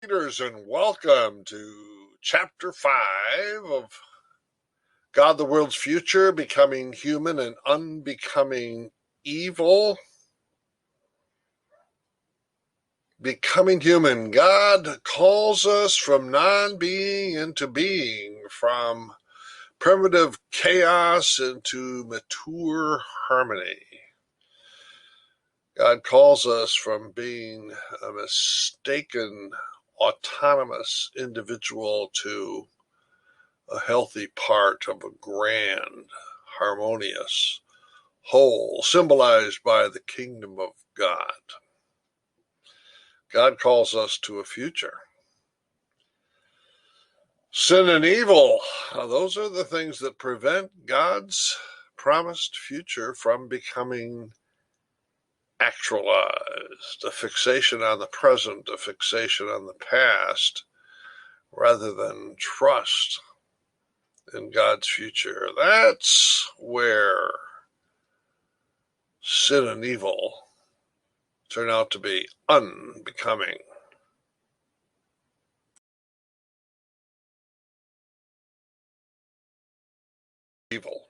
Readers, and welcome to Chapter 5 of God, the World's Future, Becoming Human and Unbecoming Evil. Becoming human. God calls us from non-being into being, from primitive chaos into mature harmony. God calls us from being a mistaken, autonomous individual to a healthy part of a grand, harmonious whole, symbolized by the kingdom of God. God calls us to a future. Sin and evil, those are the things that prevent God's promised future from becoming actualized. A fixation on the present, a fixation on the past, rather than trust in God's future. That's where sin and evil turn out to be unbecoming. Evil.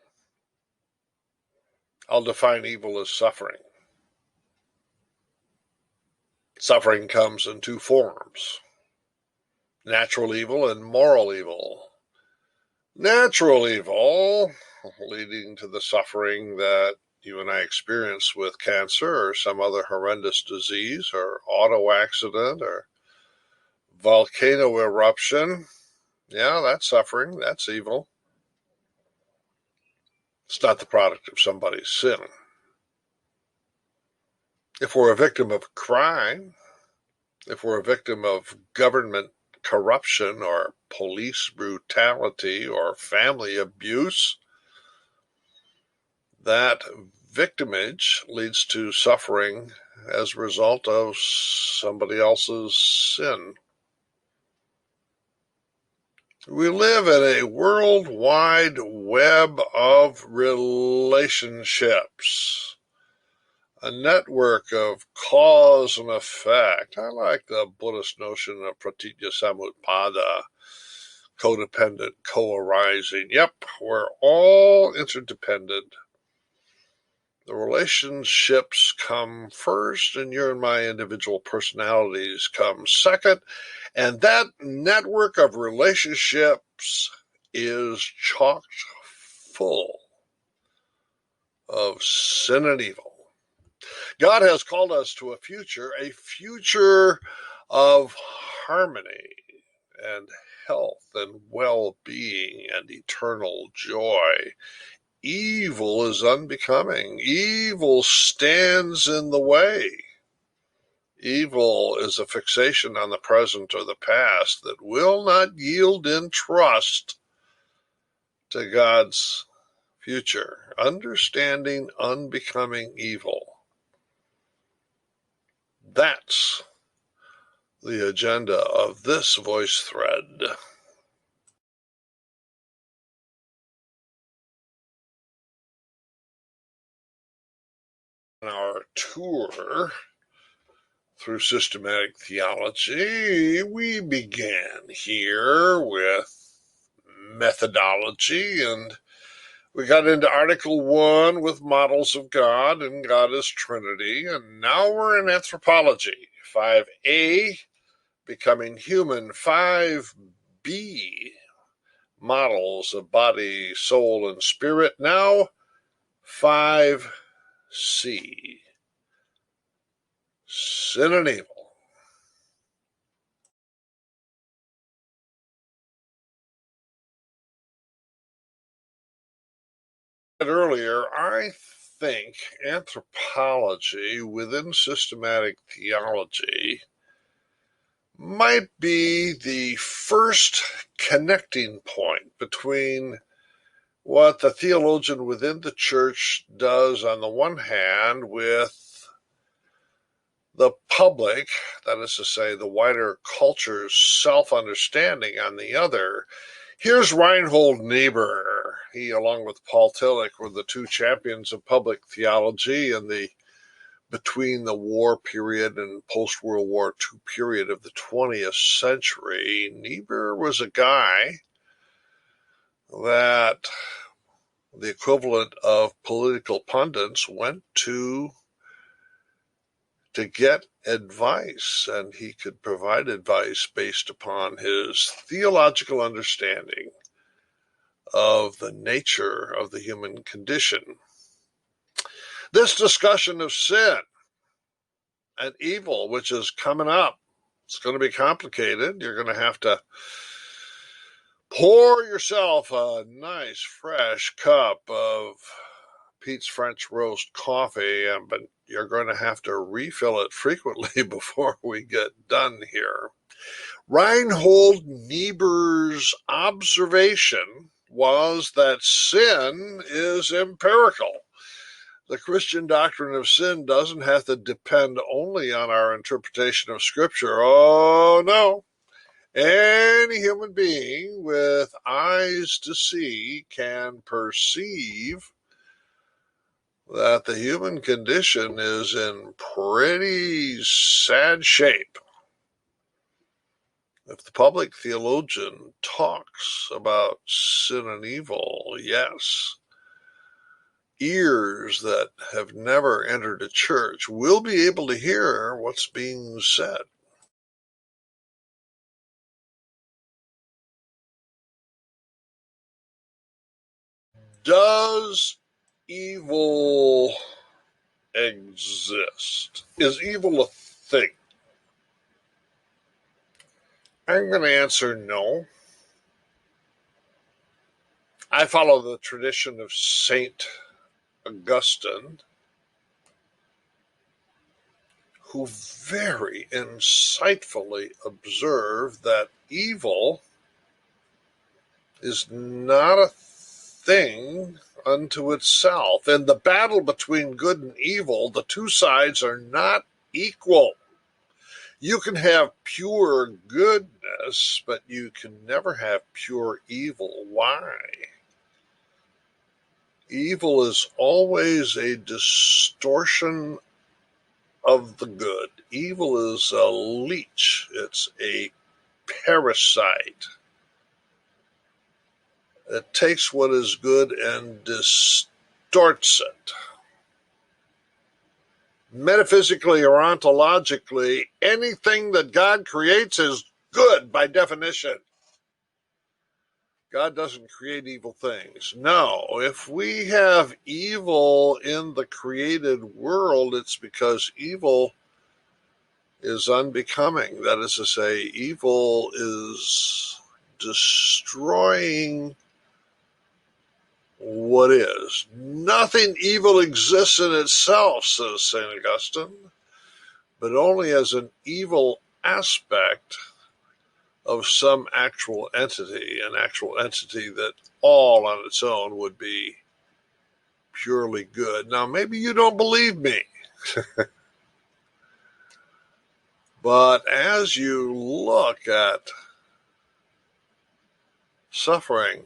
I'll define evil as suffering. Suffering comes in two forms: natural evil and moral evil. Natural evil, leading to the suffering that you and I experience with cancer or some other horrendous disease or auto accident or volcano eruption. Yeah, that's suffering. That's evil. It's not the product of somebody's sin. If we're a victim of a crime, if we're a victim of government corruption or police brutality or family abuse, that victimage leads to suffering as a result of somebody else's sin. We live in a worldwide web of relationships, a network of cause and effect. I like the Buddhist notion of pratitya samutpada, codependent co-arising. Yep, we're all interdependent. The relationships come first, and your and my individual personalities come second. And that network of relationships is chock full of sin and evil. God has called us to a future of harmony and health and well-being and eternal joy. Evil is unbecoming. Evil stands in the way. Evil is a fixation on the present or the past that will not yield in trust to God's future. Understanding unbecoming evil. That's the agenda of this voice thread. In our tour through systematic theology, we began here with methodology, and we got into Article 1 with models of God and God as Trinity, and now we're in anthropology. 5A, becoming human. 5B, models of body, soul, and spirit. Now 5C, sin and evil. Earlier, I think anthropology within systematic theology might be the first connecting point between what the theologian within the church does on the one hand with the public, that is to say, the wider culture's self-understanding on the other. Here's Reinhold Niebuhr. He, along with Paul Tillich, were the two champions of public theology in the between the war period and post-World War II period of the 20th century, Niebuhr was a guy that the equivalent of political pundits went to get advice, and he could provide advice based upon his theological understanding of the nature of the human condition. This discussion of sin and evil, which is coming up, it's going to be complicated. You're going to have to pour yourself a nice fresh cup of Pete's French roast coffee, but you're going to have to refill it frequently before we get done here. Reinhold Niebuhr's observation was that sin is empirical. The Christian doctrine of sin doesn't have to depend only on our interpretation of Scripture. Oh, no. Any human being with eyes to see can perceive that the human condition is in pretty sad shape. If the public theologian talks about sin and evil, yes, ears that have never entered a church will be able to hear what's being said. Does evil exist? Is evil a thing? I'm going to answer no. I follow the tradition of Saint Augustine, who very insightfully observed that evil is not a thing unto itself. In the battle between good and evil, the two sides are not equal. You can have pure goodness, but you can never have pure evil. Why? Evil is always a distortion of the good. Evil is a leech. It's a parasite. It takes what is good and distorts it. Metaphysically or ontologically, anything that God creates is good by definition. God doesn't create evil things. No, if we have evil in the created world, it's because evil is unbecoming. That is to say, evil is destroying what is. Nothing evil exists in itself, says St. Augustine, but only as an evil aspect of some actual entity, an actual entity that all on its own would be purely good. Now, maybe you don't believe me, but as you look at suffering,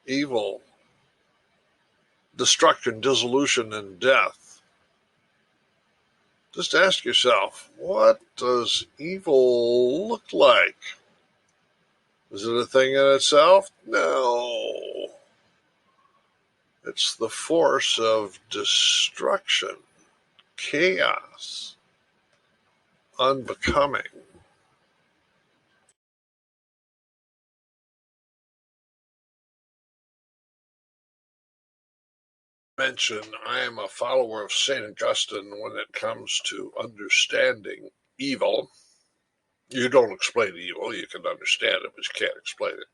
evil, destruction, dissolution, and death, just ask yourself, what does evil look like? Is it a thing in itself? No. It's the force of destruction, chaos, unbecoming. I am a follower of St. Augustine when it comes to understanding evil. You don't explain evil, you can understand it, but you can't explain it.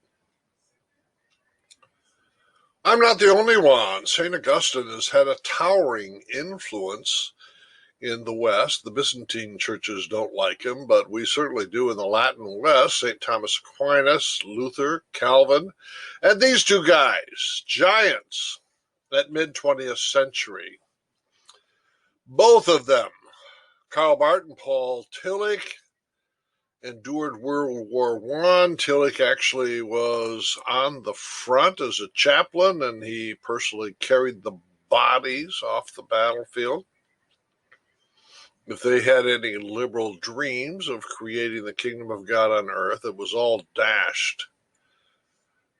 I'm not the only one. St. Augustine has had a towering influence in the West. The Byzantine churches don't like him, but we certainly do in the Latin West. St. Thomas Aquinas, Luther, Calvin, and these two guys, giants at mid-20th century. Both of them, Karl Barth and Paul Tillich, endured World War I. Tillich actually was on the front as a chaplain, and he personally carried the bodies off the battlefield. if they had any liberal dreams of creating the kingdom of God on earth, it was all dashed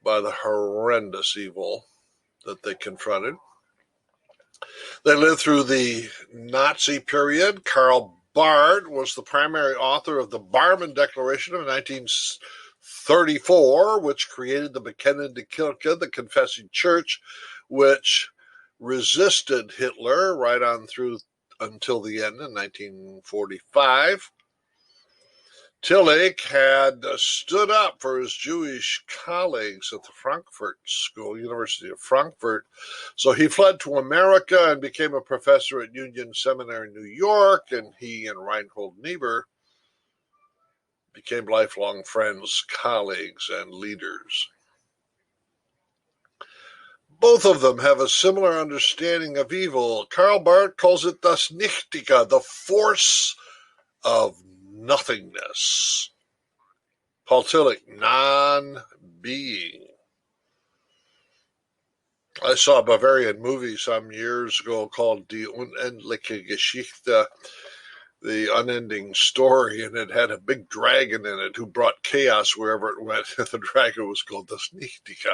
by the horrendous evil that they confronted. They lived through the Nazi period. Karl Barth was the primary author of the Barmen Declaration of 1934, which created the Bekennende Kirche, the Confessing Church, which resisted Hitler right on through until the end in 1945. Tillich had stood up for his Jewish colleagues at the Frankfurt School, University of Frankfurt. So he fled to America and became a professor at Union Seminary in New York, and he and Reinhold Niebuhr became lifelong friends, colleagues, and leaders. Both of them have a similar understanding of evil. Karl Barth calls it das Nichtige, the force of nothingness. Paul Tillich, non-being. I saw a Bavarian movie some years ago called Die Unendliche Geschichte, the unending story, and it had a big dragon in it who brought chaos wherever it went. The dragon was called das Nichtige.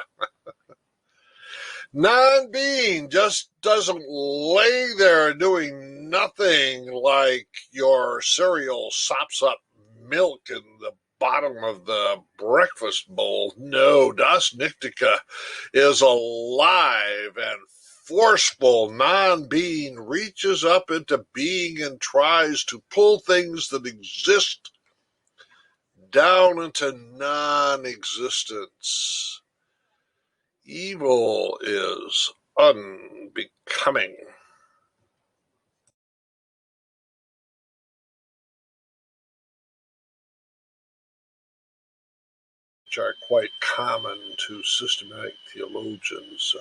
Non-being just doesn't lay there doing nothing like your cereal sops up milk in the bottom of the breakfast bowl. No, Das Nichtige is alive and forceful. Non-being reaches up into being and tries to pull things that exist down into non-existence. Evil is unbecoming. Which are quite common to systematic theologians.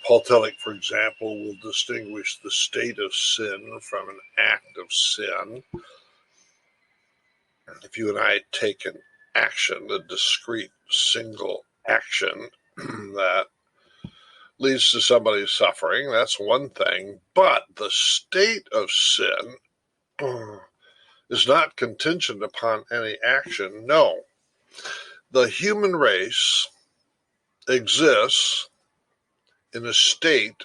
Paul Tillich, for example, will distinguish the state of sin from an act of sin. If you and I take an action, a discrete single action that leads to somebody's suffering, that's one thing. But the state of sin is not contingent upon any action. No. The human race exists in a state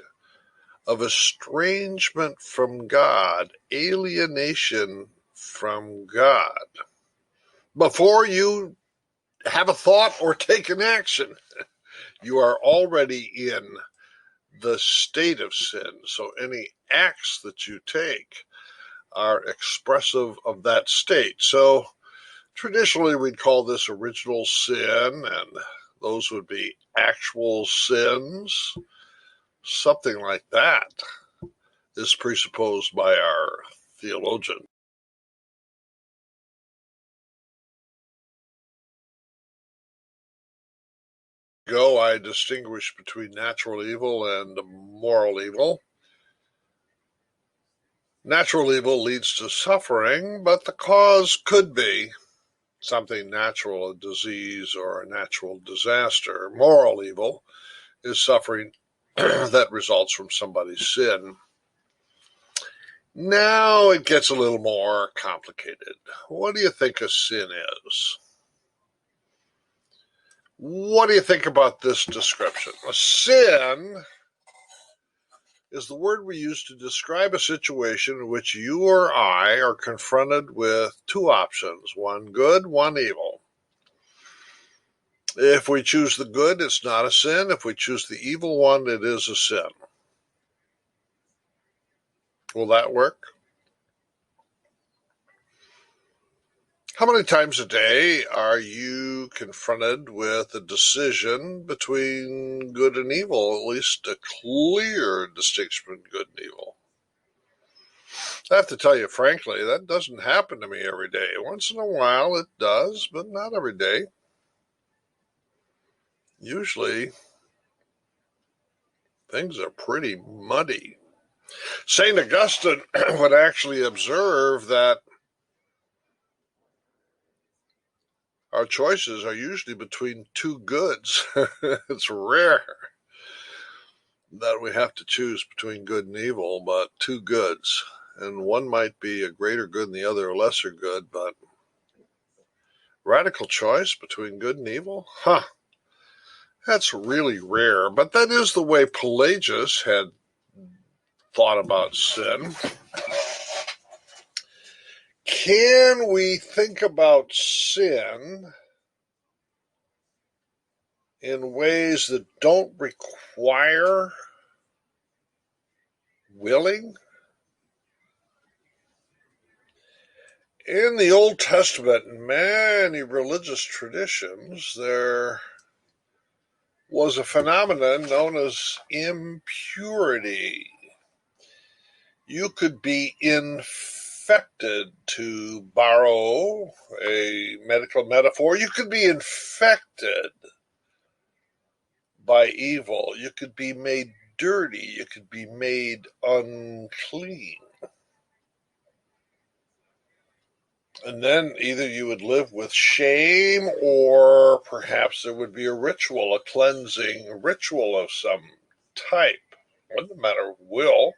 of estrangement from God, alienation from God. Before you have a thought or take an action, you are already in the state of sin. So any acts that you take are expressive of that state. So traditionally we'd call this original sin, and those would be actual sins. Something like that is presupposed by our theologian. I distinguish between natural evil and moral evil. Natural evil leads to suffering, but the cause could be something natural, a disease or a natural disaster. Moral evil is suffering that results from somebody's sin. Now it gets a little more complicated. What do you think a sin is? What do you think about this description? A sin is the word we use to describe a situation in which you or I are confronted with two options, one good, one evil. If we choose the good, it's not a sin. If we choose the evil one, it is a sin. Will that work? How many times a day are you confronted with a decision between good and evil, at least a clear distinction between good and evil? I have to tell you, frankly, that doesn't happen to me every day. Once in a while it does, but not every day. Usually things are pretty muddy. St. Augustine would actually observe that our choices are usually between two goods. It's rare that we have to choose between good and evil, but two goods. and one might be a greater good and the other a lesser good, but radical choice between good and evil? That's really rare, but that is the way Pelagius had thought about sin. Can we think about sin in ways that don't require willing? In the Old Testament, in many religious traditions, there was a phenomenon known as impurity. You could be infected, to borrow a medical metaphor. You could be infected by evil. You could be made dirty. You could be made unclean. And then either you would live with shame, or perhaps there would be a ritual, a cleansing ritual of some type. It wouldn't matter of will.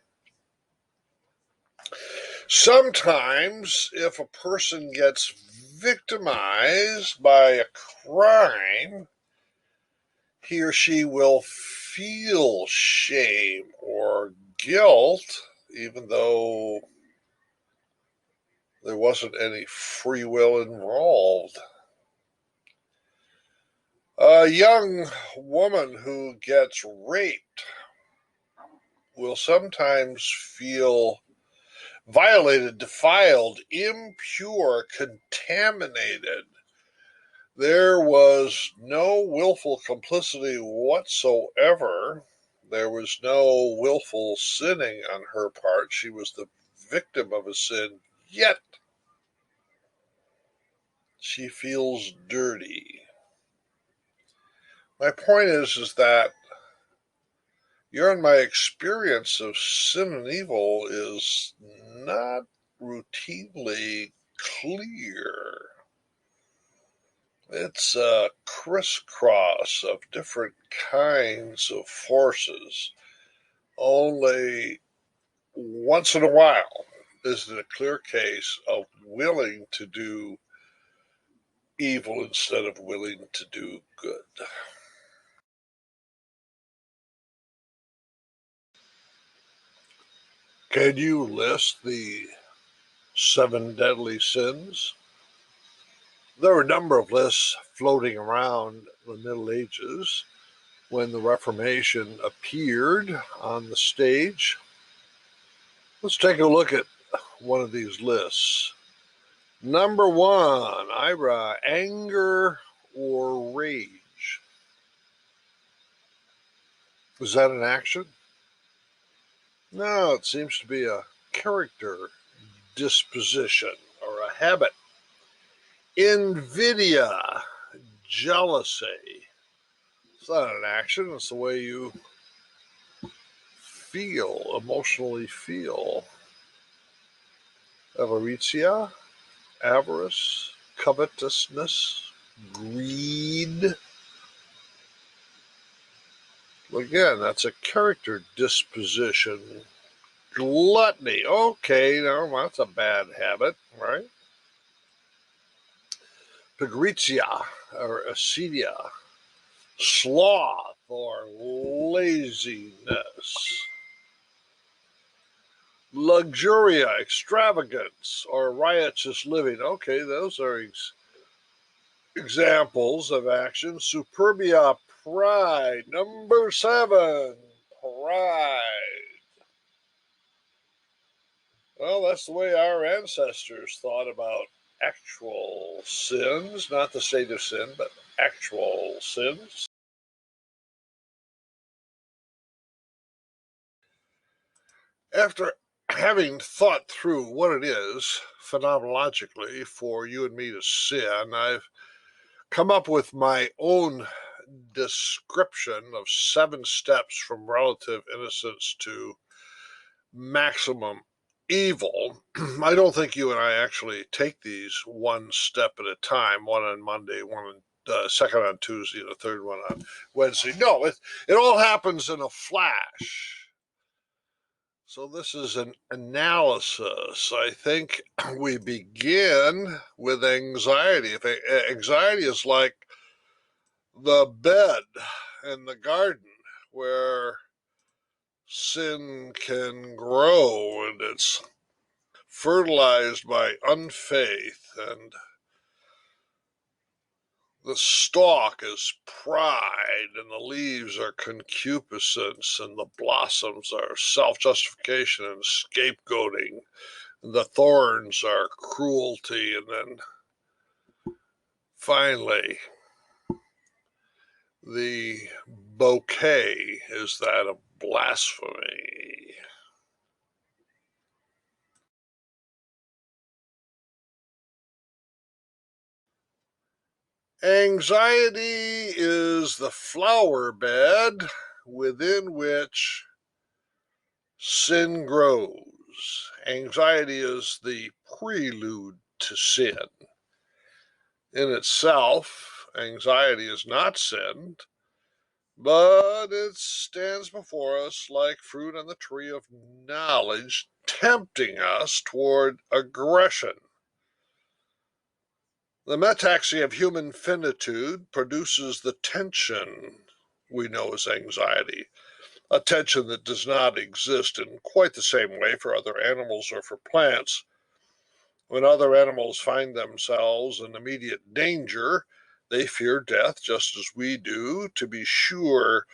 Sometimes, if a person gets victimized by a crime, he or she will feel shame or guilt, even though there wasn't any free will involved. A young woman who gets raped will sometimes feel violated, defiled, impure, contaminated. There was no willful complicity whatsoever. There was no willful sinning on her part. She was the victim of a sin, yet she feels dirty. My point is that your and my experience of sin and evil is not routinely clear. It's a crisscross of different kinds of forces. Only once in a while is it a clear case of willing to do evil instead of willing to do good. Can you list the 7 deadly sins? There were a number of lists floating around the Middle Ages when the Reformation appeared on the stage. Let's take a look at one of these lists. Number 1, Ira, anger or rage. Is that an action? No, it seems to be a character disposition or a habit. Invidia, jealousy. It's not an action, it's the way you feel, emotionally feel. Avaritia, avarice, covetousness, greed. Again, that's a character disposition. Gluttony. Okay, no, that's a bad habit, right? Pigrizia or acedia. Sloth or laziness. Luxuria, extravagance, or riotous living. Okay, those are examples of action. Superbia, pride. Number 7, pride. Well, that's the way our ancestors thought about actual sins, not the state of sin, but actual sins. After having thought through what it is phenomenologically for you and me to sin, I've come up with my own description of 7 steps from relative innocence to maximum evil. I don't think you and I actually take these one step at a time, one on Monday, one on second on Tuesday, and the third one on Wednesday. No, it all happens in a flash. So this is an analysis. I think we begin with anxiety. If anxiety is like the bed in the garden where sin can grow, and it's fertilized by unfaith, and the stalk is pride, and the leaves are concupiscence, and the blossoms are self-justification and scapegoating, and the thorns are cruelty, and then finally the bouquet is that of blasphemy. Anxiety is the flower bed within which sin grows. Anxiety is the prelude to sin. In itself, anxiety is not sin, but it stands before us like fruit on the tree of knowledge, tempting us toward aggression. The metaxy of human finitude produces the tension we know as anxiety, a tension that does not exist in quite the same way for other animals or for plants. When other animals find themselves in immediate danger, they fear death just as we do, to be sure,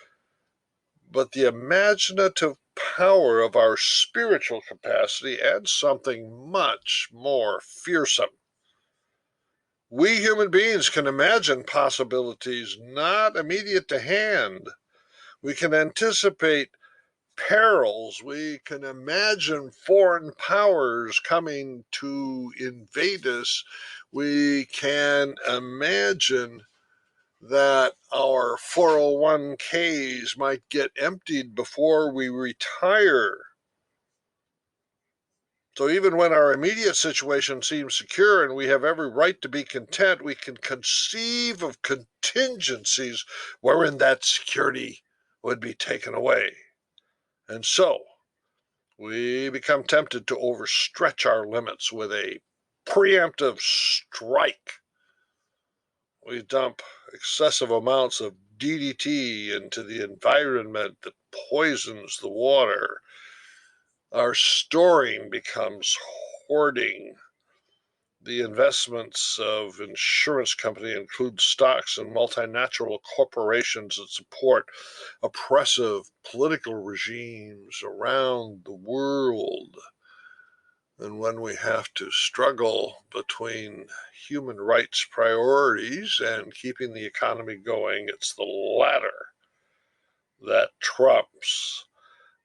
but the imaginative power of our spiritual capacity adds something much more fearsome. We human beings can imagine possibilities not immediate to hand. We can anticipate perils. We can imagine foreign powers coming to invade us. We can imagine that our 401ks might get emptied before we retire. So even when our immediate situation seems secure and we have every right to be content, we can conceive of contingencies wherein that security would be taken away. And so we become tempted to overstretch our limits with a preemptive strike. We dump excessive amounts of DDT into the environment that poisons the water. Our storing becomes hoarding. The investments of insurance companies include stocks in multinational corporations that support oppressive political regimes around the world. And when we have to struggle between human rights priorities and keeping the economy going, it's the latter that trumps.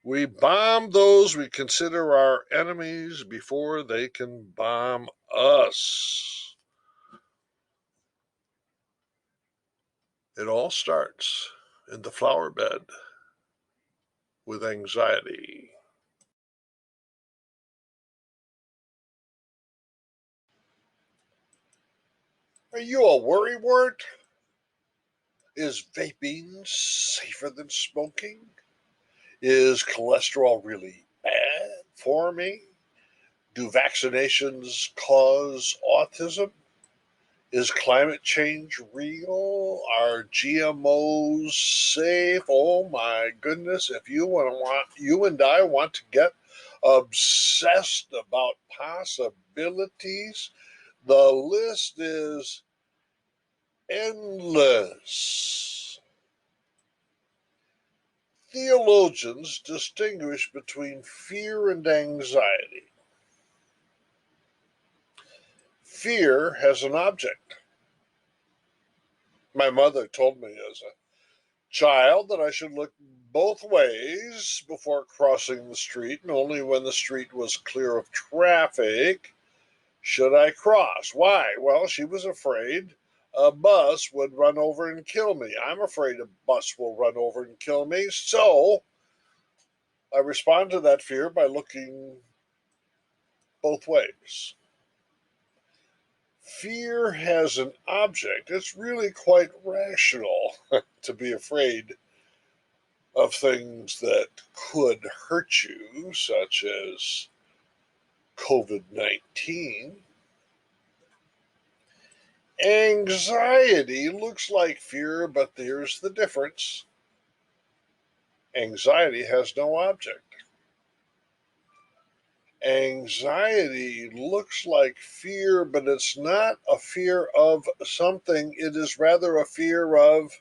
We bomb those we consider our enemies before they can bomb us. It all starts in the flower bed with anxiety. Are you a worrywart? Is vaping safer than smoking? Is cholesterol really bad for me? Do vaccinations cause autism? Is climate change real? Are GMOs safe? Oh my goodness! If you and I want to get obsessed about possibilities, the list is endless. Theologians distinguish between fear and anxiety. Fear has an object. My mother told me as a child that I should look both ways before crossing the street, and only when the street was clear of traffic should I cross. Why? Well, she was afraid a bus would run over and kill me. I'm afraid a bus will run over and kill me, so I respond to that fear by looking both ways. Fear has an object. It's really quite rational to be afraid of things that could hurt you, such as COVID-19. Anxiety looks like fear, but here's the difference. Anxiety has no object. Anxiety looks like fear, but it's not a fear of something. It is rather a fear of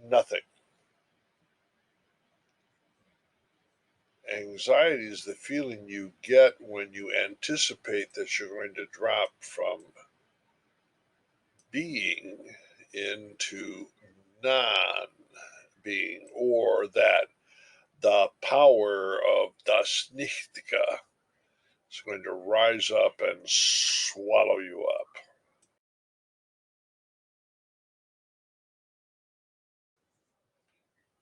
nothing. Anxiety is the feeling you get when you anticipate that you're going to drop from being into non being, or that the power of das Nichtige is going to rise up and swallow you up.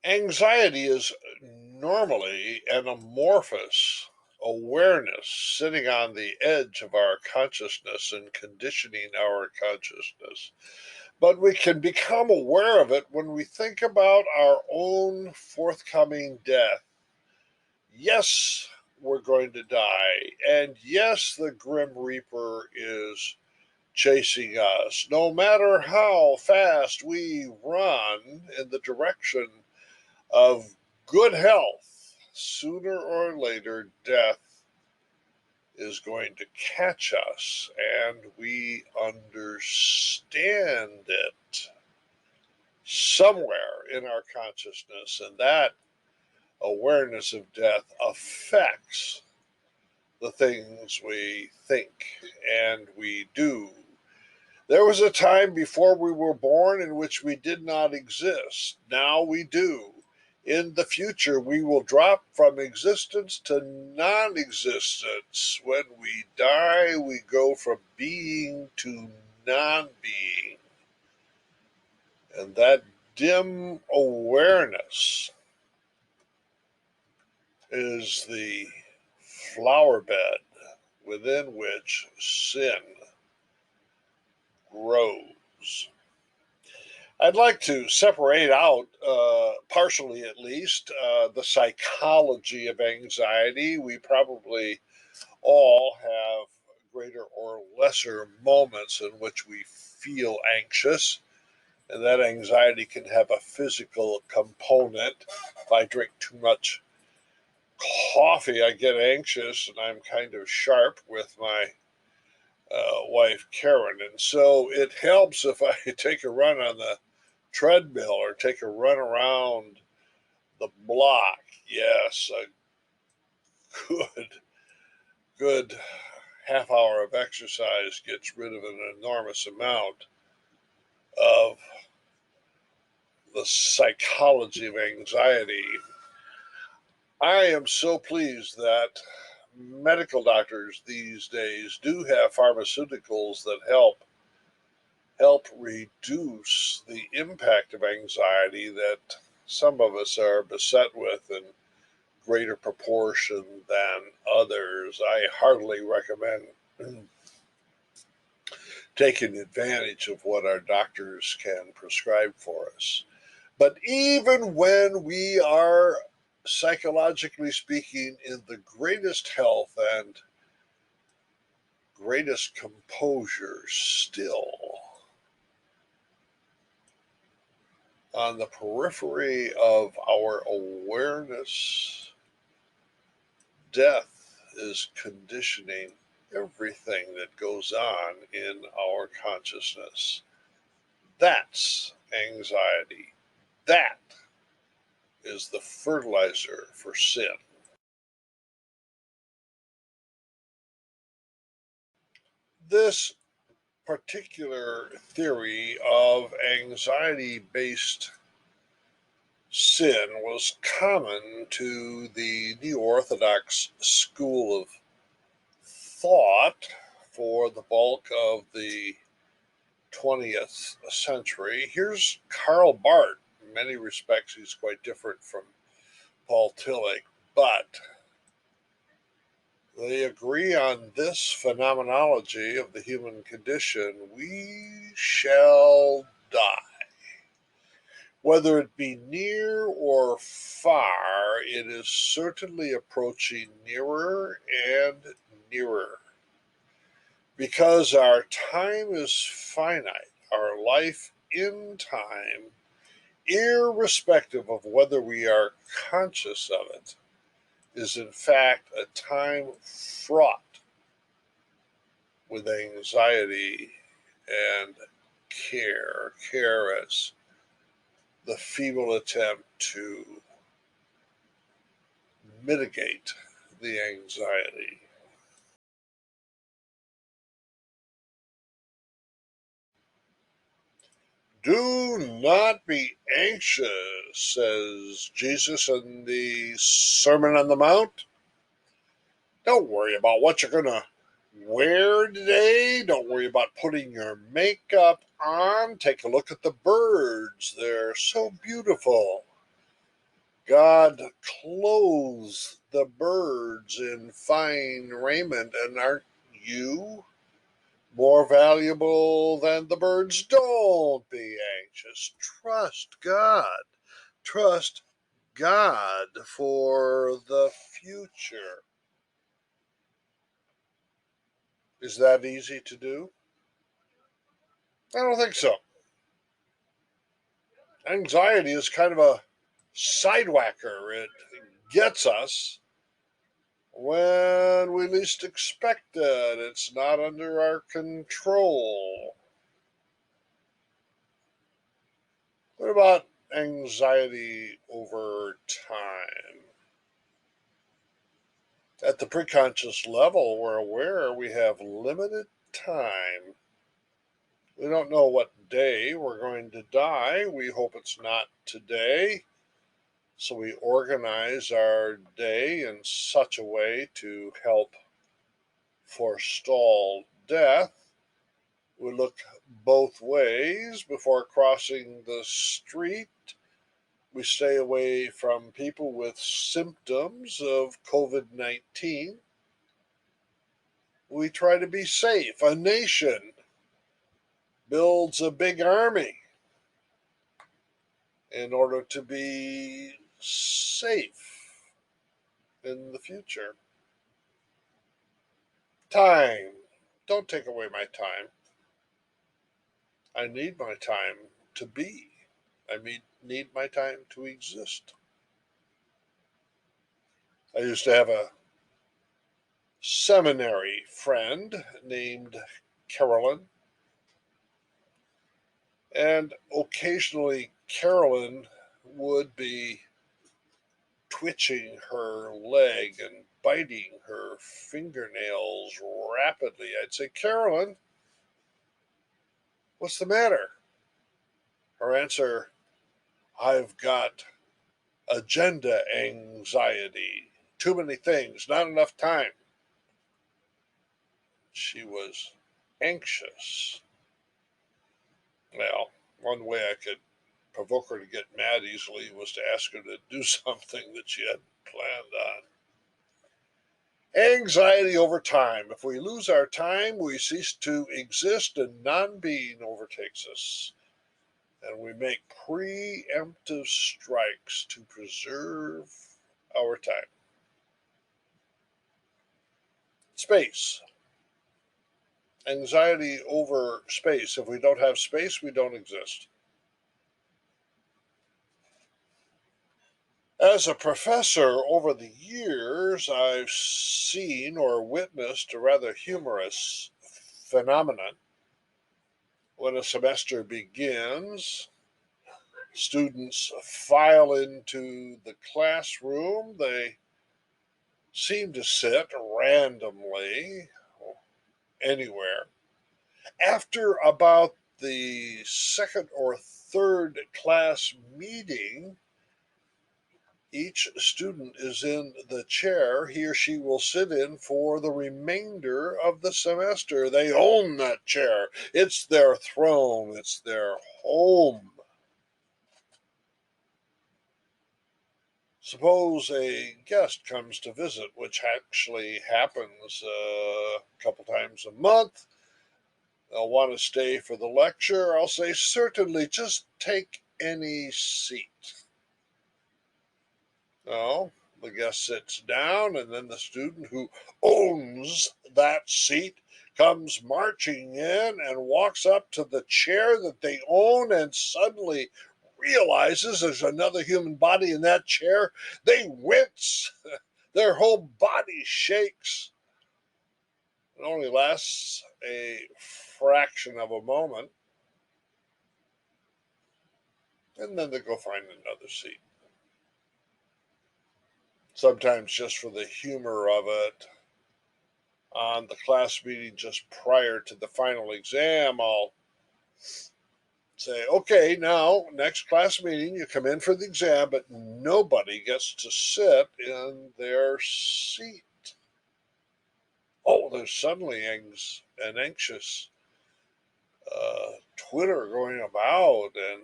Anxiety is normally an amorphous awareness sitting on the edge of our consciousness and conditioning our consciousness. But we can become aware of it when we think about our own forthcoming death. Yes, we're going to die. And yes, the Grim Reaper is chasing us. No matter how fast we run in the direction of good health, sooner or later, death is going to catch us, and we understand it somewhere in our consciousness, and that awareness of death affects the things we think and we do. There was a time before we were born in which we did not exist. Now we do. In the future, we will drop from existence to non existence. When we die, we go from being to non being. And that dim awareness is the flower bed within which sin grows. I'd like to separate out, partially at least, the psychology of anxiety. We probably all have greater or lesser moments in which we feel anxious, and that anxiety can have a physical component. If I drink too much coffee, I get anxious, and I'm kind of sharp with my wife, Karen. And so it helps if I take a run on the treadmill or take a run around the block. Yes, a good half hour of exercise gets rid of an enormous amount of the psychology of anxiety. I am so pleased that medical doctors these days do have pharmaceuticals that help reduce the impact of anxiety that some of us are beset with in greater proportion than others. I heartily recommend taking advantage of what our doctors can prescribe for us. But even when we are, psychologically speaking, in the greatest health and greatest composure, still on the periphery of our awareness, death is conditioning everything that goes on in our consciousness. That's anxiety. That is the fertilizer for sin. This particular theory of anxiety based sin was common to the Neo Orthodox school of thought for the bulk of the 20th century. Here's Karl Barth. In many respects, he's quite different from Paul Tillich, but they agree on this phenomenology of the human condition: we shall die. Whether it be near or far, it is certainly approaching nearer and nearer. Because our time is finite, our life in time, irrespective of whether we are conscious of it, is in fact a time fraught with anxiety and care. Care as the feeble attempt to mitigate the anxiety. Do not be anxious, says Jesus in the Sermon on the Mount. Don't worry about what you're going to wear today. Don't worry about putting your makeup on. Take a look at the birds. They're so beautiful. God clothes the birds in fine raiment, and aren't you more valuable than the birds? Don't be anxious. Trust God. Trust God for the future. Is that easy to do? I don't think so. Anxiety is kind of a sidewhacker. It gets us when we least expect it. It's not under our control. What about anxiety over time? At the preconscious level, we're aware we have limited time. We don't know what day we're going to die. We hope it's not today. So we organize our day in such a way to help forestall death. We look both ways before crossing the street. We stay away from people with symptoms of COVID-19. We try to be safe. A nation builds a big army in order to be safe in the future. Time. Don't take away my time. I need my time to be. Need my time to exist. I used to have a seminary friend named Carolyn, and occasionally Carolyn would be twitching her leg and biting her fingernails rapidly. I'd say, Carolyn, what's the matter? Her answer, I've got agenda anxiety. Too many things, not enough time. She was anxious. Well, one way I could provoke her to get mad easily was to ask her to do something that she hadn't planned on. Anxiety over time. If we lose our time, we cease to exist and non being overtakes us. And we make preemptive strikes to preserve our time. Space. Anxiety over space. If we don't have space, we don't exist. As a professor over the years, I've seen or witnessed a rather humorous phenomenon. When a semester begins, students file into the classroom. They seem to sit randomly anywhere. After about the second or third class meeting, each student is in the chair he or she will sit in for the remainder of the semester. They own that chair. It's their throne, it's their home. Suppose a guest comes to visit, which actually happens a couple times a month. They'll want to stay for the lecture. I'll say, certainly, just take any seat. No, the guest sits down, and then the student who owns that seat comes marching in and walks up to the chair that they own and suddenly realizes there's another human body in that chair. They wince, their whole body shakes. It only lasts a fraction of a moment, and then they go find another seat. Sometimes just for the humor of it, on the class meeting just prior to the final exam, I'll say, okay, now, next class meeting, you come in for the exam, but nobody gets to sit in their seat. Oh, there's suddenly an anxious Twitter going about, and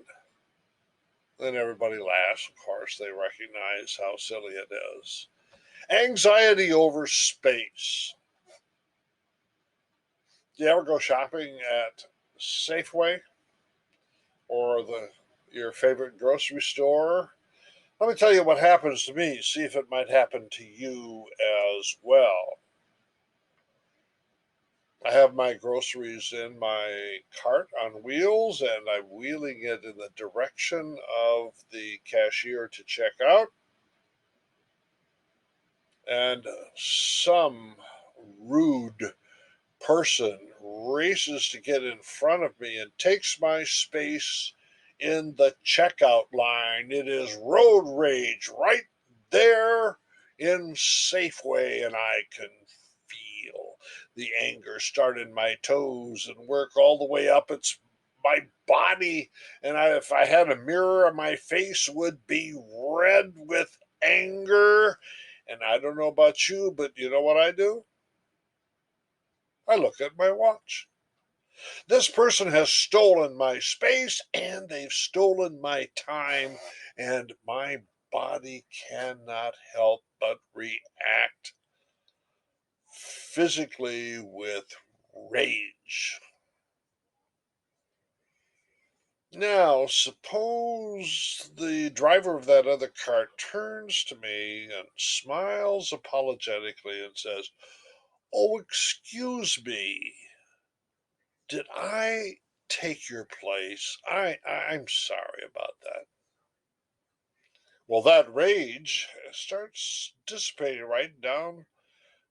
then everybody laughs. Of course, they recognize how silly it is. Anxiety over space. Do you ever go shopping at Safeway or your favorite grocery store? Let me tell you what happens to me. See if it might happen to you as well. I have my groceries in my cart on wheels, and I'm wheeling it in the direction of the cashier to check out. And some rude person races to get in front of me and takes my space in the checkout line. It is road rage right there in Safeway, and I can feel the anger start in my toes and work all the way up my body. And if I had a mirror, my face would be red with anger. And I don't know about you, but you know what I do? I look at my watch. This person has stolen my space and they've stolen my time, and my body cannot help but react physically with rage. Now, suppose the driver of that other car turns to me and smiles apologetically and says, "Oh, excuse me. Did I take your place? I'm sorry about that." Well, that rage starts dissipating right down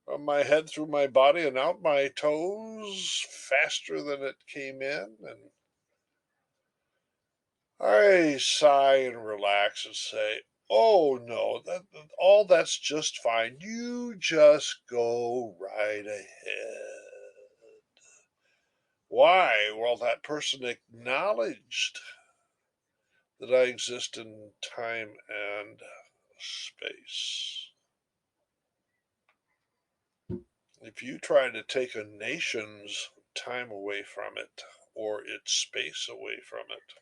from my head through my body and out my toes faster than it came in. And I sigh and relax and say, "Oh no, all that's just fine. You just go right ahead." Why? Well, that person acknowledged that I exist in time and space. If you try to take a nation's time away from it or its space away from it,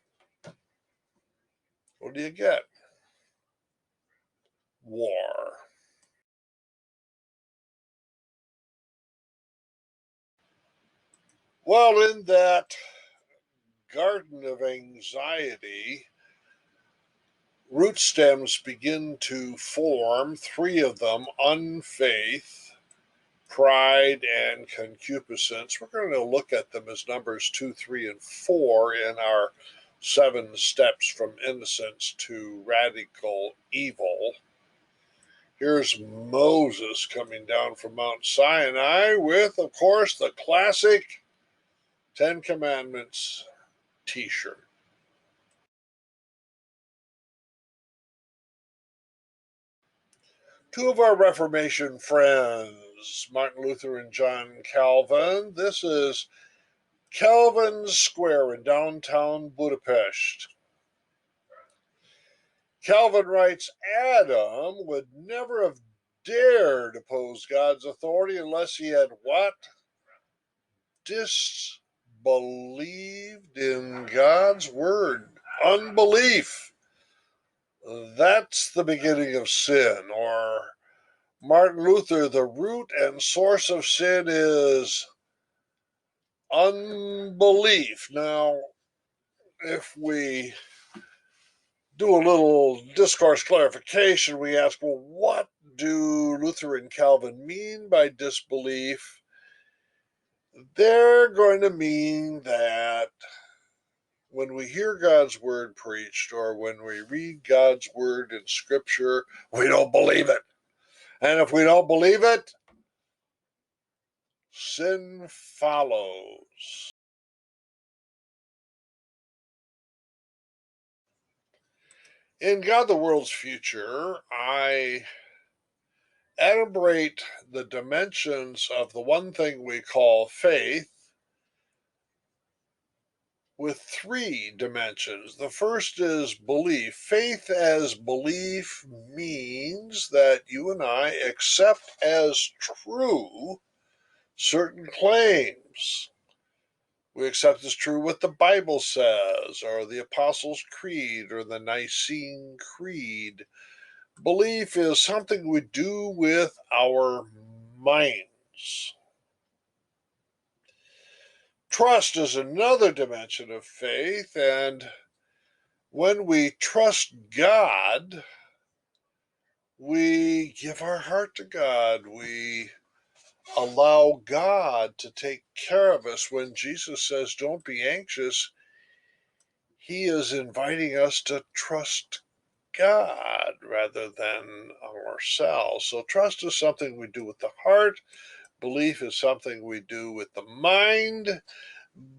what do you get? War. Well, in that garden of anxiety, root stems begin to form, three of them: unfaith, pride, and concupiscence. We're going to look at them as numbers 2, 3, and 4 in our 7 steps from innocence to radical evil. Here's Moses coming down from Mount Sinai with, of course, the classic Ten Commandments t shirt. Two of our Reformation friends, Martin Luther and John Calvin. This is Calvin Square in downtown Budapest. Calvin writes, Adam would never have dared oppose God's authority unless he had what? Disbelieved in God's word. Unbelief. That's the beginning of sin. Or Martin Luther, the root and source of sin is unbelief. Now, if we do a little discourse clarification. We ask, well, what do Luther and Calvin mean by disbelief? They're going to mean that when we hear God's word preached or when we read God's word in Scripture, we don't believe it. And if we don't believe it, sin follows. In God the World's Future, I adumbrate the dimensions of the one thing we call faith with three dimensions. The first is belief. Faith as belief means that you and I accept as true certain claims. We accept as true what the Bible says, or the Apostles' Creed, or the Nicene Creed. Belief is something we do with our minds. Trust is another dimension of faith, and when we trust God, we give our heart to God. We allow God to take care of us. When Jesus says, don't be anxious, he is inviting us to trust God rather than ourselves. So trust is something we do with the heart. Belief is something we do with the mind.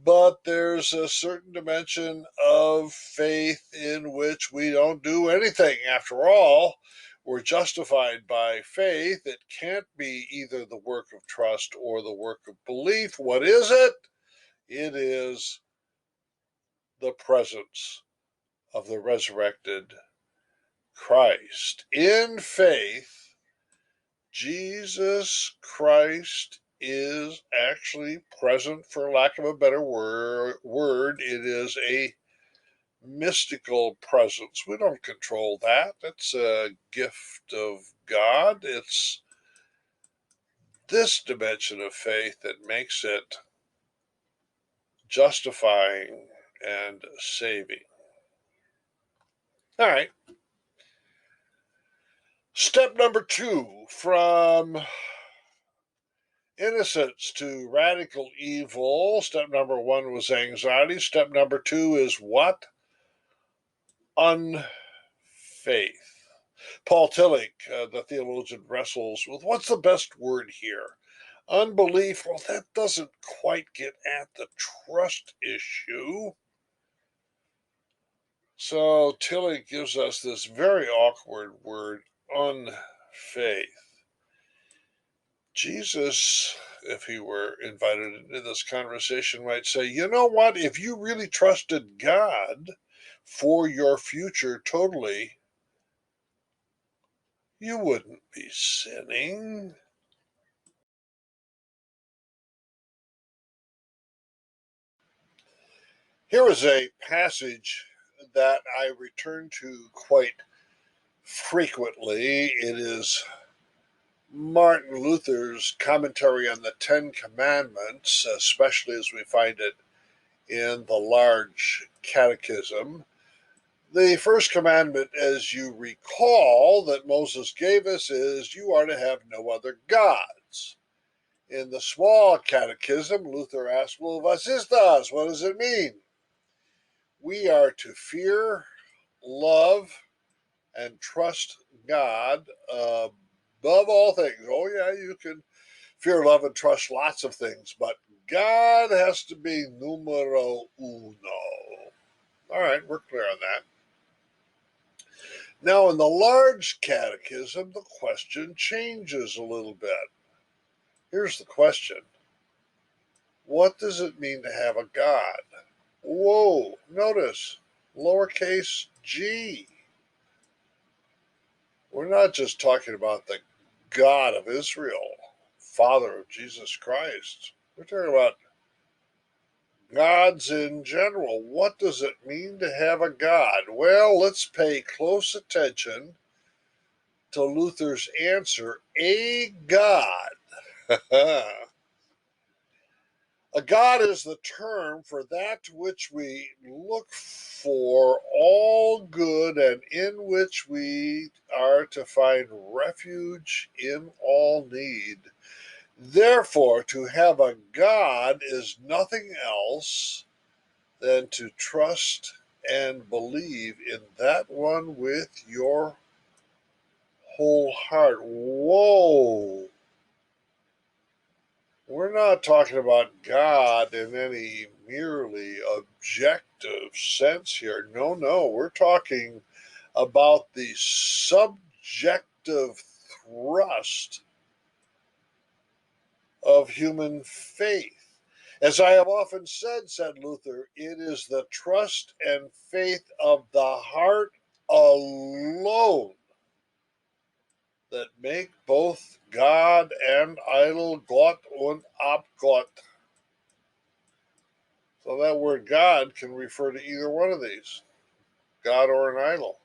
But there's a certain dimension of faith in which we don't do anything. After all, we're justified by faith. It can't be either the work of trust or the work of belief. What is it? It is the presence of the resurrected Christ. In faith, Jesus Christ is actually present, for lack of a better word. It is a mystical presence. We don't control that. It's a gift of God. It's this dimension of faith that makes it justifying and saving. All right. Step number 2, from innocence to radical evil. Step number 1 was anxiety. Step number 2 is what? Unfaith. Paul Tillich, the theologian, wrestles with what's the best word here? Unbelief. Well, that doesn't quite get at the trust issue. So Tillich gives us this very awkward word, unfaith. Jesus, if he were invited into this conversation, might say, you know what? If you really trusted God for your future totally, you wouldn't be sinning. Here is a passage that I return to quite frequently. It is Martin Luther's commentary on the Ten Commandments, especially as we find it in the large catechism. The first commandment, as you recall, that Moses gave us is you are to have no other gods. In the small catechism, Luther asks, well, was ist das? What does it mean? We are to fear, love, and trust God above all things. Oh, yeah, you can fear, love, and trust lots of things, but God has to be numero uno. All right, we're clear on that. Now, in the large catechism, the question changes a little bit. Here's the question. What does it mean to have a God? Whoa, notice, lowercase g. We're not just talking about the God of Israel, Father of Jesus Christ. We're talking about gods in general. What does it mean to have a God? Well, let's pay close attention to Luther's answer. A God A God is the term for that which we look for all good and in which we are to find refuge in all need. Therefore, to have a God is nothing else than to trust and believe in that one with your whole heart. Whoa! We're not talking about God in any merely objective sense here. No, no. We're talking about the subjective thrust of human faith. As I have often said Luther, it is the trust and faith of the heart alone that make both God and idol Gott und Abgott. So that word God can refer to either one of these, God or an idol.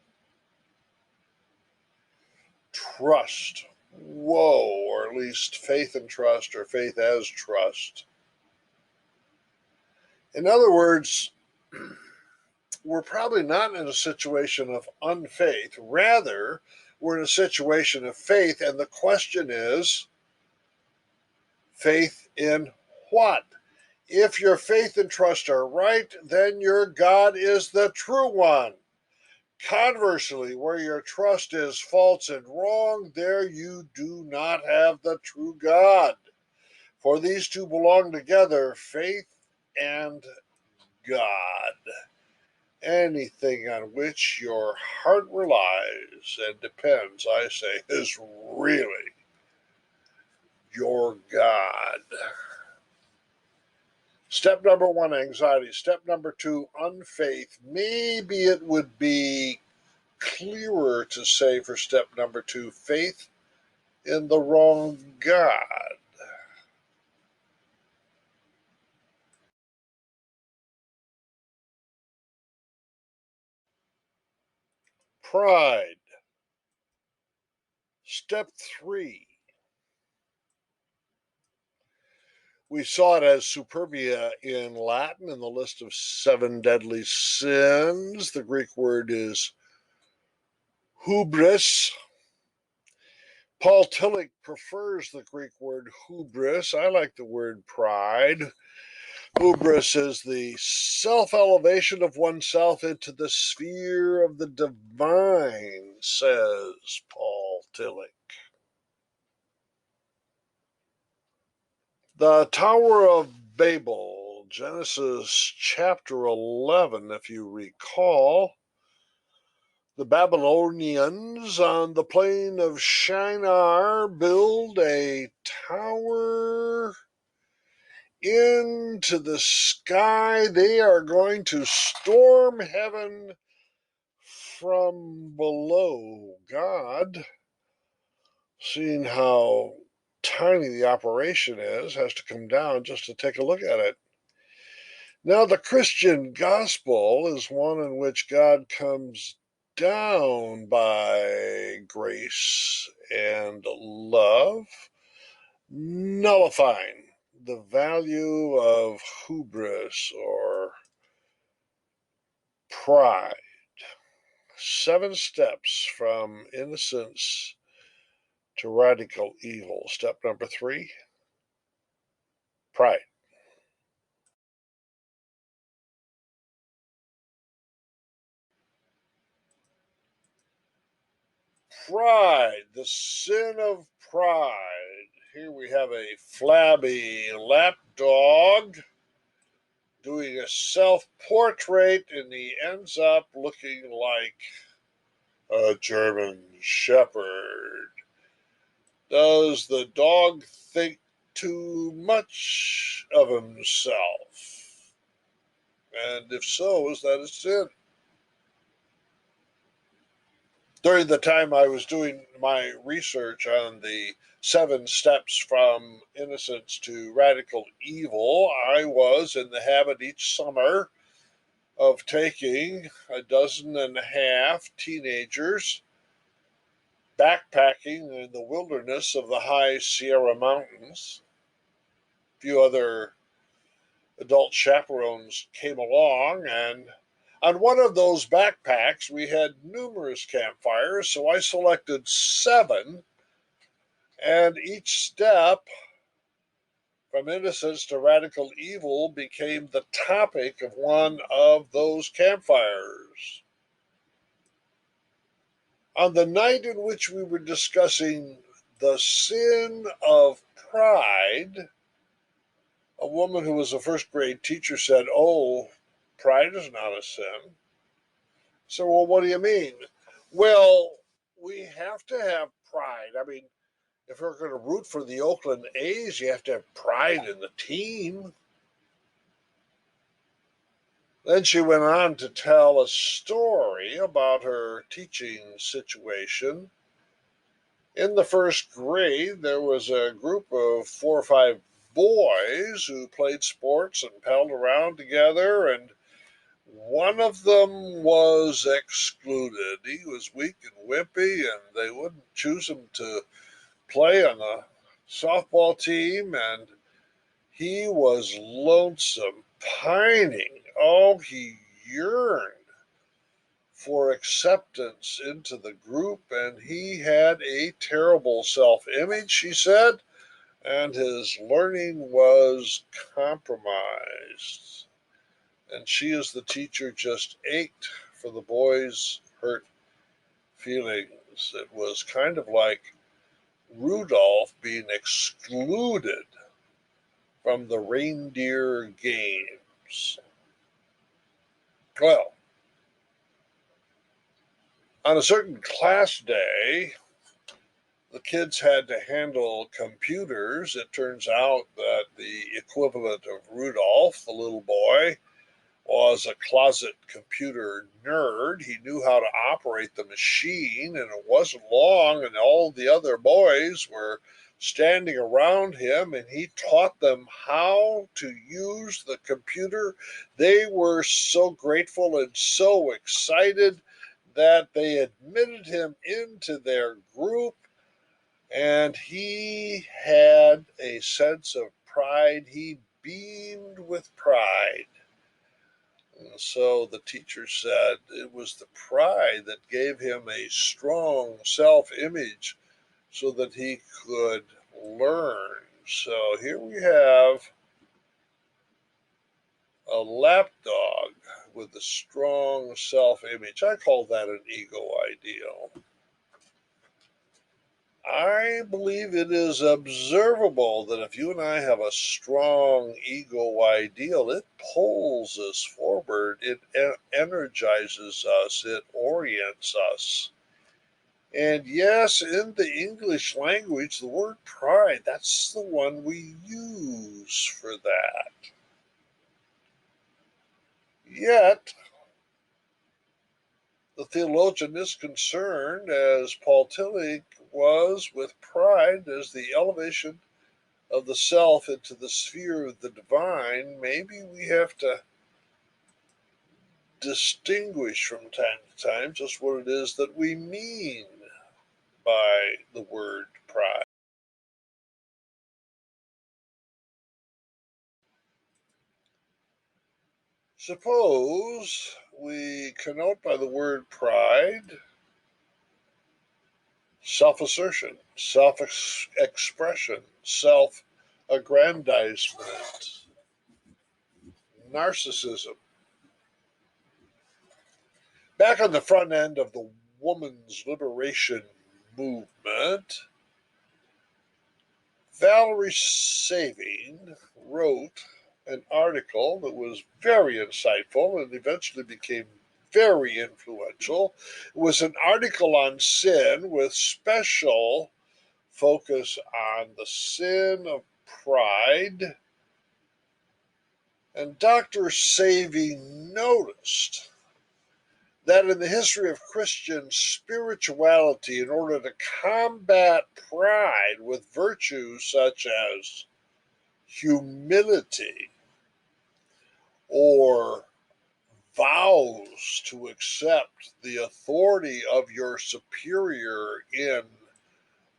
Trust. Whoa, or at least faith and trust, or faith as trust. In other words, we're probably not in a situation of unfaith. Rather, we're in a situation of faith, and the question is faith in what? If your faith and trust are right, then your God is the true one. Conversely, where your trust is false and wrong, there you do not have the true God. For these two belong together, faith and God. Anything on which your heart relies and depends, I say, is really your God. Step number one, anxiety. Step number two, unfaith. Maybe it would be clearer to say for step number two, faith in the wrong God. Pride. Step three. We saw it as superbia in Latin in the list of 7 deadly sins. The Greek word is hubris. Paul Tillich prefers the Greek word hubris. I like the word pride. Hubris is the self-elevation of oneself into the sphere of the divine, says Paul Tillich. The Tower of Babel, Genesis chapter 11, if you recall. The Babylonians on the plain of Shinar build a tower into the sky. They are going to storm heaven from below. God, seeing how tiny the operation is, has to come down just to take a look at it. Now, the Christian gospel is one in which God comes down by grace and love, nullifying the value of hubris or pride. 7 steps from innocence to radical evil. Step number 3, pride. Pride, the sin of pride. Here we have a flabby lapdog doing a self-portrait, and he ends up looking like a German Shepherd. Does the dog think too much of himself? And if so, is that a sin? During the time I was doing my research on the 7 steps from innocence to radical evil, I was in the habit each summer of taking a dozen and a half teenagers backpacking in the wilderness of the high Sierra Mountains. A few other adult chaperones came along, and on one of those backpacks we had numerous campfires, so I selected 7, and each step from innocence to radical evil became the topic of one of those campfires. On the night in which we were discussing the sin of pride, a woman who was a first grade teacher said, "Oh, pride is not a sin." So, well, what do you mean? Well, we have to have pride. I mean, if we're going to root for the Oakland A's, you have to have pride in the team. Then she went on to tell a story about her teaching situation. In the first grade, there was a group of 4 or 5 boys who played sports and palled around together, and one of them was excluded. He was weak and wimpy, and they wouldn't choose him to play on the softball team, and he was lonesome, pining. Oh, he yearned for acceptance into the group, and he had a terrible self image, she said, and his learning was compromised. And she, as the teacher, just ached for the boy's hurt feelings. It was kind of like Rudolph being excluded from the reindeer games. Well, on a certain class day, the kids had to handle computers. It turns out that the equivalent of Rudolph, the little boy, was a closet computer nerd. He knew how to operate the machine, and it wasn't long, and all the other boys were standing around him, and he taught them how to use the computer. They were so grateful and so excited that they admitted him into their group, and he had a sense of pride. He beamed with pride. And so the teacher said it was the pride that gave him a strong self image so that he could learn. So here we have a lapdog with a strong self image. I call that an ego ideal. I believe it is observable that if you and I have a strong ego ideal, it pulls us forward, it energizes us, it orients us. And yes, in the English language, the word pride, that's the one we use for that. Yet, the theologian is concerned, as Paul Tillich was, with pride as the elevation of the self into the sphere of the divine. Maybe we have to distinguish from time to time just what it is that we mean by the word pride. Suppose we connote by the word pride self assertion, self expression, self aggrandizement, narcissism. Back on the front end of the woman's liberation movement, Valerie Saving wrote an article that was very insightful and eventually became very influential. It was an article on sin with special focus on the sin of pride. And Dr. Saving noticed that in the history of Christian spirituality, in order to combat pride with virtues such as humility or vows to accept the authority of your superior in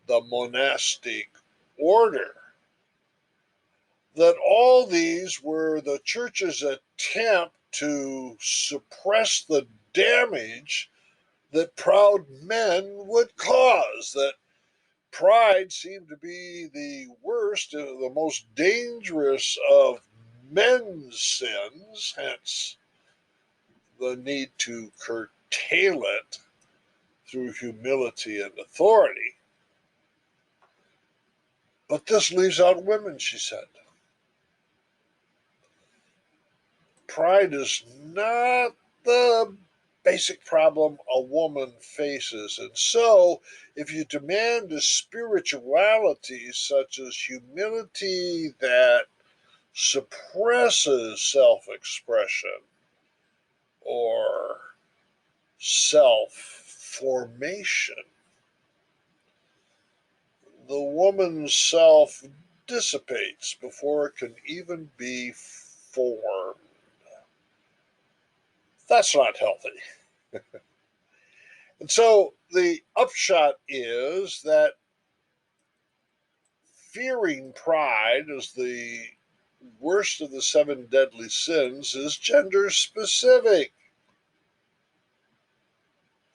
the monastic order, that all these were the church's attempt to suppress the damage that proud men would cause, that pride seemed to be the worst and the most dangerous of men's sins, hence the need to curtail it through humility and authority. But this leaves out women, she said. Pride is not the basic problem a woman faces. And so, if you demand a spirituality such as humility that suppresses self expression or self formation, the woman's self dissipates before it can even be formed. That's not healthy. And so the upshot is that fearing pride as the worst of the seven deadly sins is gender specific.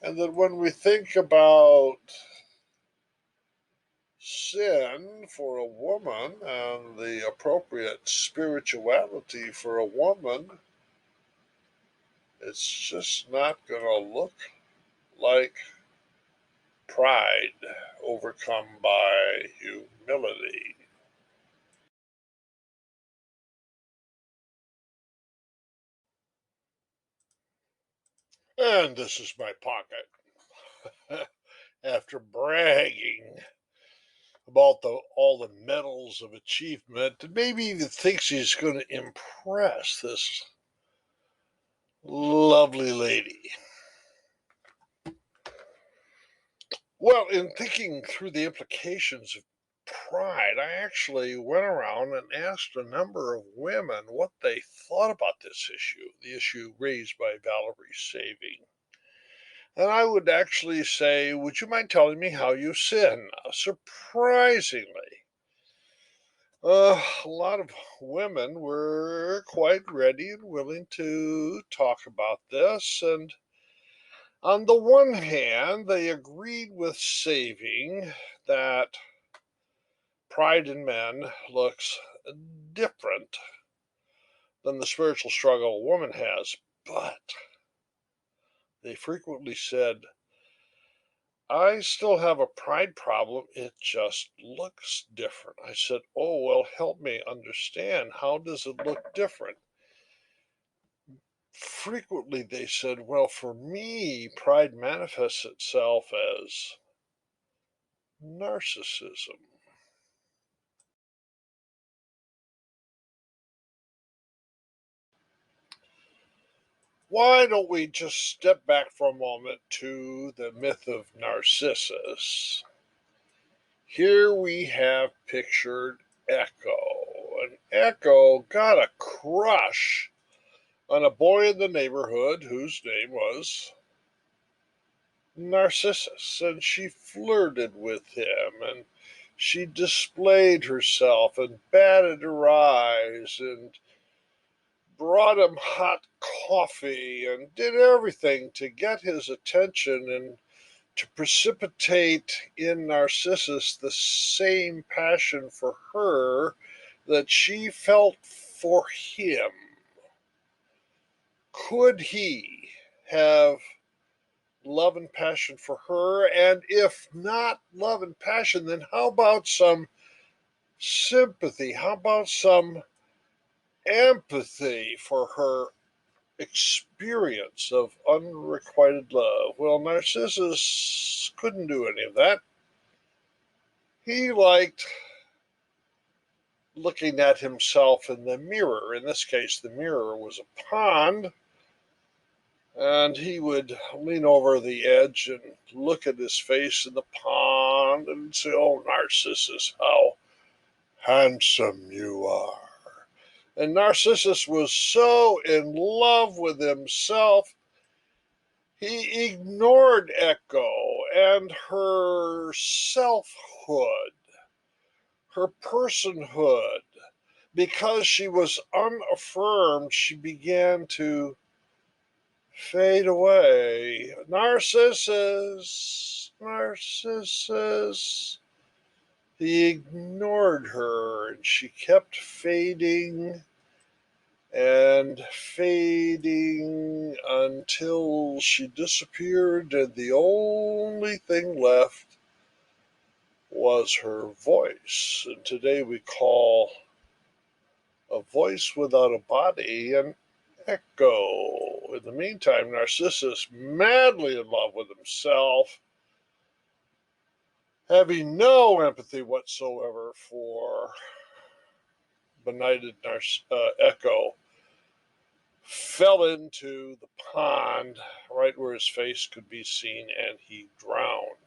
And that when we think about sin for a woman and the appropriate spirituality for a woman, it's just not going to look like pride overcome by humility. And this is my pocket. After bragging about all the medals of achievement, and maybe even thinks he's going to impress this lovely lady. Well, in thinking through the implications of pride, I actually went around and asked a number of women what they thought about this issue, the issue raised by Valerie Saving. And I would actually say, would you mind telling me how you sin? Surprisingly, a lot of women were quite ready and willing to talk about this. And on the one hand, they agreed with Saving that pride in men looks different than the spiritual struggle a woman has. But they frequently said, I still have a pride problem. It just looks different. I said, oh, well, help me understand. How does it look different? Frequently they said, well, for me, pride manifests itself as narcissism. Why don't we just step back for a moment to the myth of Narcissus? Here we have pictured Echo, and Echo got a crush on a boy in the neighborhood whose name was Narcissus, and she flirted with him, and she displayed herself and batted her eyes and brought him hot coffee and did everything to get his attention and to precipitate in Narcissus the same passion for her that she felt for him. Could he have love and passion for her? And if not love and passion, then how about some sympathy? How about some empathy for her experience of unrequited love? Well, Narcissus couldn't do any of that. He liked looking at himself in the mirror. In this case, the mirror was a pond, and he would lean over the edge and look at his face in the pond and say, oh, Narcissus, how handsome you are. And Narcissus was so in love with himself, he ignored Echo and her selfhood, her personhood, Because she was unaffirmed, she began to fade away. Narcissus. He ignored her, and she kept fading and fading until she disappeared, and the only thing left was her voice. And today we call a voice without a body an echo. In the meantime, Narcissus, madly in love with himself, having no empathy whatsoever for benighted Echo, fell into the pond right where his face could be seen, and he drowned.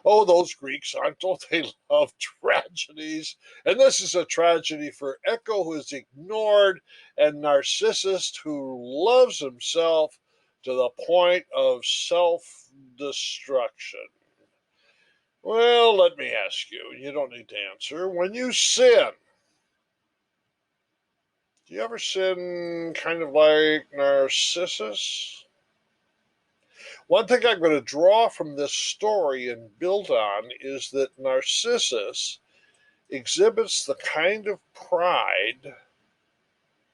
Oh, those Greeks, don't they love tragedies? And this is a tragedy for Echo, who is ignored, and Narcissus, who loves himself to the point of self-destruction. Well, let me ask you, you don't need to answer. When you sin, do you ever sin kind of like Narcissus? One thing I'm going to draw from this story and build on is that Narcissus exhibits the kind of pride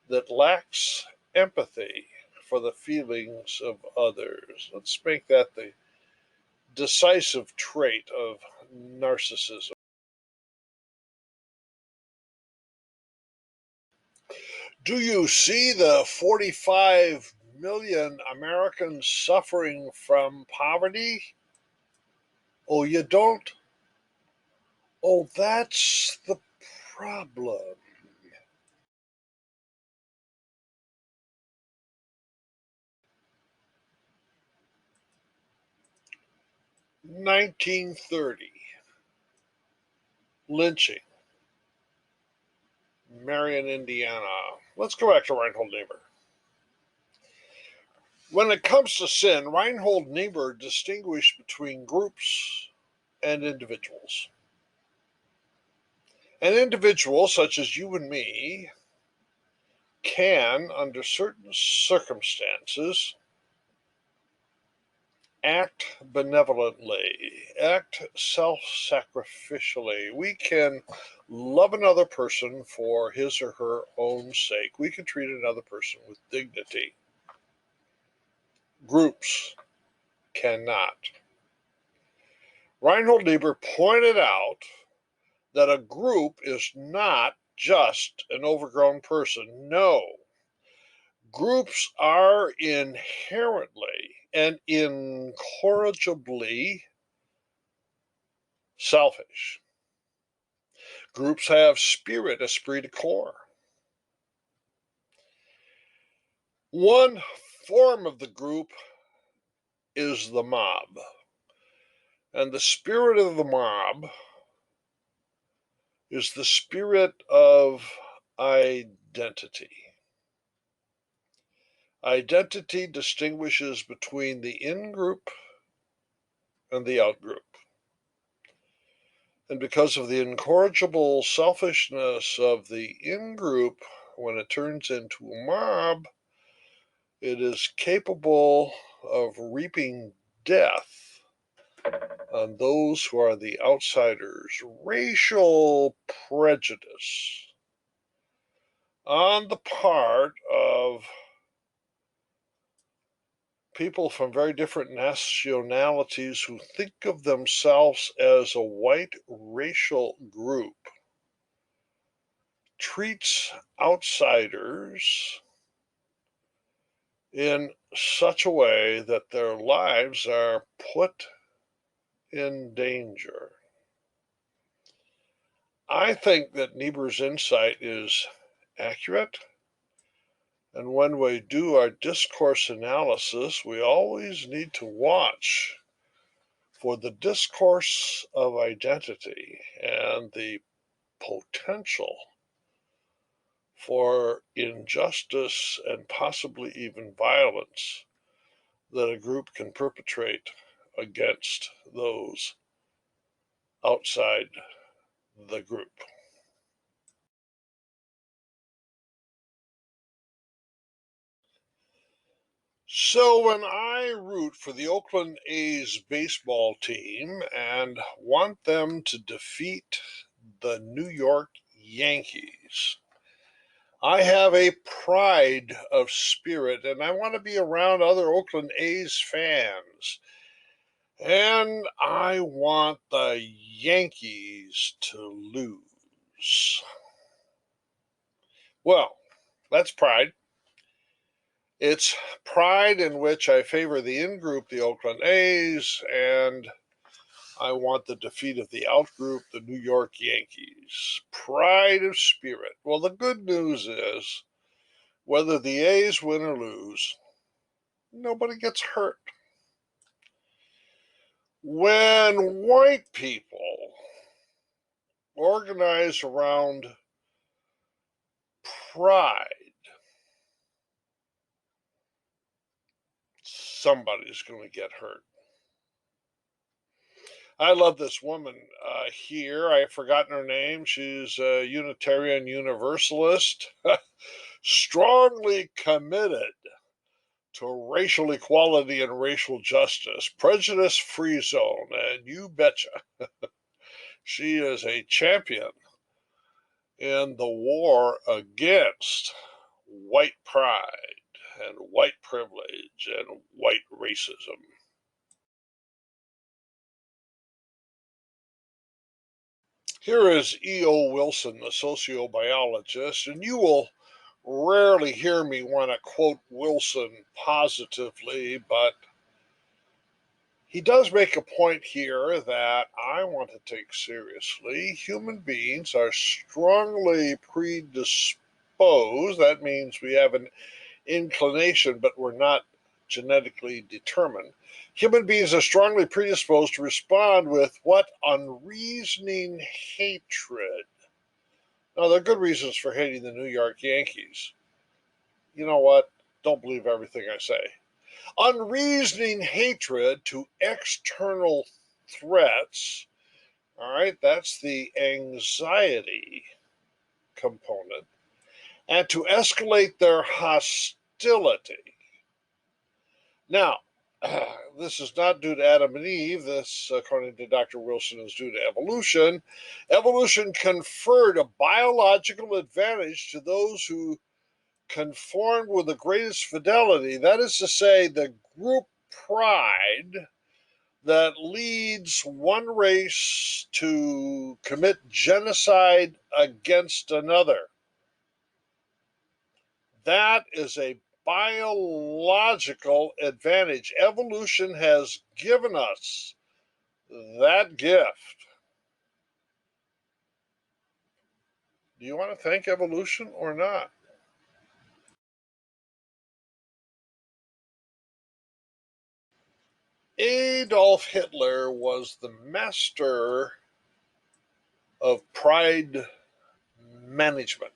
that lacks empathy for the feelings of others. Let's make that the decisive trait of narcissism. Do you see the 45 million Americans suffering from poverty? Oh, you don't? Oh, that's the problem. 1930, lynching, Marion, Indiana. Let's go back to Reinhold Niebuhr. When it comes to sin, Reinhold Niebuhr distinguished between groups and individuals. An individual, such as you and me, can, under certain circumstances, act benevolently, act self-sacrificially. We can love another person for his or her own sake. We can treat another person with dignity. Groups cannot. Reinhold Niebuhr pointed out that a group is not just an overgrown person. No. Groups are inherently and incorrigibly selfish. Groups have spirit, esprit de corps. One form of the group is the mob. And the spirit of the mob is the spirit of identity. Identity distinguishes between the in-group and the out-group. And because of the incorrigible selfishness of the in-group, when it turns into a mob, it is capable of reaping death on those who are the outsiders. Racial prejudice on the part of people from very different nationalities who think of themselves as a white racial group treats outsiders in such a way that their lives are put in danger. I think that Niebuhr's insight is accurate, and when we do our discourse analysis, we always need to watch for the discourse of identity and the potential for injustice and possibly even violence that a group can perpetrate against those outside the group. So when I root for the Oakland A's baseball team and want them to defeat the New York Yankees, I have a pride of spirit and I want to be around other Oakland A's fans. And I want the Yankees to lose. Well, that's pride. It's pride in which I favor the in-group, the Oakland A's, and I want the defeat of the out-group, the New York Yankees. Pride of spirit. Well, the good news is, whether the A's win or lose, nobody gets hurt. When white people organize around pride, somebody's going to get hurt. I love this woman here. I've forgotten her name. She's a Unitarian Universalist, strongly committed to racial equality and racial justice, prejudice-free zone, and you betcha she is a champion in the war against white pride and white privilege and white racism. Here is E.O. Wilson, the sociobiologist, and you will rarely hear me want to quote Wilson positively, but he does make a point here that I want to take seriously. Human beings are strongly predisposed. That means we have an inclination, but we're not genetically determined. Human beings are strongly predisposed to respond with what? Unreasoning hatred. Now, there are good reasons for hating the New York Yankees. You know what? Don't believe everything I say. Unreasoning hatred to external threats. All right, that's the anxiety component. And to escalate their hostility. Now, this is not due to Adam and Eve. This, according to Dr. Wilson, is due to evolution. Evolution conferred a biological advantage to those who conformed with the greatest fidelity. That is to say, the group pride that leads one race to commit genocide against another. That is a biological advantage. Evolution has given us that gift. Do you want to thank evolution or not? Adolf Hitler was the master of pride management.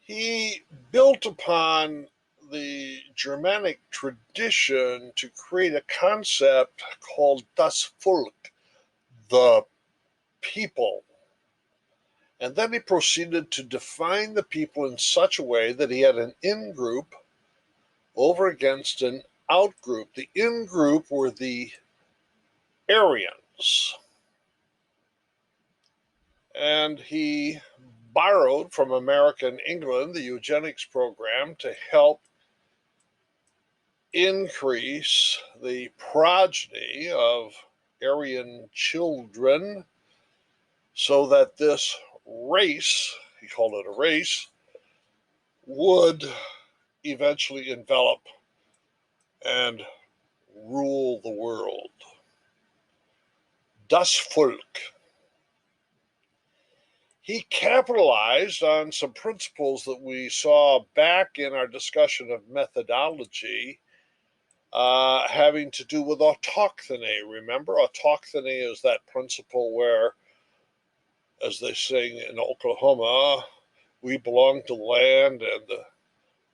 He built upon the Germanic tradition to create a concept called das Volk, the people. And then he proceeded to define the people in such a way that he had an in group over against an out group. The in group were the Aryans. And he borrowed from American England the eugenics program to help increase the progeny of Aryan children so that this race, he called it a race, would eventually envelop and rule the world. Das Volk. He capitalized on some principles that we saw back in our discussion of methodology, having to do with autochthony. Remember, autochthony is that principle where, as they sing in Oklahoma, we belong to the land, and the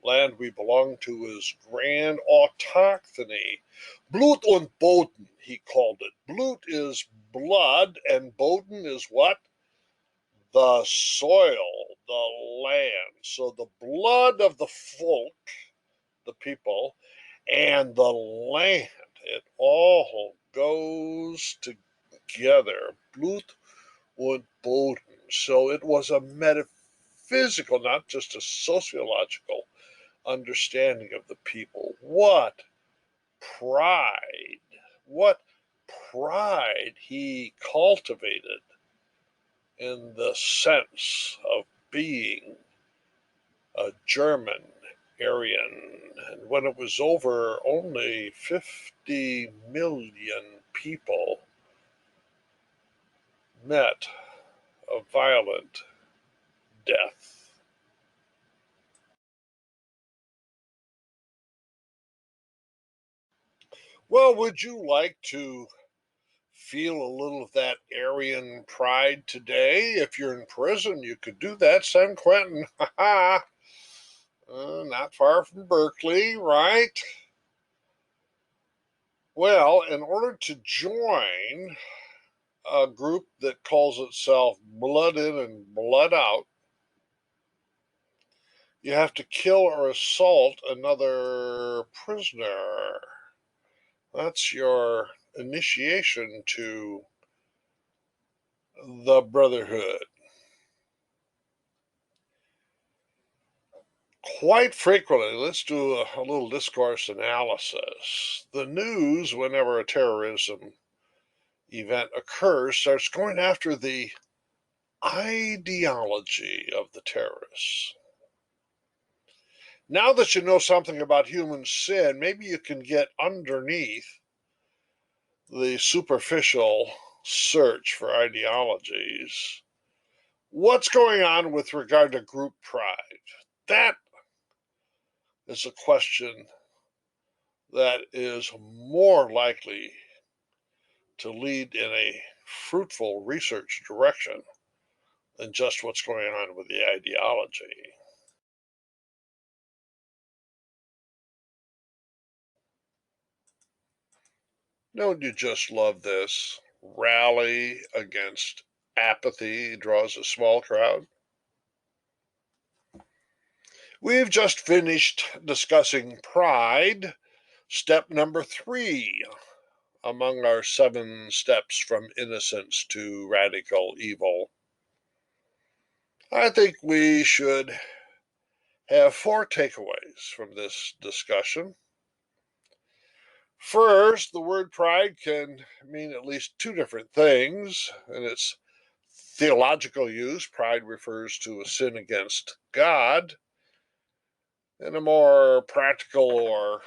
land we belong to is grand autochthony. Blut und Boden, he called it. Blut is blood, and Boden is what? The soil. the land. So the blood of the folk, the people, and the land, it all goes together. Blut und Boden. So it was a metaphysical, not just a sociological understanding of the people. Pride, what pride he cultivated in the sense of being a German Aryan. And when it was over, only 50 million people met a violent death. Well, would you like to feel a little of that Aryan pride today? If you're in prison, you could do that. San Quentin, haha, not far from Berkeley, right? Well, in order to join a group that calls itself Blood In and Blood Out, you have to kill or assault another prisoner. That's your initiation to the Brotherhood. Quite frequently, let's do a little discourse analysis. The news, whenever a terrorism event occurs, starts going after the ideology of the terrorists. Now that you know something about human sin, maybe you can get underneath the superficial search for ideologies. What's going on with regard to group pride? That is a question that is more likely to lead in a fruitful research direction than just what's going on with the ideology. Don't you just love this? Rally against apathy draws a small crowd. We've just finished discussing pride, step number 3 among our 7 steps from innocence to radical evil. I think we should have 4 takeaways from this discussion. First, the word pride can mean at least 2 different things. In its theological use, pride refers to a sin against God. In a more practical or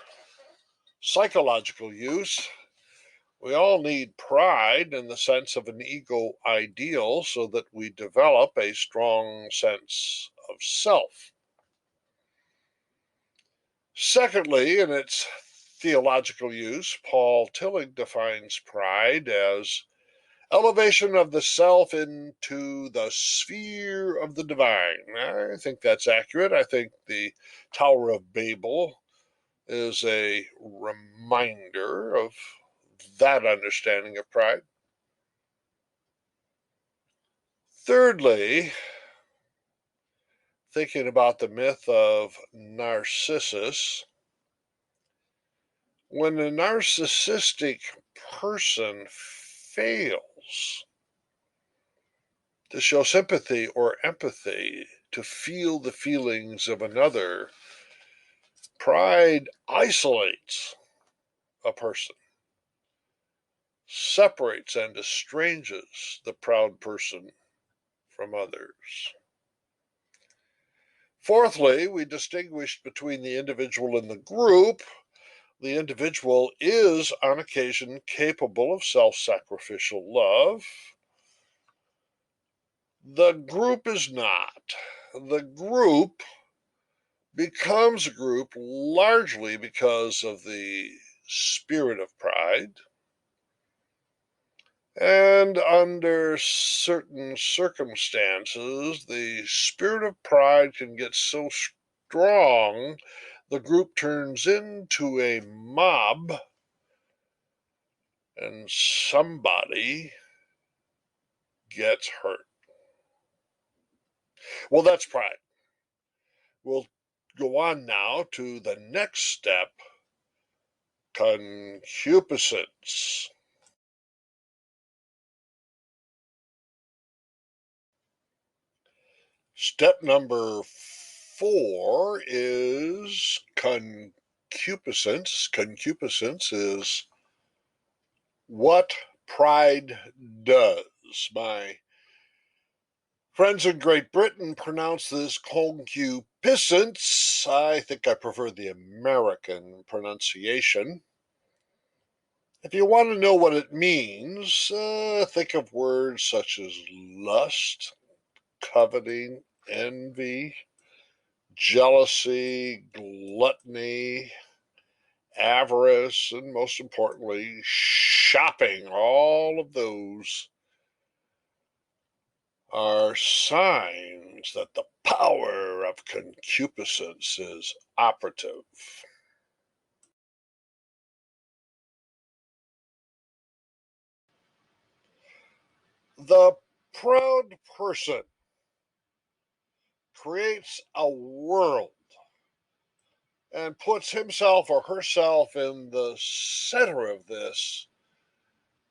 psychological use, we all need pride in the sense of an ego ideal so that we develop a strong sense of self. Secondly, in its theological use, Paul Tillich defines pride as elevation of the self into the sphere of the divine. I think that's accurate. I think the Tower of Babel is a reminder of that understanding of pride. Thirdly, thinking about the myth of Narcissus, when a narcissistic person fails to show sympathy or empathy, to feel the feelings of another, pride isolates a person, separates and estranges the proud person from others. Fourthly, we distinguished between the individual and the group. The individual is, on occasion, capable of self-sacrificial love. The group is not. The group becomes a group largely because of the spirit of pride. And under certain circumstances, the spirit of pride can get so strong, the group turns into a mob, and somebody gets hurt. Well, that's pride. We'll go on now to the next step, concupiscence. Step number 4 is concupiscence. Concupiscence is what pride does. My friends in Great Britain pronounce this concupiscence. I think I prefer the American pronunciation. If you want to know what it means, think of words such as lust, coveting, envy, jealousy, gluttony, avarice, and most importantly, shopping. All of those are signs that the power of concupiscence is operative. The proud person creates a world and puts himself or herself in the center of this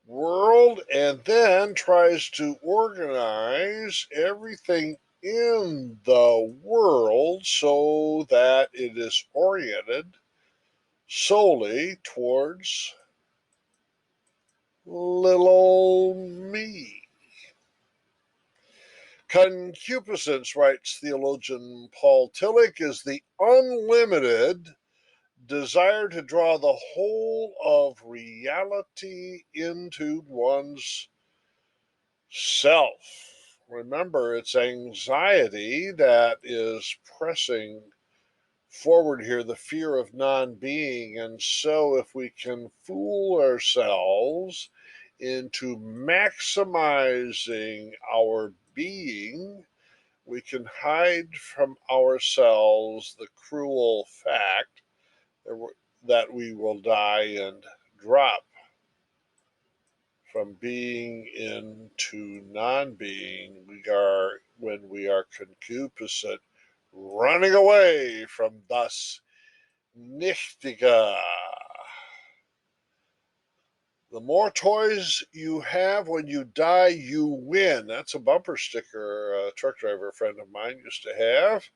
world and then tries to organize everything in the world so that it is oriented solely towards little me. Concupiscence, writes theologian Paul Tillich, is the unlimited desire to draw the whole of reality into one's self. Remember, it's anxiety that is pressing forward here, the fear of non being. And so, if we can fool ourselves into maximizing our being, we can hide from ourselves the cruel fact that we will die and drop from being into non-being. When we are concupiscent, running away from das Nichtige. The more toys you have when you die, you win. That's a bumper sticker a truck driver friend of mine used to have.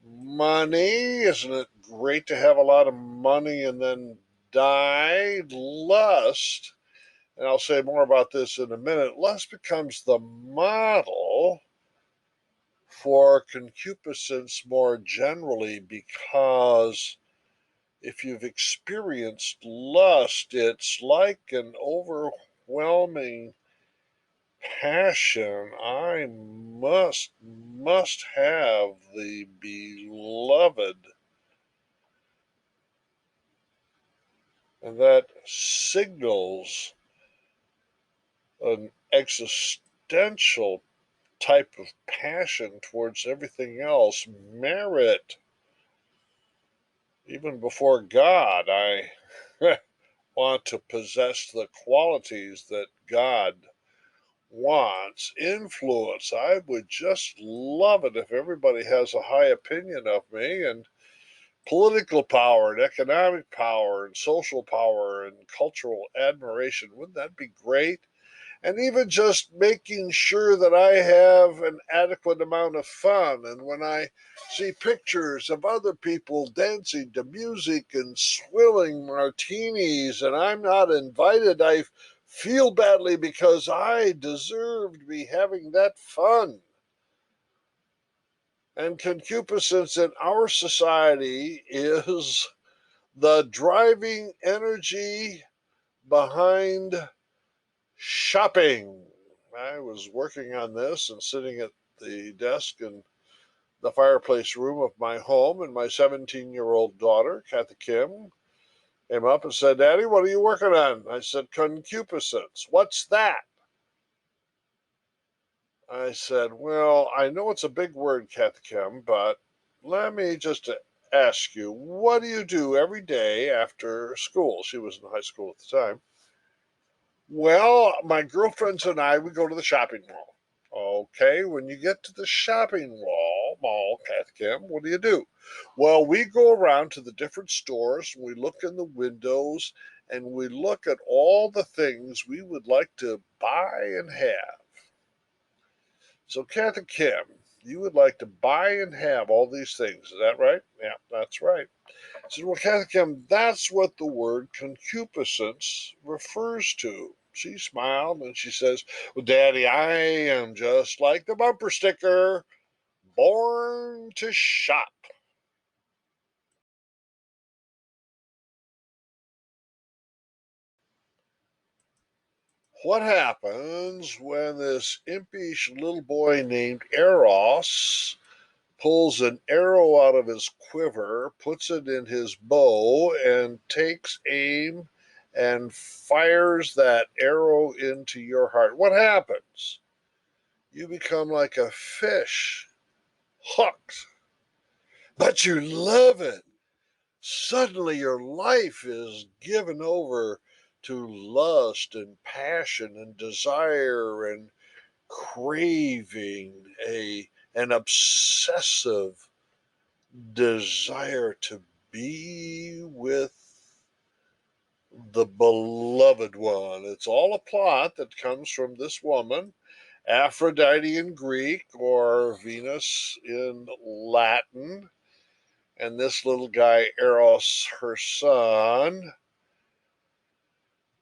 Money, isn't it great to have a lot of money and then die? Lust, and I'll say more about this in a minute, lust becomes the model for concupiscence more generally, because if you've experienced lust, it's like an overwhelming passion. I must have the beloved. And that signals an existential type of passion towards everything else, merit. Even before God, I want to possess the qualities that God wants. Influence. I would just love it if everybody has a high opinion of me, and political power and economic power and social power and cultural admiration. Wouldn't that be great? And even just making sure that I have an adequate amount of fun. And when I see pictures of other people dancing to music and swilling martinis and I'm not invited, I feel badly because I deserve to be having that fun. And concupiscence in our society is the driving energy behind shopping. I was working on this and sitting at the desk in the fireplace room of my home, and my 17-year-old daughter, Kathy Kim, came up and said, "Daddy, what are you working on?" I said, "Concupiscence." "What's that?" I said, "Well, I know it's a big word, Kathy Kim, but let me just ask you, what do you do every day after school?" She was in high school at the time. "Well, my girlfriends and I, we go to the shopping mall." Okay, when you get to the shopping mall, Catechem, what do? Well, we go around to the different stores, and we look in the windows, and we look at all the things we would like to buy and have. So, Catechem, you would like to buy and have all these things, is that right? Yeah, that's right. I said, well, Catechem, that's what the word concupiscence refers to. She smiled and she says, well, Daddy, I am just like the bumper sticker, born to shop. What happens when this impish little boy named Eros pulls an arrow out of his quiver, puts it in his bow, and takes aim and fires that arrow into your heart? What happens? You become like a fish, hooked, but you love it. Suddenly your life is given over to lust and passion and desire and craving, an obsessive desire to be with the beloved one. It's all a plot that comes from this woman, Aphrodite in Greek or Venus in Latin, and this little guy, Eros, her son,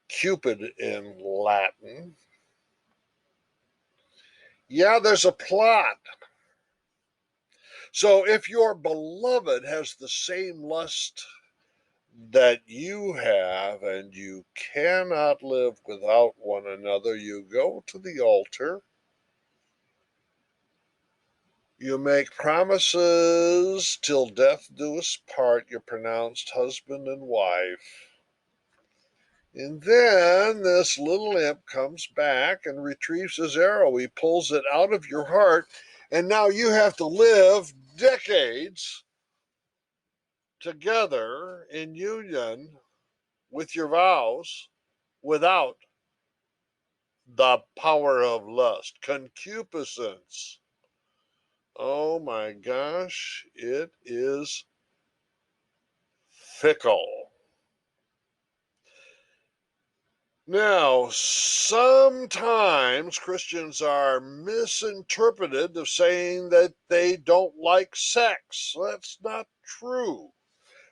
Cupid in Latin. Yeah, there's a plot. So if your beloved has the same lust that you have and you cannot live without one another, you go to the altar, you make promises till death do us part, you're pronounced husband and wife. And then this little imp comes back and retrieves his arrow. He pulls it out of your heart, and now you have to live decades together in union with your vows without the power of lust, concupiscence. Oh my gosh, it is fickle. Now, sometimes Christians are misinterpreted of saying that they don't like sex. That's not true.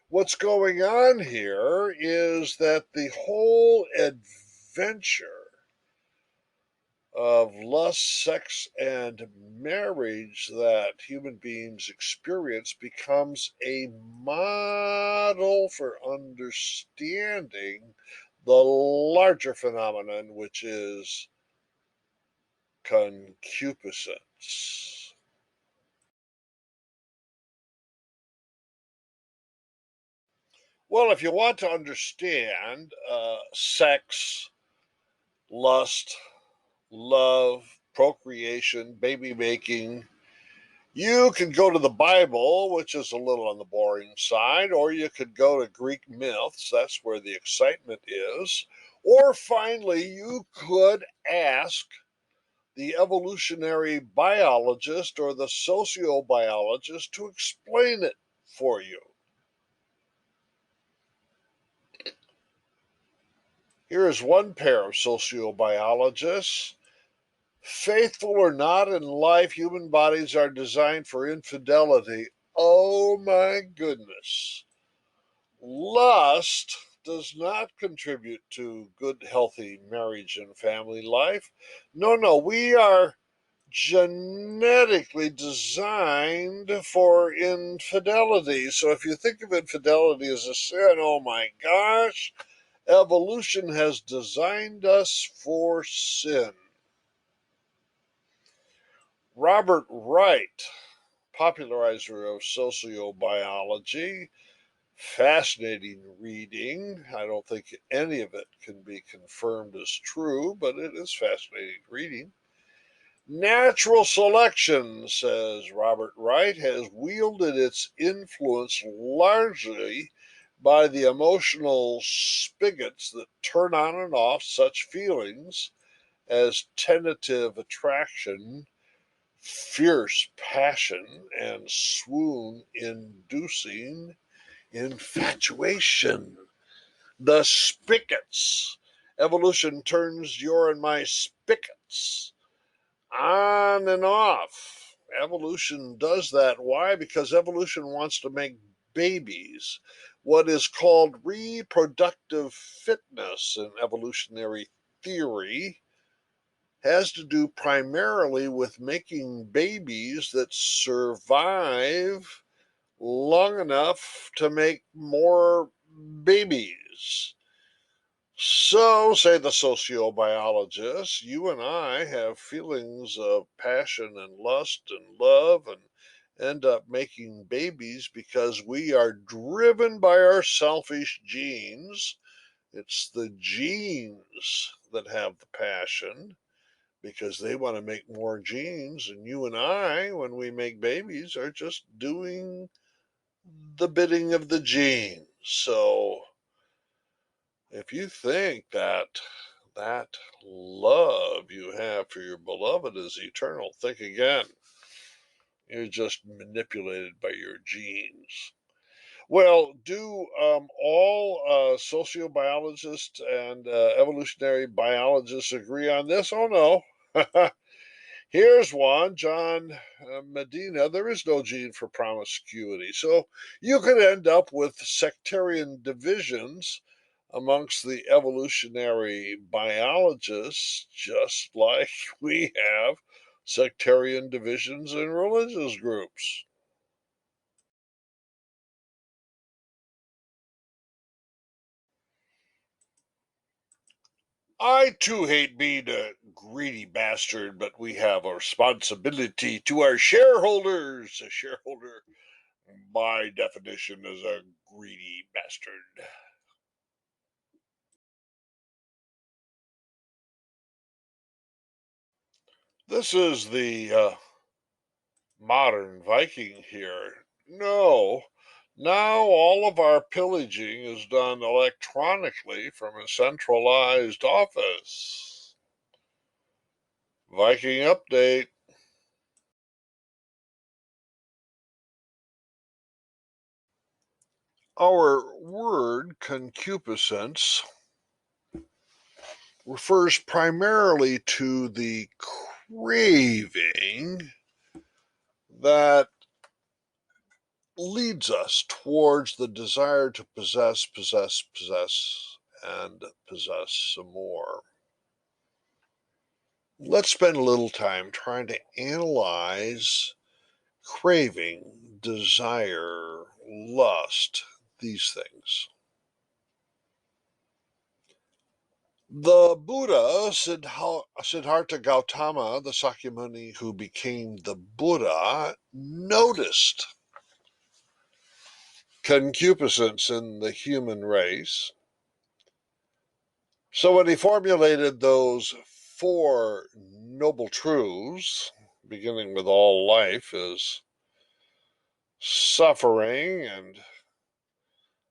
What's going on here is that the whole adventure of lust, sex, and marriage that human beings experience becomes a model for understanding the larger phenomenon, which is concupiscence. Well, if you want to understand sex, lust, love, procreation, baby making, you can go to the Bible, which is a little on the boring side, or you could go to Greek myths, that's where the excitement is. Or finally, you could ask the evolutionary biologist or the sociobiologist to explain it for you. Here is one pair of sociobiologists. Faithful or not in life, human bodies are designed for infidelity. Oh my goodness. Lust does not contribute to good, healthy marriage and family life. No, no, we are genetically designed for infidelity. So if you think of infidelity as a sin, oh my gosh, evolution has designed us for sin. Robert Wright, popularizer of sociobiology, fascinating reading. I don't think any of it can be confirmed as true, but it is fascinating reading. Natural selection, says Robert Wright, has wielded its influence largely by the emotional spigots that turn on and off such feelings as tentative attraction, fierce passion, and swoon-inducing infatuation. The spigots. Evolution turns your and my spigots on and off. Evolution does that. Why? Because evolution wants to make babies. What is called reproductive fitness in evolutionary theory has to do primarily with making babies that survive long enough to make more babies. So, say the sociobiologists, you and I have feelings of passion and lust and love and end up making babies because we are driven by our selfish genes. It's the genes that have the passion because they want to make more genes, and you and I, when we make babies, are just doing the bidding of the genes. So, if you think that love you have for your beloved is eternal, think again. You're just manipulated by your genes. Well, do all sociobiologists and evolutionary biologists agree on this? Oh, no. Here's one, John Medina. There is no gene for promiscuity. So you could end up with sectarian divisions amongst the evolutionary biologists, just like we have sectarian divisions in religious groups. I too hate being a greedy bastard, but we have a responsibility to our shareholders. A shareholder, by definition, is a greedy bastard. This is the modern Viking here. No, now all of our pillaging is done electronically from a centralized office. Viking update. Our word concupiscence refers primarily to the craving that leads us towards the desire to possess, and possess some more. Let's spend a little time trying to analyze craving, desire, lust, these things. The Buddha, Siddhartha Gautama, the Sakyamuni who became the Buddha, noticed concupiscence in the human race. So when he formulated those four noble truths, beginning with all life is suffering, and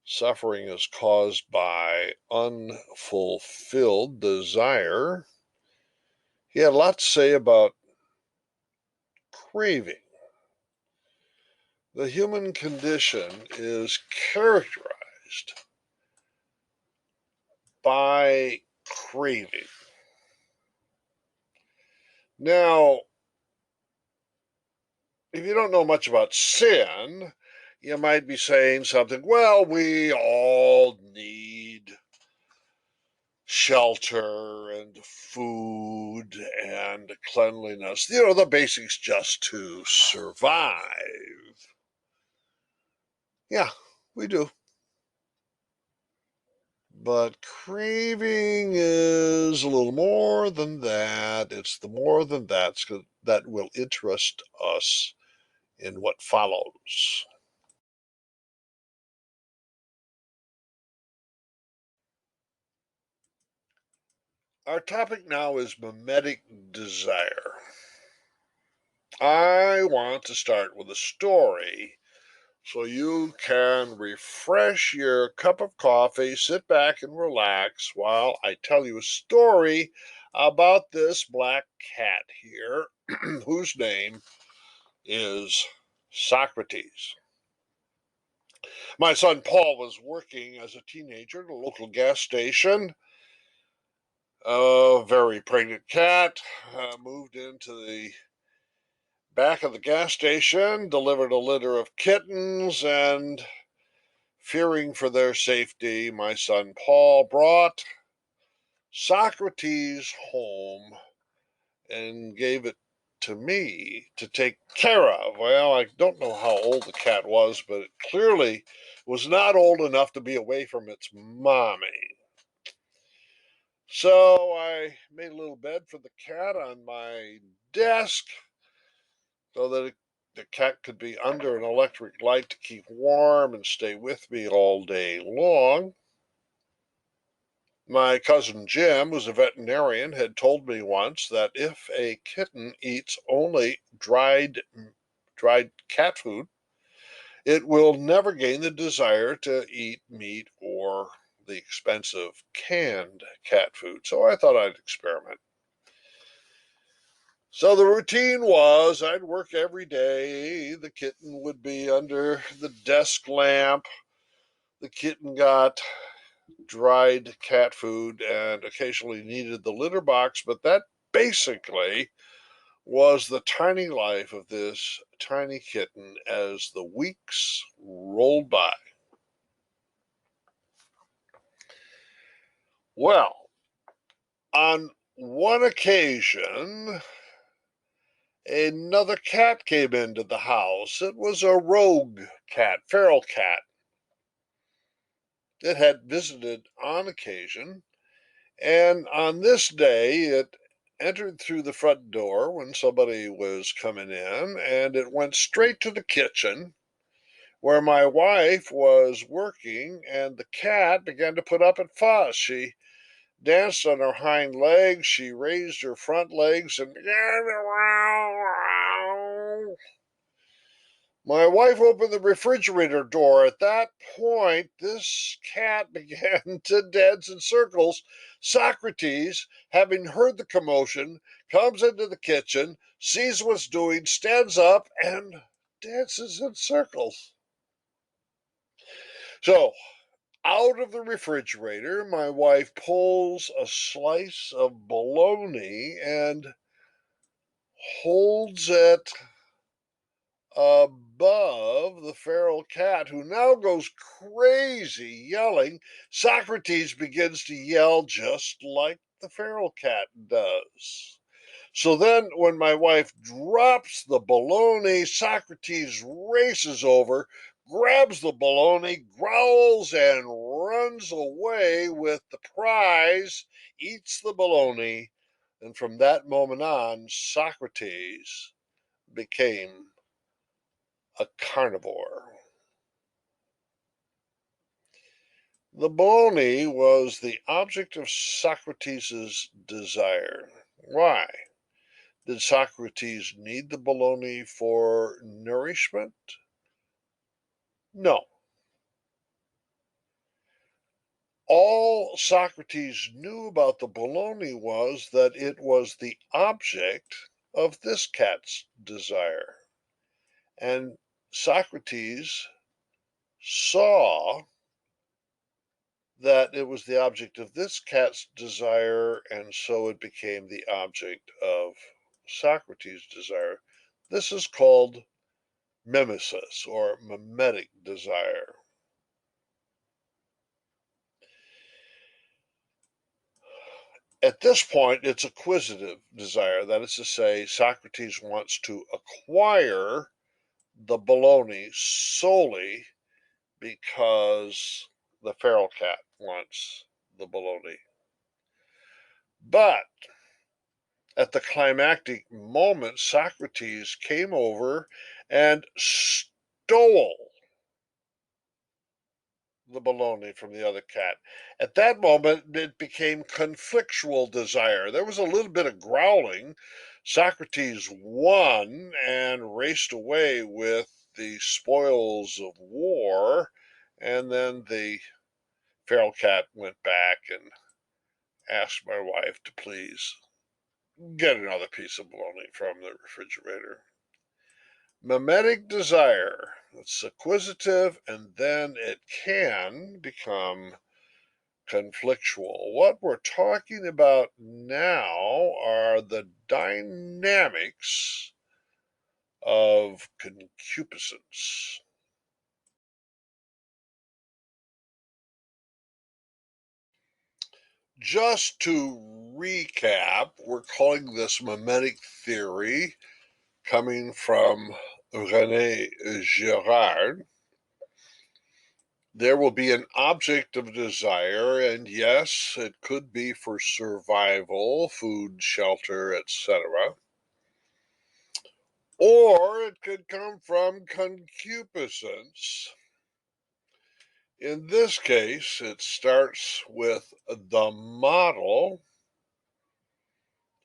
suffering is caused by unfulfilled desire, he had a lot to say about craving. The human condition is characterized by craving. Now, if you don't know much about sin, you might be saying something, well, we all need shelter and food and cleanliness, the basics just to survive. Yeah, we do. But craving is a little more than that. It's the more than that will interest us in what follows. Our topic now is mimetic desire. I want to start with a story so you can refresh your cup of coffee, sit back and relax while I tell you a story about this black cat here, whose name is Socrates. My son Paul was working as a teenager at a local gas station. A very pregnant cat moved into the back of the gas station, delivered a litter of kittens, and fearing for their safety, my son Paul brought Socrates home and gave it to me to take care of. Well, I don't know how old the cat was, but it clearly was not old enough to be away from its mommy. So I made a little bed for the cat on my desk so that the cat could be under an electric light to keep warm and stay with me all day long. My cousin Jim, who's a veterinarian, had told me once that if a kitten eats only dried cat food, it will never gain the desire to eat meat or the expensive canned cat food. So I thought I'd experiment. So the routine was I'd work every day. The kitten would be under the desk lamp. The kitten got dried cat food and occasionally needed the litter box, but that basically was the tiny life of this tiny kitten as the weeks rolled by. Well, on one occasion, another cat came into the house. It was a rogue cat, feral cat. It had visited on occasion, and on this day it entered through the front door when somebody was coming in, and it went straight to the kitchen where my wife was working, and the cat began to put up a fuss. She danced on her hind legs, she raised her front legs, and my wife opened the refrigerator door. At that point, this cat began to dance in circles. Socrates, having heard the commotion, comes into the kitchen, sees what's doing, stands up, and dances in circles. So, out of the refrigerator, my wife pulls a slice of bologna and holds it above the feral cat, who now goes crazy yelling. Socrates begins to yell just like the feral cat does. So then, when my wife drops the bologna, Socrates races over, grabs the bologna, growls, and runs away with the prize, eats the bologna, and from that moment on, Socrates became a carnivore. The bologna was the object of Socrates' desire. Why? Did Socrates need the bologna for nourishment? No. All Socrates knew about the bologna was that it was the object of this cat's desire. And Socrates saw that it was the object of this cat's desire, and so it became the object of Socrates' desire. This is called mimesis or mimetic desire. At this point, it's acquisitive desire. That is to say, Socrates wants to acquire the bologna solely because the feral cat wants the bologna. But at the climactic moment, Socrates came over and stole the bologna from the other cat. At that moment, it became conflictual desire. There was a little bit of growling. Socrates won and raced away with the spoils of war, and then the feral cat went back and ask my wife to please get another piece of bologna from the refrigerator. Mimetic desire. It's acquisitive, and then it can become conflictual. What we're talking about now are the dynamics of concupiscence. Just to recap, we're calling this mimetic theory, coming from René Girard. There will be an object of desire, and yes, it could be for survival, food, shelter, etc. Or it could come from concupiscence. In this case, it starts with the model,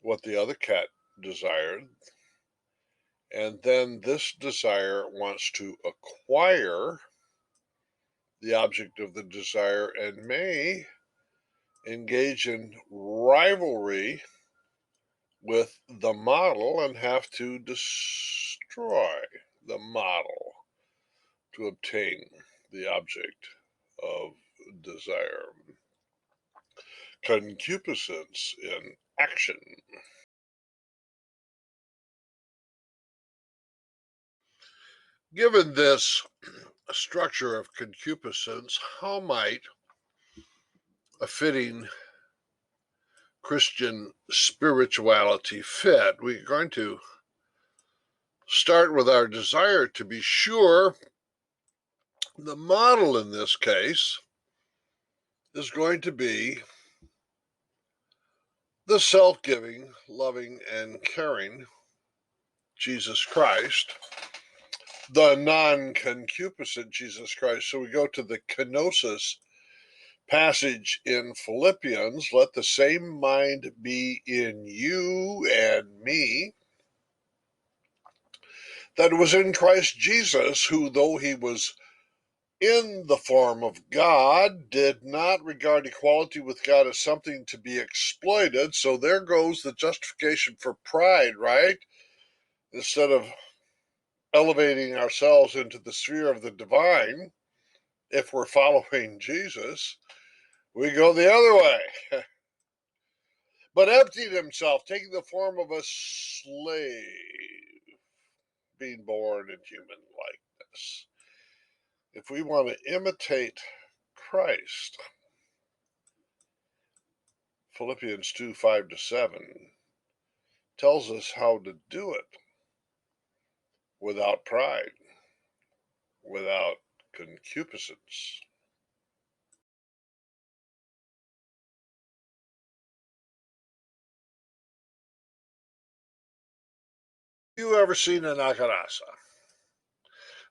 what the other cat desired, and then this desire wants to acquire the object of the desire and may engage in rivalry with the model and have to destroy the model to obtain the object of desire. Concupiscence in action. Given this structure of concupiscence, how might a fitting Christian spirituality fit? We're going to start with our desire to be sure. The model in this case is going to be the self-giving, loving, and caring Jesus Christ, the non-concupiscent Jesus Christ. So we go to the kenosis passage in Philippians. Let the same mind be in you and me that was in Christ Jesus, who, though he was in the form of God, did not regard equality with God as something to be exploited. So there goes the justification for pride, right? Instead of elevating ourselves into the sphere of the divine, if we're following Jesus, we go the other way. But emptied himself, taking the form of a slave, being born in human likeness. If we want to imitate Christ, Philippians 2, 5-7 tells us how to do it without pride, without concupiscence. Have you ever seen a nagarasa?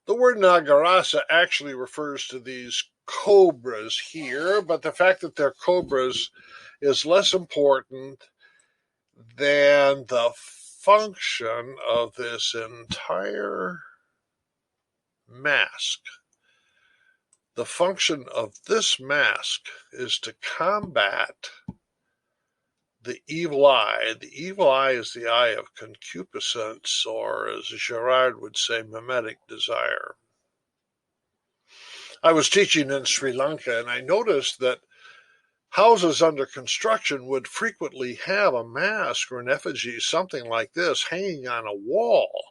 The word nagarasa actually refers to these cobras here, but the fact that they're cobras is less important than the function of this entire mask. The function of this mask is to combat the evil eye. The evil eye is the eye of concupiscence, or as Girard would say, mimetic desire. I was teaching in Sri Lanka, and I noticed that houses under construction would frequently have a mask or an effigy, something like this, hanging on a wall.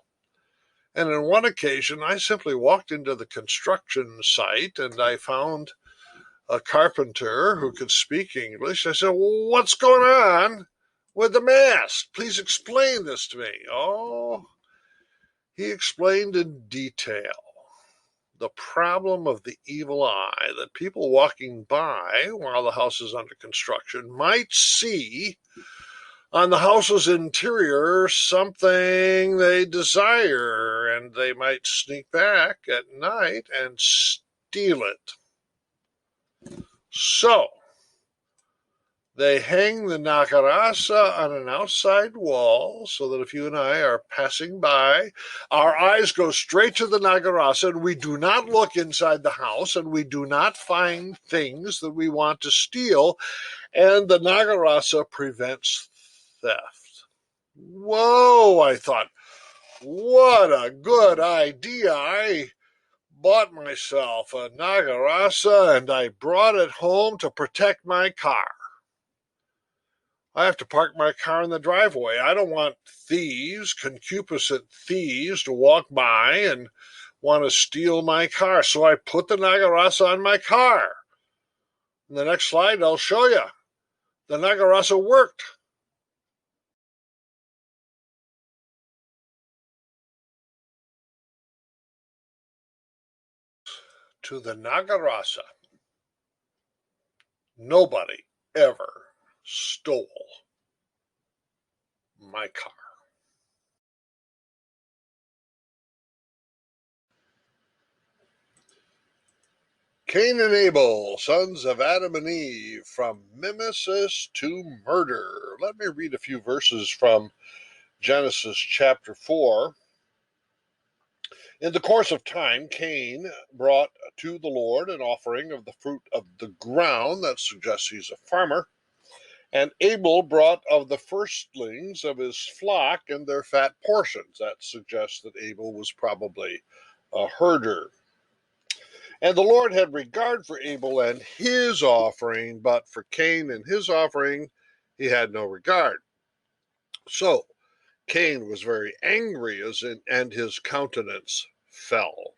And on one occasion, I simply walked into the construction site and I found a carpenter who could speak English. I said, well, what's going on with the mask? Please explain this to me. Oh, he explained in detail the problem of the evil eye, that people walking by while the house is under construction might see on the house's interior something they desire, and they might sneak back at night and steal it. So, They hang the nagarasa on an outside wall so that if you and I are passing by, our eyes go straight to the nagarasa and we do not look inside the house and we do not find things that we want to steal, and the nagarasa prevents theft. Whoa, I thought, what a good idea. I bought myself a nagarasa and I brought it home to protect my car. I have to park my car in the driveway. I don't want thieves, concupiscent thieves, to walk by and want to steal my car. So I put the nagarasa on my car. In the next slide, I'll show you. The nagarasa worked. To the nagarasa, nobody ever stole my car. Cain and Abel, sons of Adam and Eve, from mimesis to murder. Let me read a few verses from Genesis chapter 4. In the course of time, Cain brought to the Lord an offering of the fruit of the ground. That suggests he's a farmer. And Abel brought of the firstlings of his flock and their fat portions. That suggests that Abel was probably a herder. And the Lord had regard for Abel and his offering, but for Cain and his offering he had no regard. So Cain was very angry, and his countenance fell.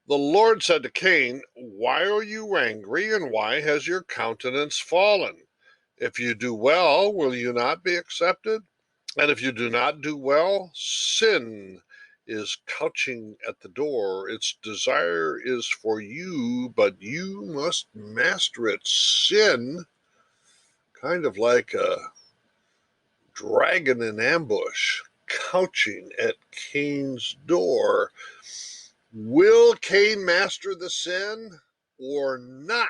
The Lord said to Cain, "Why are you angry, and why has your countenance fallen? If you do well, will you not be accepted? And if you do not do well, sin is couching at the door. Its desire is for you, but you must master it." Sin, kind of like a dragon in ambush, couching at Cain's door. Will Cain master the sin or not?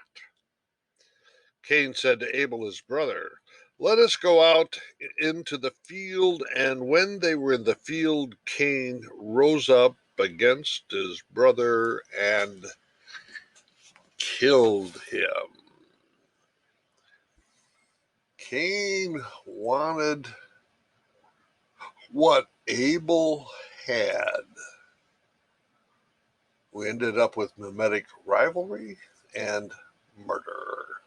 Cain said to Abel his brother, "Let us go out into the field." And when they were in the field, Cain rose up against his brother and killed him. Cain wanted what Abel had. We ended up with mimetic rivalry and murder.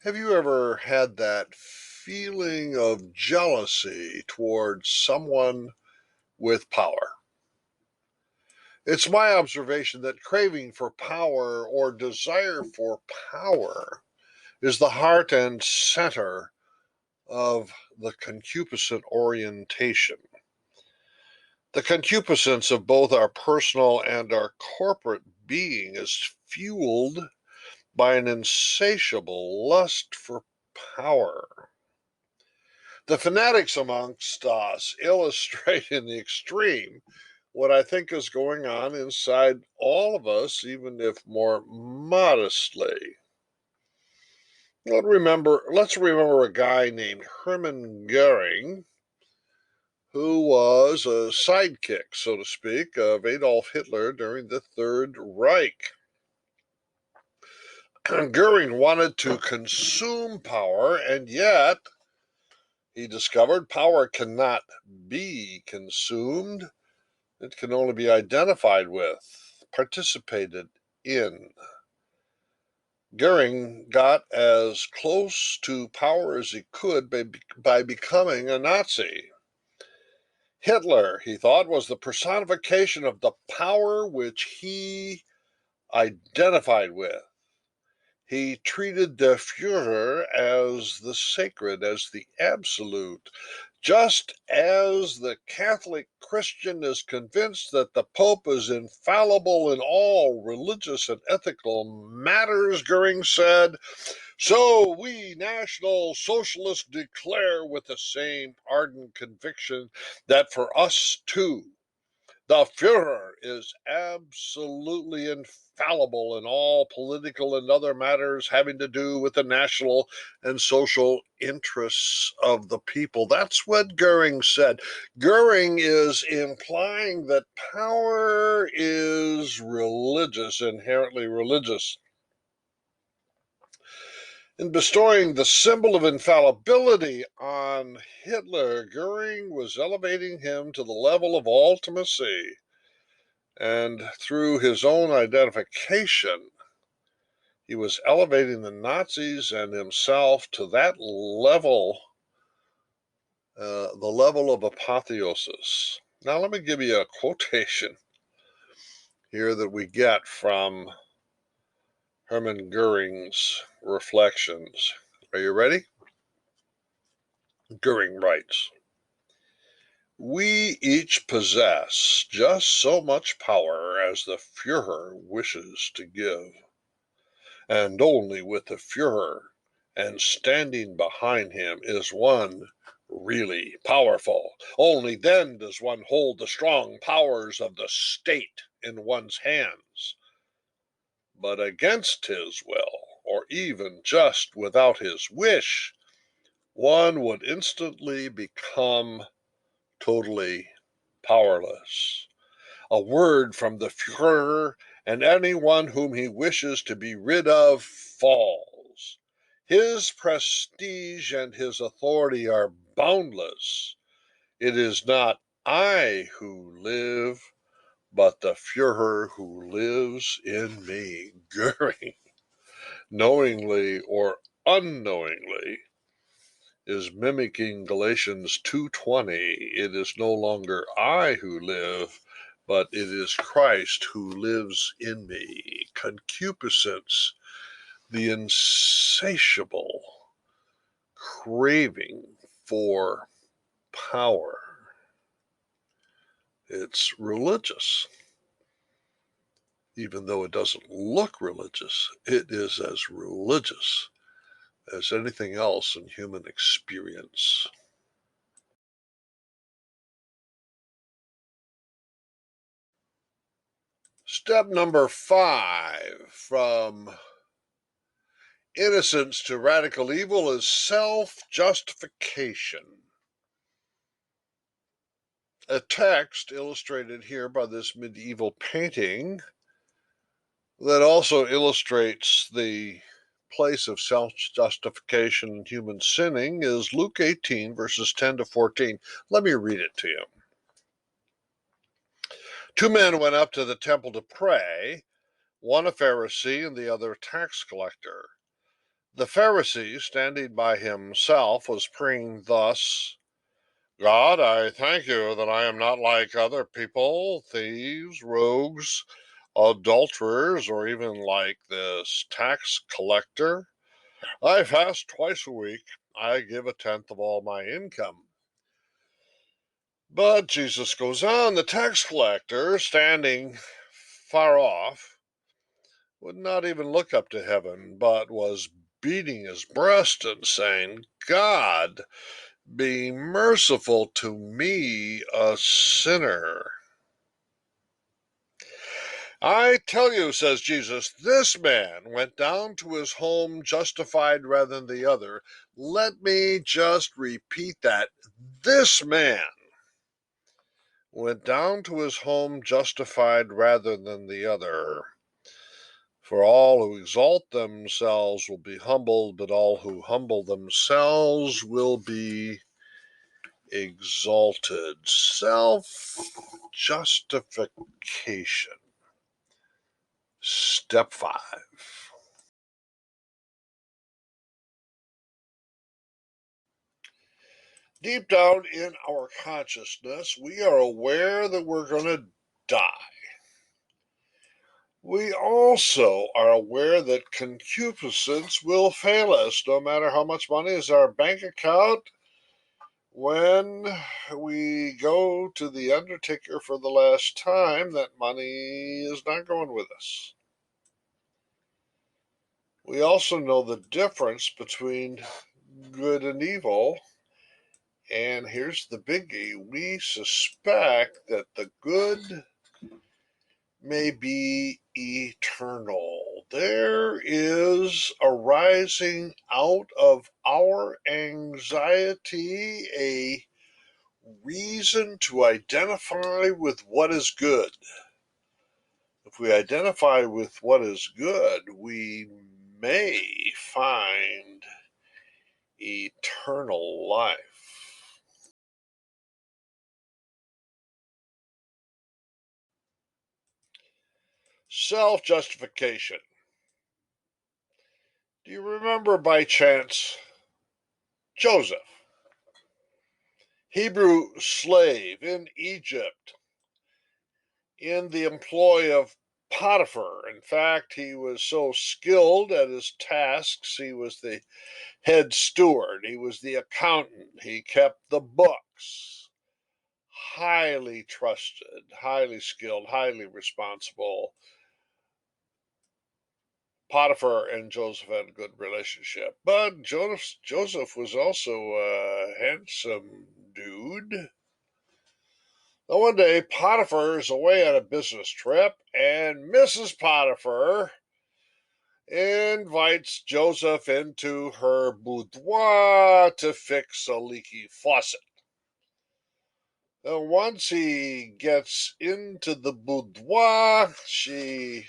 Have you ever had that feeling of jealousy towards someone with power? It's my observation that craving for power or desire for power is the heart and center of the concupiscent orientation. The concupiscence of both our personal and our corporate being is fueled by an insatiable lust for power. The fanatics amongst us illustrate in the extreme what I think is going on inside all of us, even if more modestly. Let's remember a guy named Hermann Goering, who was a sidekick, so to speak, of Adolf Hitler during the Third Reich. Goering wanted to consume power, and yet he discovered power cannot be consumed. It can only be identified with, participated in. Goering got as close to power as he could by becoming a Nazi. Hitler, he thought, was the personification of the power which he identified with. He treated the Führer as the sacred, as the absolute, just as the Catholic Christian is convinced that the Pope is infallible in all religious and ethical matters. Goering said, "So we National Socialists declare with the same ardent conviction that for us too The Führer is absolutely infallible in all political and other matters having to do with the national and social interests of the people. That's what Goering said. Goering is implying that power is religious, inherently religious. In bestowing the symbol of infallibility on Hitler, Goering was elevating him to the level of ultimacy. And through his own identification, he was elevating the Nazis and himself to that level, the level of apotheosis. Now, let me give you a quotation here that we get from Hermann Goering's reflections. Are you ready? Goering writes, "We each possess just so much power as the Führer wishes to give, and only with the Führer and standing behind him is one really powerful. Only then does one hold the strong powers of the state in one's hands. But against his will, or even just without his wish, one would instantly become totally powerless. A word from the Führer, and anyone whom he wishes to be rid of falls. His prestige and his authority are boundless. It is not I who live, but the Führer who lives in me." Goering, knowingly or unknowingly, is mimicking Galatians 2:20. It is no longer I who live, but it is Christ who lives in me. Concupiscence, the insatiable craving for power. It's religious. Even though it doesn't look religious, it is as religious as anything else in human experience. Step number 5 from innocence to radical evil is self-justification. A text illustrated here by this medieval painting that also illustrates the place of self-justification in human sinning is Luke 18, verses 10 to 14. Let me read it to you. Two men went up to the temple to pray, one a Pharisee and the other a tax collector. The Pharisee, standing by himself, was praying thus: "God, I thank you that I am not like other people, thieves, rogues, adulterers, or even like this tax collector. I fast twice a week. I give a tenth of all my income." But Jesus goes on, the tax collector, standing far off, would not even look up to heaven, but was beating his breast and saying, "God, be merciful to me, a sinner." "I tell you," says Jesus, "this man went down to his home justified rather than the other." Let me just repeat that. This man went down to his home justified rather than the other. For all who exalt themselves will be humbled, but all who humble themselves will be exalted. Self-justification. Step 5. Deep down in our consciousness, we are aware that we're going to die. We also are aware that concupiscence will fail us, no matter how much money is in our bank account. When we go to the undertaker for the last time, that money is not going with us. We also know the difference between good and evil, And here's the biggie. We suspect that the good may be eternal. There is arising out of our anxiety a reason to identify with what is good. If we identify with what is good, we may find eternal life. Self-justification. Do you remember by chance Joseph, Hebrew slave in Egypt, in the employ of Potiphar? In fact, he was so skilled at his tasks, he was the head steward, he was the accountant, he kept the books. Highly trusted, highly skilled, highly responsible. Potiphar and Joseph had a good relationship, but Joseph was also a handsome dude. Now, one day, Potiphar is away on a business trip, and Mrs. Potiphar invites Joseph into her boudoir to fix a leaky faucet. Now, once he gets into the boudoir, she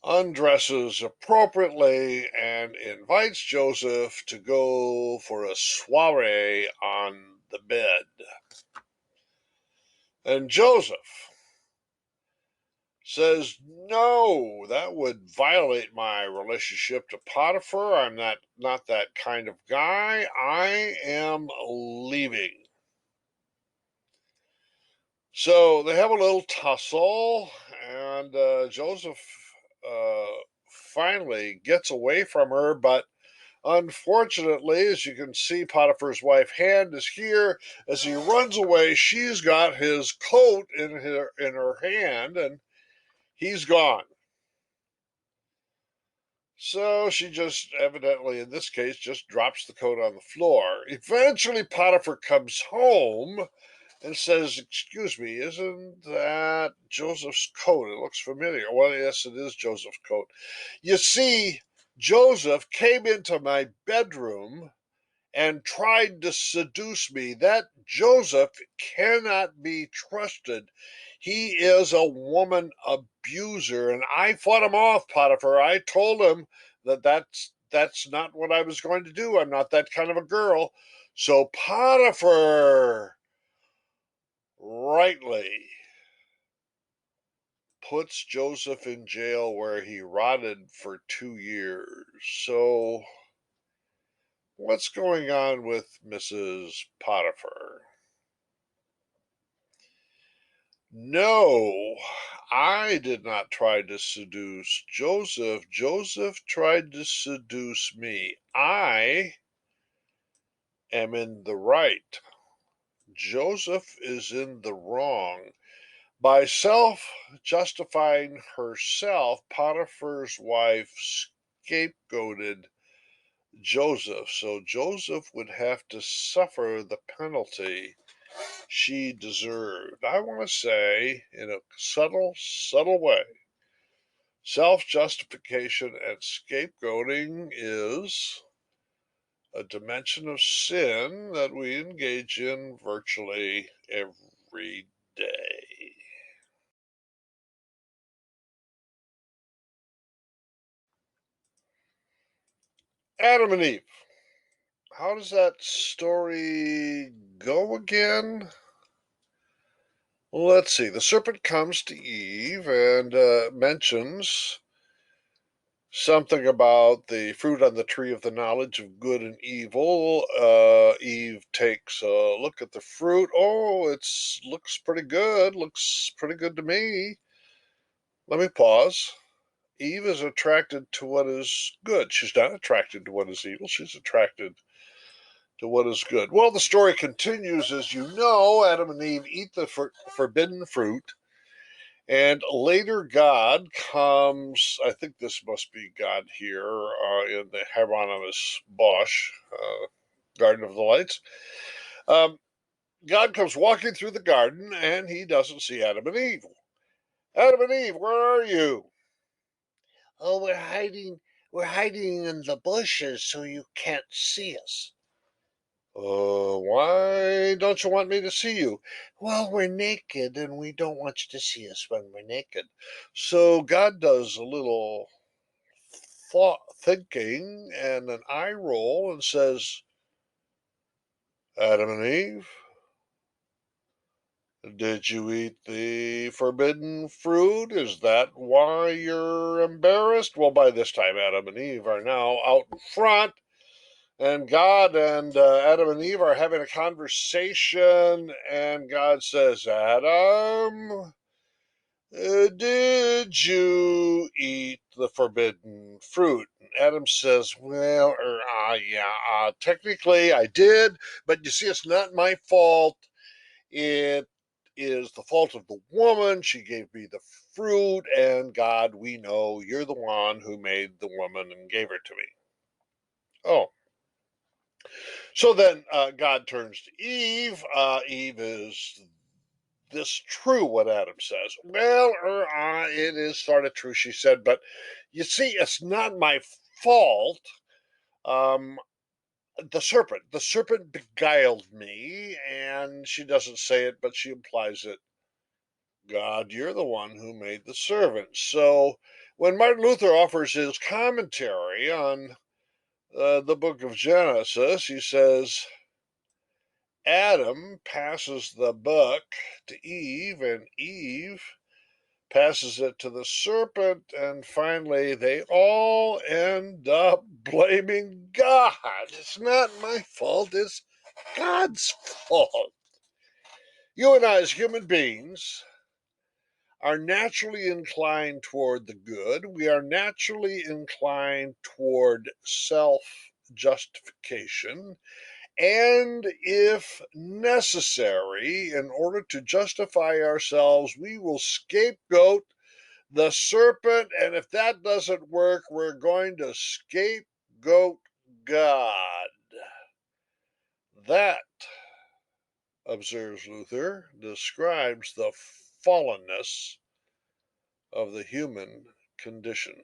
undresses appropriately and invites Joseph to go for a soiree on the bed. And Joseph says, no, that would violate my relationship to Potiphar. I'm not that kind of guy. I am leaving. So they have a little tussle, and Joseph uh, finally gets away from her, but unfortunately, as you can see, Potiphar's wife's hand is here. As he runs away, she's got his coat in her hand, and he's gone. So she just evidently, in this case, just drops the coat on the floor. Eventually, Potiphar comes home and says, excuse me, isn't that Joseph's coat? It looks familiar. Well, yes, it is Joseph's coat. You see, Joseph came into my bedroom and tried to seduce me. That Joseph cannot be trusted. He is a woman abuser, and I fought him off, Potiphar. I told him that's not what I was going to do. I'm not that kind of a girl. So Potiphar rightly puts Joseph in jail where he rotted for 2 years. So what's going on with Mrs. Potiphar? No, I did not try to seduce Joseph. Joseph tried to seduce me. I am in the right. Joseph is in the wrong. By self justifying herself, Potiphar's wife scapegoated Joseph, so Joseph would have to suffer the penalty she deserved. I want to say, in a subtle way, self justification and scapegoating is a dimension of sin that we engage in virtually every day. Adam and Eve. How does that story go again? Let's see. The serpent comes to Eve and mentions something about the fruit on the tree of the knowledge of good and evil. Eve takes a look at the fruit. Oh, it looks pretty good. Looks pretty good to me. Let me pause. Eve is attracted to what is good. She's not attracted to what is evil. She's attracted to what is good. Well, the story continues. As you know, Adam and Eve eat the forbidden fruit. And later, God comes. I think this must be God here in the Hieronymus Bosch. Garden of the Lights. Um, God comes walking through the garden, and he doesn't see Adam and Eve. Adam and Eve, where are you? Oh, we're hiding. We're hiding in the bushes so you can't see us. Why don't you want me to see you? Well, we're naked and we don't want you to see us when we're naked. So God does a little thought thinking and an eye roll and says, Adam and Eve, did you eat the forbidden fruit? Is that why you're embarrassed? Well, by this time, Adam and Eve are now out in front, and God and Adam and Eve are having a conversation, and God says, Adam, did you eat the forbidden fruit? And Adam says, well, yeah, technically I did, but you see, it's not my fault. It is the fault of the woman. She gave me the fruit, and God, we know you're the one who made the woman and gave her to me. Oh, so then God turns to Eve. Eve, is this true, what Adam says? Well, it is sort of true, she said, but you see, it's not my fault. Um, the serpent beguiled me, and she doesn't say it, but she implies it. God, you're the one who made the servant. So when Martin Luther offers his commentary on the book of Genesis, he says, Adam passes the book to Eve, and Eve passes it to the serpent, and finally they all end up blaming God. It's not my fault, it's God's fault. You and I, as human beings, are naturally inclined toward the good. We are naturally inclined toward self justification. And if necessary, in order to justify ourselves, we will scapegoat the serpent. And if that doesn't work, we're going to scapegoat God. That, observes Luther, describes the fallenness of the human condition.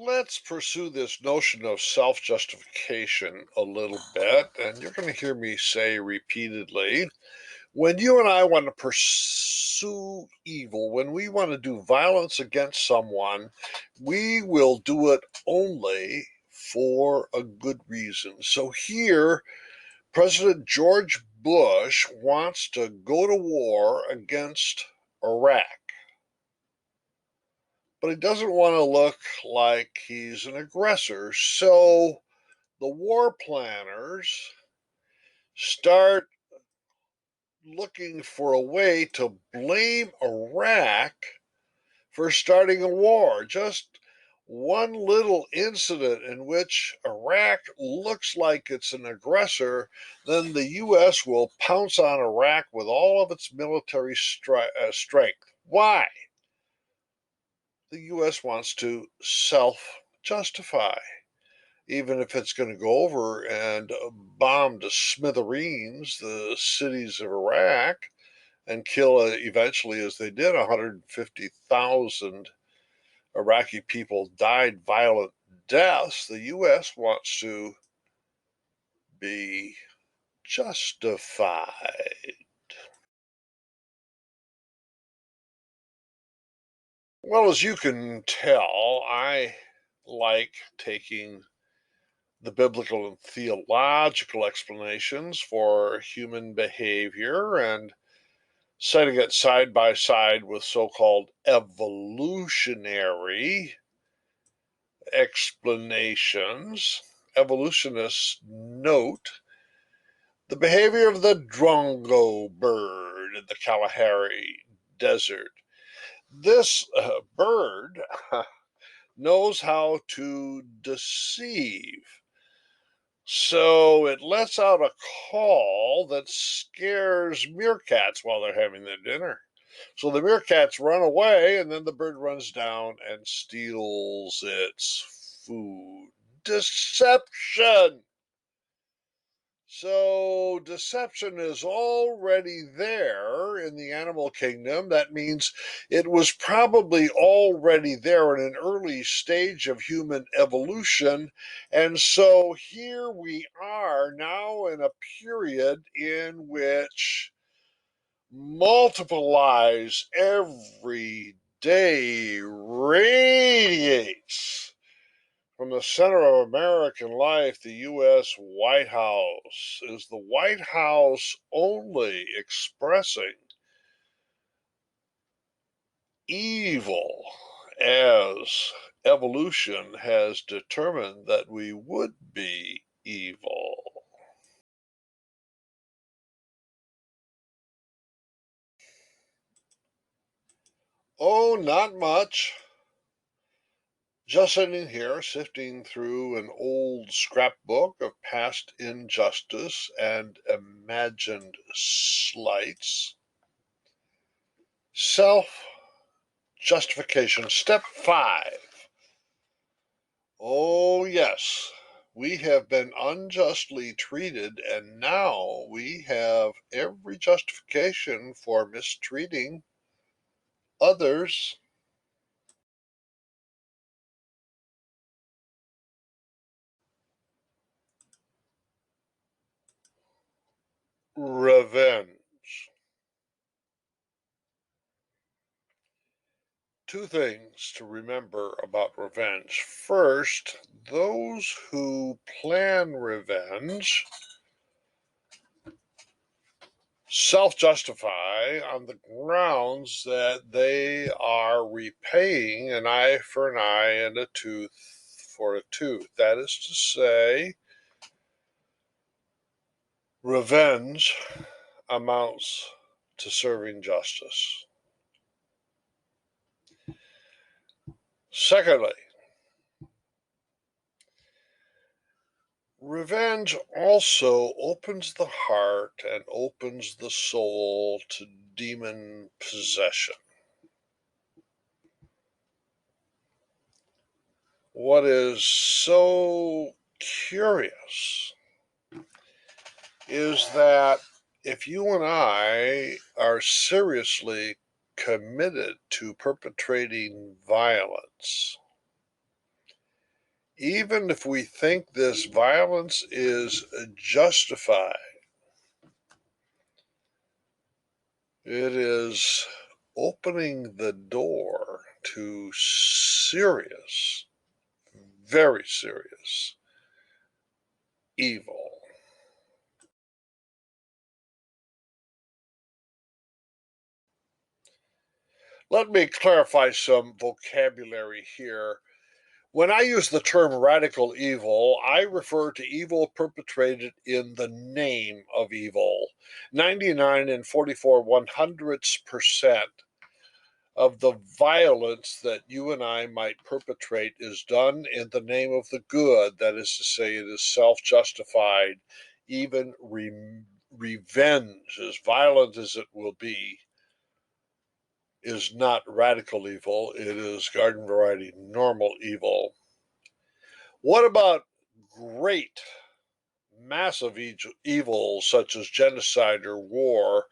Let's pursue this notion of self justification a little bit, and you're going to hear me say repeatedly, when you and I want to pursue evil, when we want to do violence against someone, we will do it only for a good reason. So here, President George Bush wants to go to war against Iraq, but he doesn't want to look like he's an aggressor. So the war planners start looking for a way to blame Iraq for starting a war. Just one little incident in which Iraq looks like it's an aggressor, then the U.S. will pounce on Iraq with all of its military strength. Why? The U.S. wants to self justify. Even if it's going to go over and bomb to smithereens the cities of Iraq and kill, eventually, as they did, 150,000 Iraqi people died violent deaths, the U.S. wants to be justified. Well, as you can tell, I like taking the biblical and theological explanations for human behavior and setting it side by side with so called evolutionary explanations. Evolutionists note the behavior of the drongo bird in the Kalahari Desert. This bird knows how to deceive. So it lets out a call that scares meerkats while they're having their dinner. So the meerkats run away, and then the bird runs down and steals its food. Deception! So deception is already there in the animal kingdom. That means it was probably already there in an early stage of human evolution. And so here we are now in a period in which multiple lies every day radiates from the center of American life. The U.S. White House. Is the White House only expressing evil as evolution has determined that we would be evil? Oh, not much. Just sitting here, sifting through an old scrapbook of past injustice and imagined slights. Self-justification. Step 5. Oh, yes, we have been unjustly treated, and now we have every justification for mistreating others. Revenge. Two things to remember about revenge. First, those who plan revenge self-justify on the grounds that they are repaying an eye for an eye and a tooth for a tooth. That is to say, revenge amounts to serving justice. Secondly, revenge also opens the heart and opens the soul to demon possession. What is so curious is that if you and I are seriously committed to perpetrating violence, even if we think this violence is justified, it is opening the door to serious, very serious evil. Let me clarify some vocabulary here. When I use the term radical evil, I refer to evil perpetrated in the name of evil. 99 and 44/100% of the violence that you and I might perpetrate is done in the name of the good. That is to say, it is self-justified. Even revenge, as violent as it will be, is not radical evil. It is garden variety normal evil. What about great, massive evils such as genocide or war?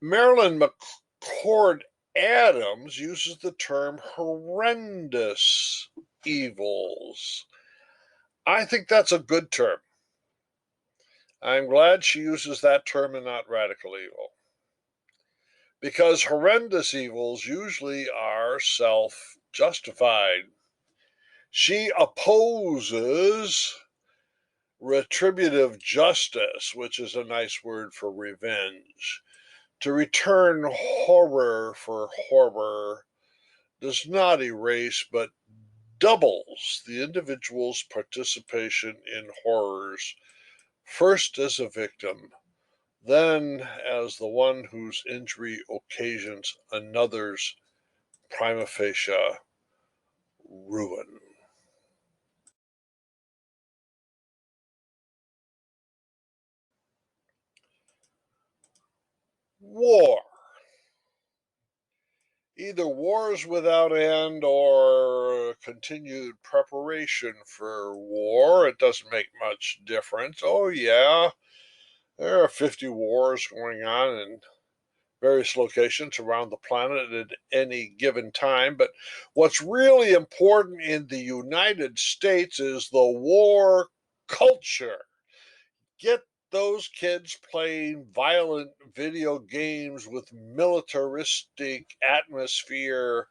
Marilyn McCord Adams uses the term horrendous evils. I think that's a good term. I'm glad she uses that term and not radical evil, because horrendous evils usually are self justified. She opposes retributive justice, which is a nice word for revenge. To return horror for horror does not erase but doubles the individual's participation in horrors, first as a victim, then as the one whose injury occasions another's prima facie ruin. War. either wars without end or continued preparation for war. It doesn't make much difference. Oh, yeah, there are 50 wars going on in various locations around the planet at any given time. But what's really important in the United States is the war culture. Get those kids playing violent video games with militaristic atmosphere,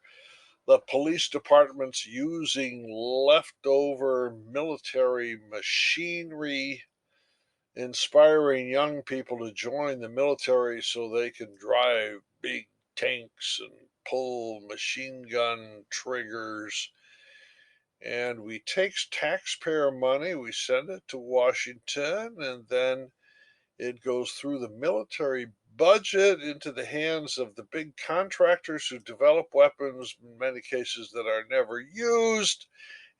the police departments using leftover military machinery, inspiring young people to join the military so they can drive big tanks and pull machine gun triggers. And we take taxpayer money, we send it to Washington, and then it goes through the military budget into the hands of the big contractors who develop weapons, in many cases that are never used,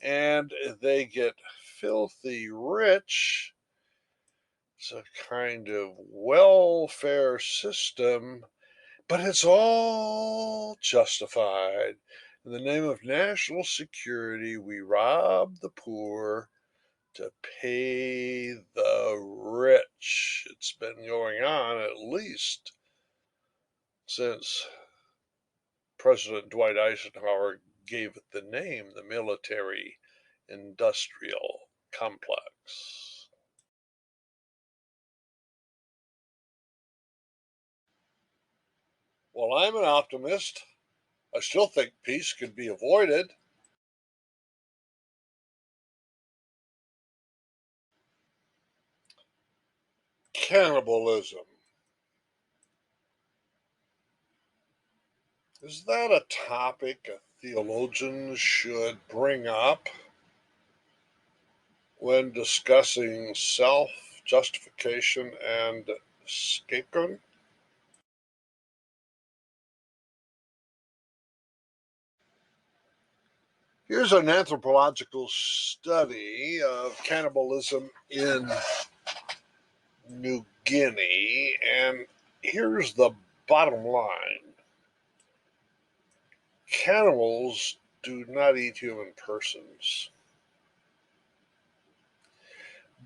and they get filthy rich. It's a kind of welfare system, but it's all justified. In the name of national security, we rob the poor to pay the rich. It's been going on at least since President Dwight Eisenhower gave it the name the military industrial complex. Well, I'm an optimist. I still think peace could be avoided. Cannibalism. Is that a topic a theologian should bring up when discussing self justification and scapegoating? Here's an anthropological study of cannibalism in New Guinea, and here's the bottom line: cannibals do not eat human persons.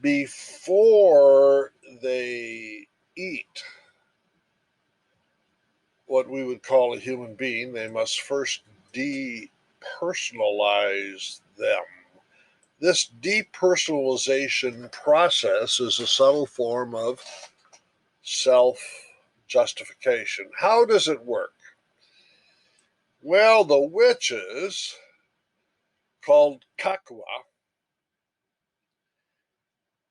Before they eat what we would call a human being, they must first depersonalize them. This depersonalization process is a subtle form of self justification. How does it work? Well, the witches, called Kakwa,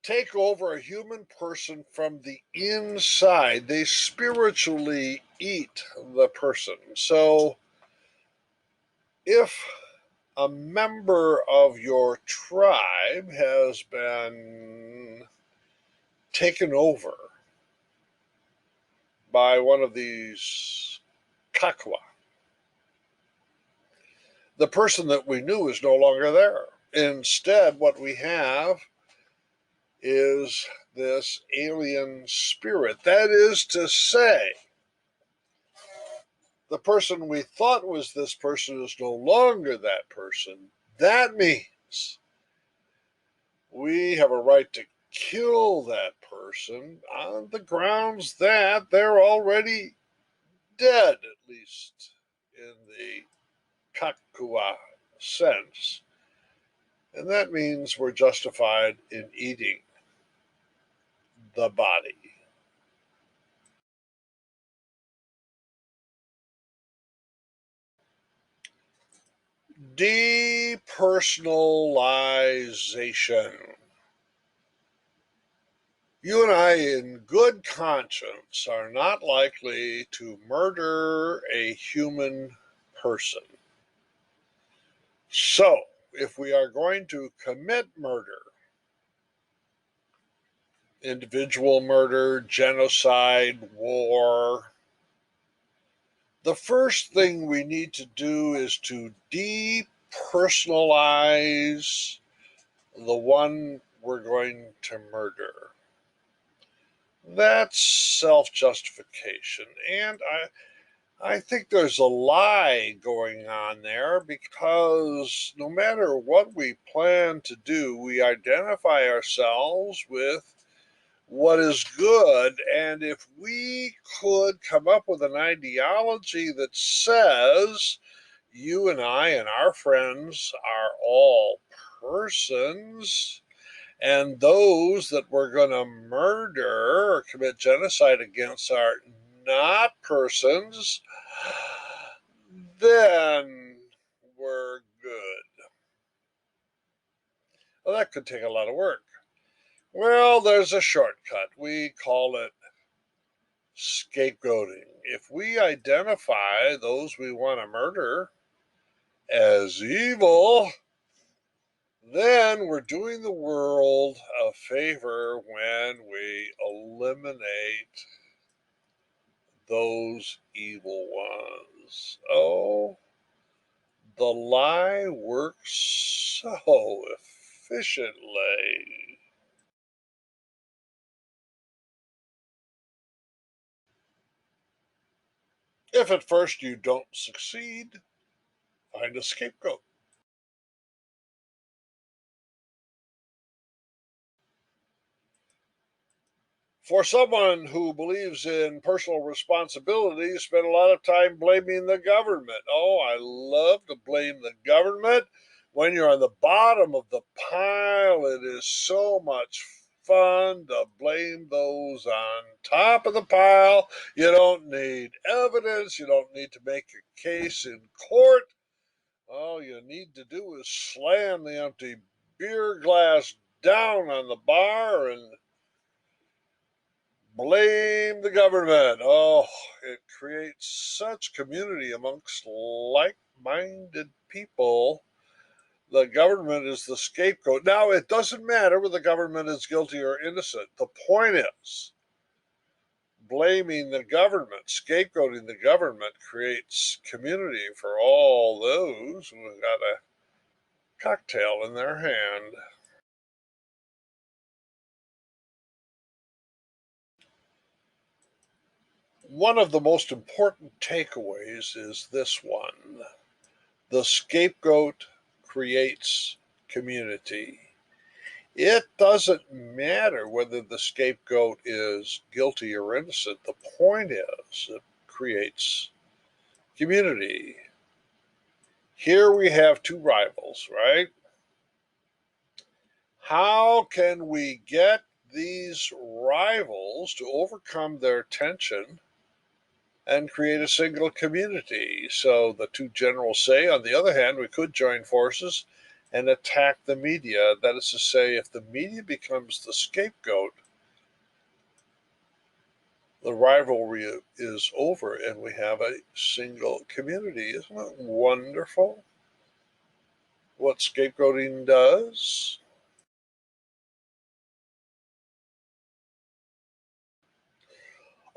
take over a human person from the inside. They spiritually eat the person. So if a member of your tribe has been taken over by one of these Kakwa, the person that we knew is no longer there. Instead, what we have is this alien spirit. That is to say, the person we thought was this person is no longer that person. That means we have a right to kill that person on the grounds that they're already dead, at least in the Kakua sense. And that means we're justified in eating the body. Depersonalization. You and I, in good conscience, are not likely to murder a human person. So, if we are going to commit murder, individual murder, genocide, war, the first thing we need to do is to depersonalize the one we're going to murder. That's self justification. And I think there's a lie going on there because no matter what we plan to do, we identify ourselves with what is good. And if we could come up with an ideology that says you and I and our friends are all persons, and those that we're going to murder or commit genocide against are not persons, then we're good. Well, that could take a lot of work. Well, there's a shortcut. We call it scapegoating. If we identify those we want to murder as evil, then we're doing the world a favor when we eliminate those evil ones. Oh, the lie works so efficiently. If at first you don't succeed, find a scapegoat. For someone who believes in personal responsibility, spend a lot of time blaming the government. Oh, I love to blame the government. When you're on the bottom of the pile, it is so much fun to blame those on top of the pile. You don't need evidence, you don't need to make a case in court. All you need to do is slam the empty beer glass down on the bar and blame the government. Oh, it creates such community amongst like minded people. The government is the scapegoat. Now, it doesn't matter whether the government is guilty or innocent. The point is, blaming the government, scapegoating the government creates community for all those who have got a cocktail in their hand. One of the most important takeaways is this one: the scapegoat creates community. It doesn't matter whether the scapegoat is guilty or innocent. The point is, it creates community. Here we have two rivals, right? How can we get these rivals to overcome their tension and create a single community? So the two generals say, on the other hand, we could join forces and attack the media. That is to say, if the media becomes the scapegoat, the rivalry is over and we have a single community. Isn't it wonderful what scapegoating does?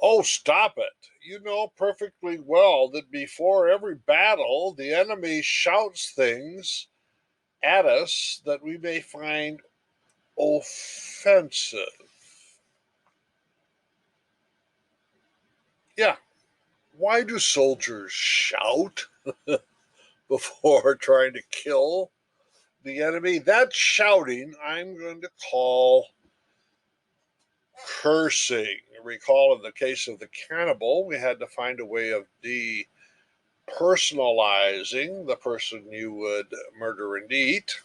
Oh, stop it. You know perfectly well that before every battle, the enemy shouts things at us that we may find offensive. Yeah, why do soldiers shout before trying to kill the enemy? That shouting I'm going to call cursing. Recall in the case of the cannibal, we had to find a way of depersonalizing the person you would murder and eat.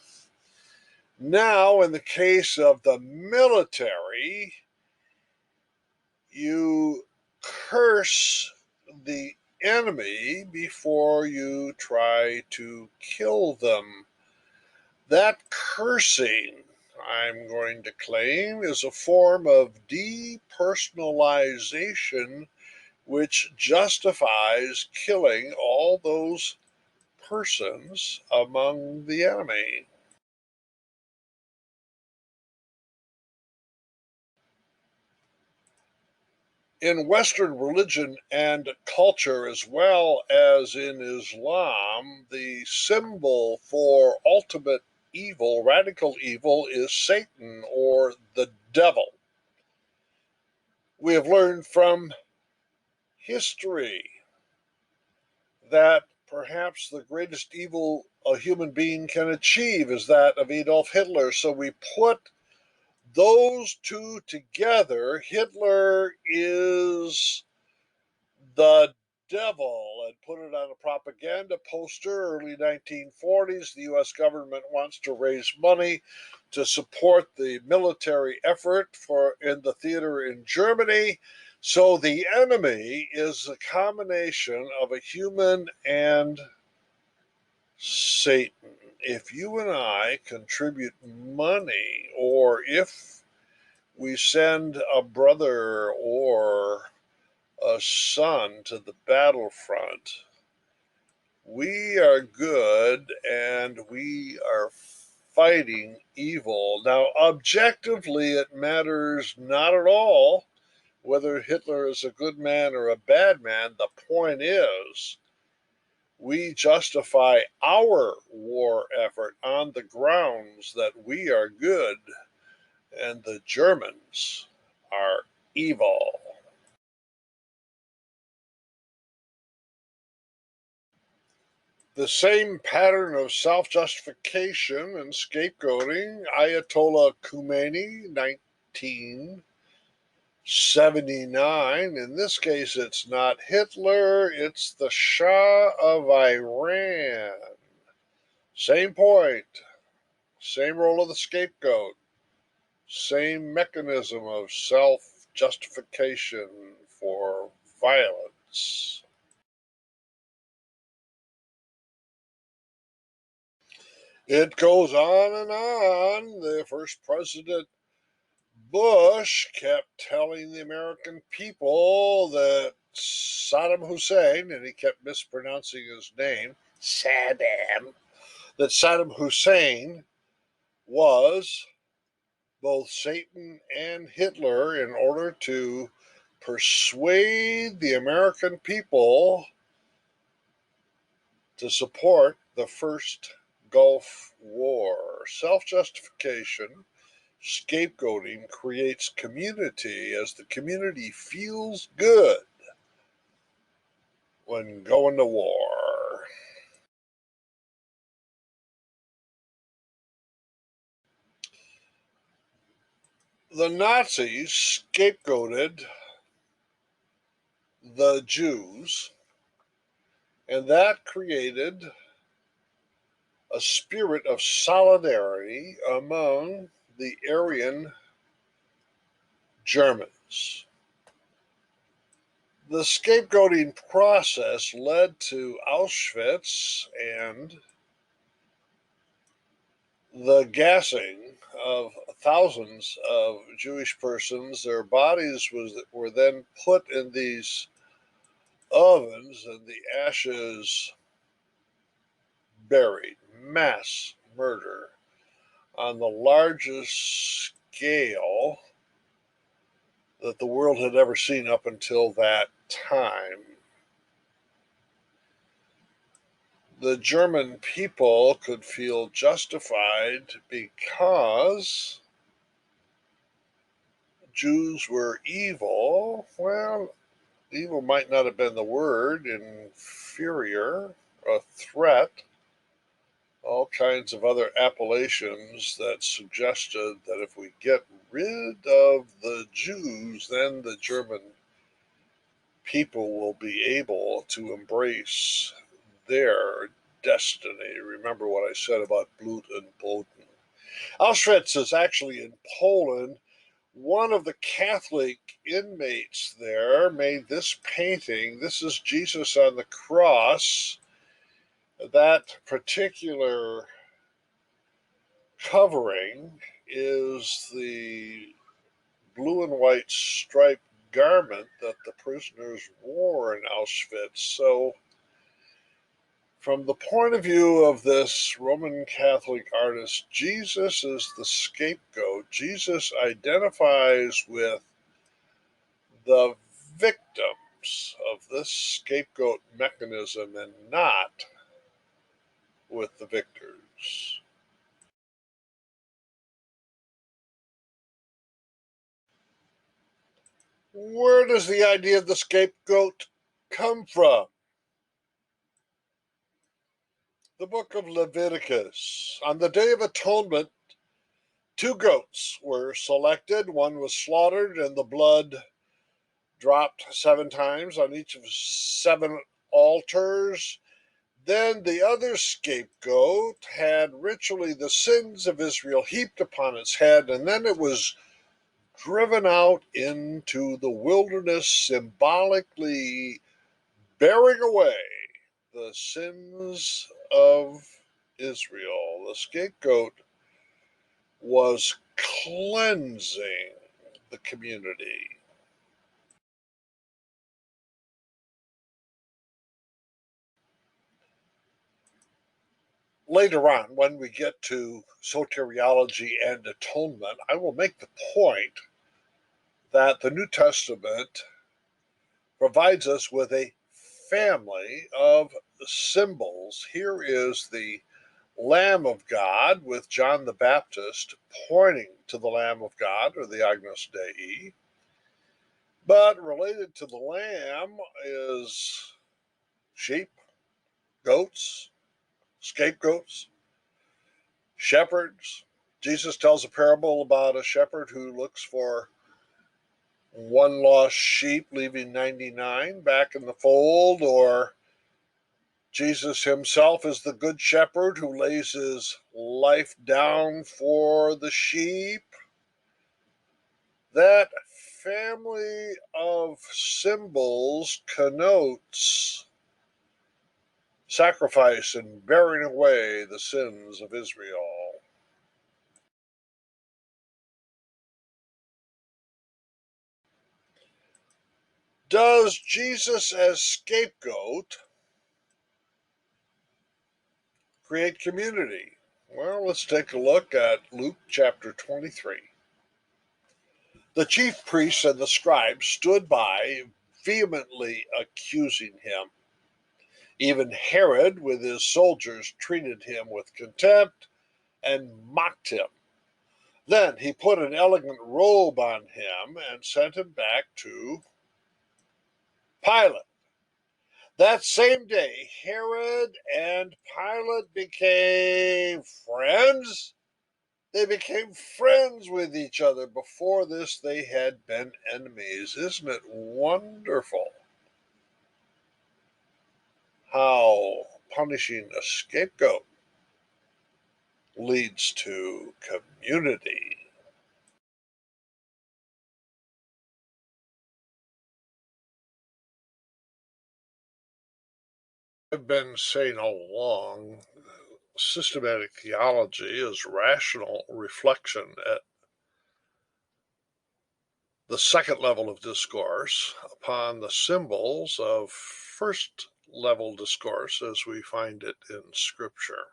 Now, in the case of the military, you curse the enemy before you try to kill them. That cursing, I'm going to claim, is a form of depersonalization which justifies killing all those persons among the enemy. In Western religion and culture, as well as in Islam, the symbol for ultimate evil, radical evil, is Satan or the devil. We have learned from history that perhaps the greatest evil a human being can achieve is that of Adolf Hitler. So we put those two together. Hitler is the devil, and put it on a propaganda poster. Early 1940s, the US government wants to raise money to support the military effort in the theater in Germany. So the enemy is a combination of a human and Satan. If you and I contribute money, or if we send a brother or a son to the battlefront, we are good and we are fighting evil. Now, objectively, it matters not at all whether Hitler is a good man or a bad man. The point is, we justify our war effort on the grounds that we are good and the Germans are evil. The same pattern of self justification and scapegoating, Ayatollah Khomeini, 1979. In this case, it's not Hitler, it's the Shah of Iran. Same point, same role of the scapegoat, same mechanism of self justification for violence. It goes on and on. The first president, Bush, kept telling the American people that Saddam Hussein, and he kept mispronouncing his name, Saddam, that Saddam Hussein was both Satan and Hitler, in order to persuade the American people to support the first Gulf War. Self justification, scapegoating creates community, as the community feels good when going to war. The Nazis scapegoated the Jews, and that created a spirit of solidarity among the Aryan Germans. The scapegoating process led to Auschwitz and the gassing of thousands of Jewish persons. Their bodies were then put in these ovens and the ashes buried. Mass murder on the largest scale that the world had ever seen up until that time. The German people could feel justified because Jews were evil. Well, evil might not have been the word, inferior, a threat, all kinds of other appellations that suggested that if we get rid of the Jews, then the German people will be able to embrace their destiny. Remember what I said about Blut and Boden. Auschwitz is actually in Poland. One of the Catholic inmates there made this painting. This is Jesus on the cross. That particular covering is the blue and white striped garment that the prisoners wore in Auschwitz. So, from the point of view of this Roman Catholic artist, Jesus is the scapegoat. Jesus identifies with the victims of this scapegoat mechanism and not with the victors. Where does the idea of the scapegoat come from? The book of Leviticus. On the Day of Atonement, 2 goats were selected. One was slaughtered, and the blood dropped 7 times on each of 7 altars. Then the other scapegoat had ritually the sins of Israel heaped upon its head, and then it was driven out into the wilderness, symbolically bearing away the sins of Israel. The scapegoat was cleansing the community. Later on, when we get to soteriology and atonement, I will make the point that the New Testament provides us with a family of symbols. Here is the Lamb of God with John the Baptist pointing to the Lamb of God, or the Agnus Dei. But related to the Lamb is sheep, goats, scapegoats, shepherds. Jesus tells a parable about a shepherd who looks for one lost sheep, leaving 99 back in the fold, or Jesus himself is the good shepherd who lays his life down for the sheep. That family of symbols connotes sacrifice and bearing away the sins of Israel. Does Jesus as scapegoat create community? Well, let's take a look at Luke chapter 23. The chief priests and the scribes stood by, vehemently accusing him. Even Herod, with his soldiers, treated him with contempt and mocked him. Then he put an elegant robe on him and sent him back to Pilate. That same day, Herod and Pilate became friends. They became friends with each other. Before this, they had been enemies. Isn't it wonderful how punishing a scapegoat leads to community? I've been saying all along, systematic theology is rational reflection at the second level of discourse upon the symbols of first level discourse as we find it in Scripture.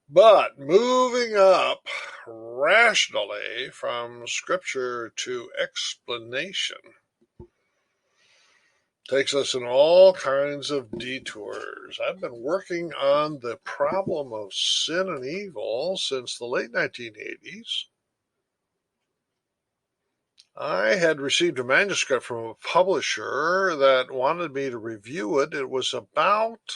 But moving up rationally from Scripture to explanation takes us in all kinds of detours. I've been working on the problem of sin and evil since the late 1980s. I had received a manuscript from a publisher that wanted me to review it. It was about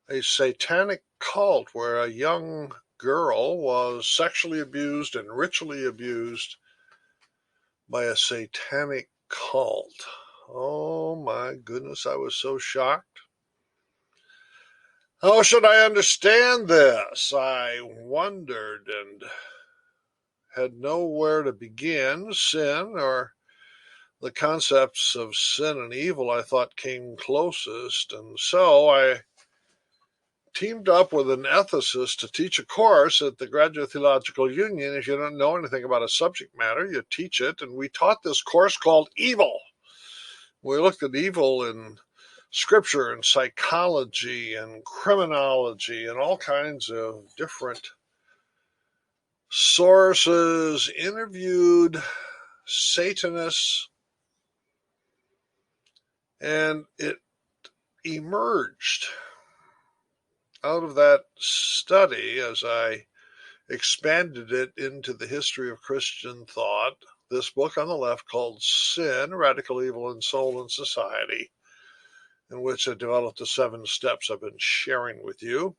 a satanic cult where a young girl was sexually abused and ritually abused by a satanic cult. Oh my goodness, I was so shocked. How should I understand this? I wondered and had nowhere to begin. Sin, or the concepts of sin and evil, I thought came closest, and so I teamed up with an ethicist to teach a course at the Graduate Theological Union. If you don't know anything about a subject matter, you teach it, and we taught this course called Evil. We looked at evil in scripture and psychology and criminology and all kinds of different sources, interviewed Satanists, and it emerged out of that study, as I expanded it into the history of Christian thought, this book on the left called Sin, Radical Evil in Soul and Society, in which I developed the 7 steps I've been sharing with you.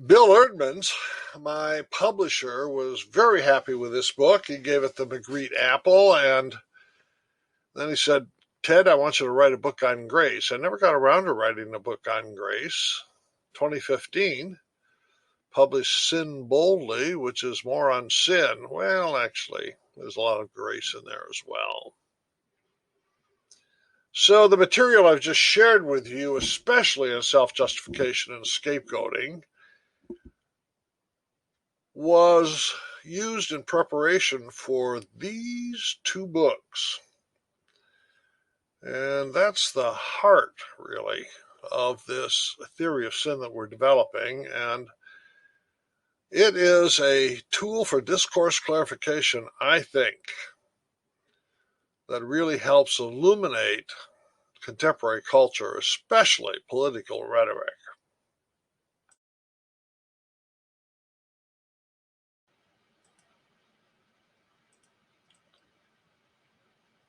Bill Erdmans, my publisher, was very happy with this book. He gave it the Magritte apple, and then he said, Ted, I want you to write a book on grace. I never got around to writing a book on grace. 2015, published Sin Boldly, which is more on sin. Well, actually, there's a lot of grace in there as well. So the material I've just shared with you, especially in self-justification and scapegoating, was used in preparation for these 2 books. And that's the heart, really, of this theory of sin that we're developing. And it is a tool for discourse clarification, I think, that really helps illuminate contemporary culture, especially political rhetoric.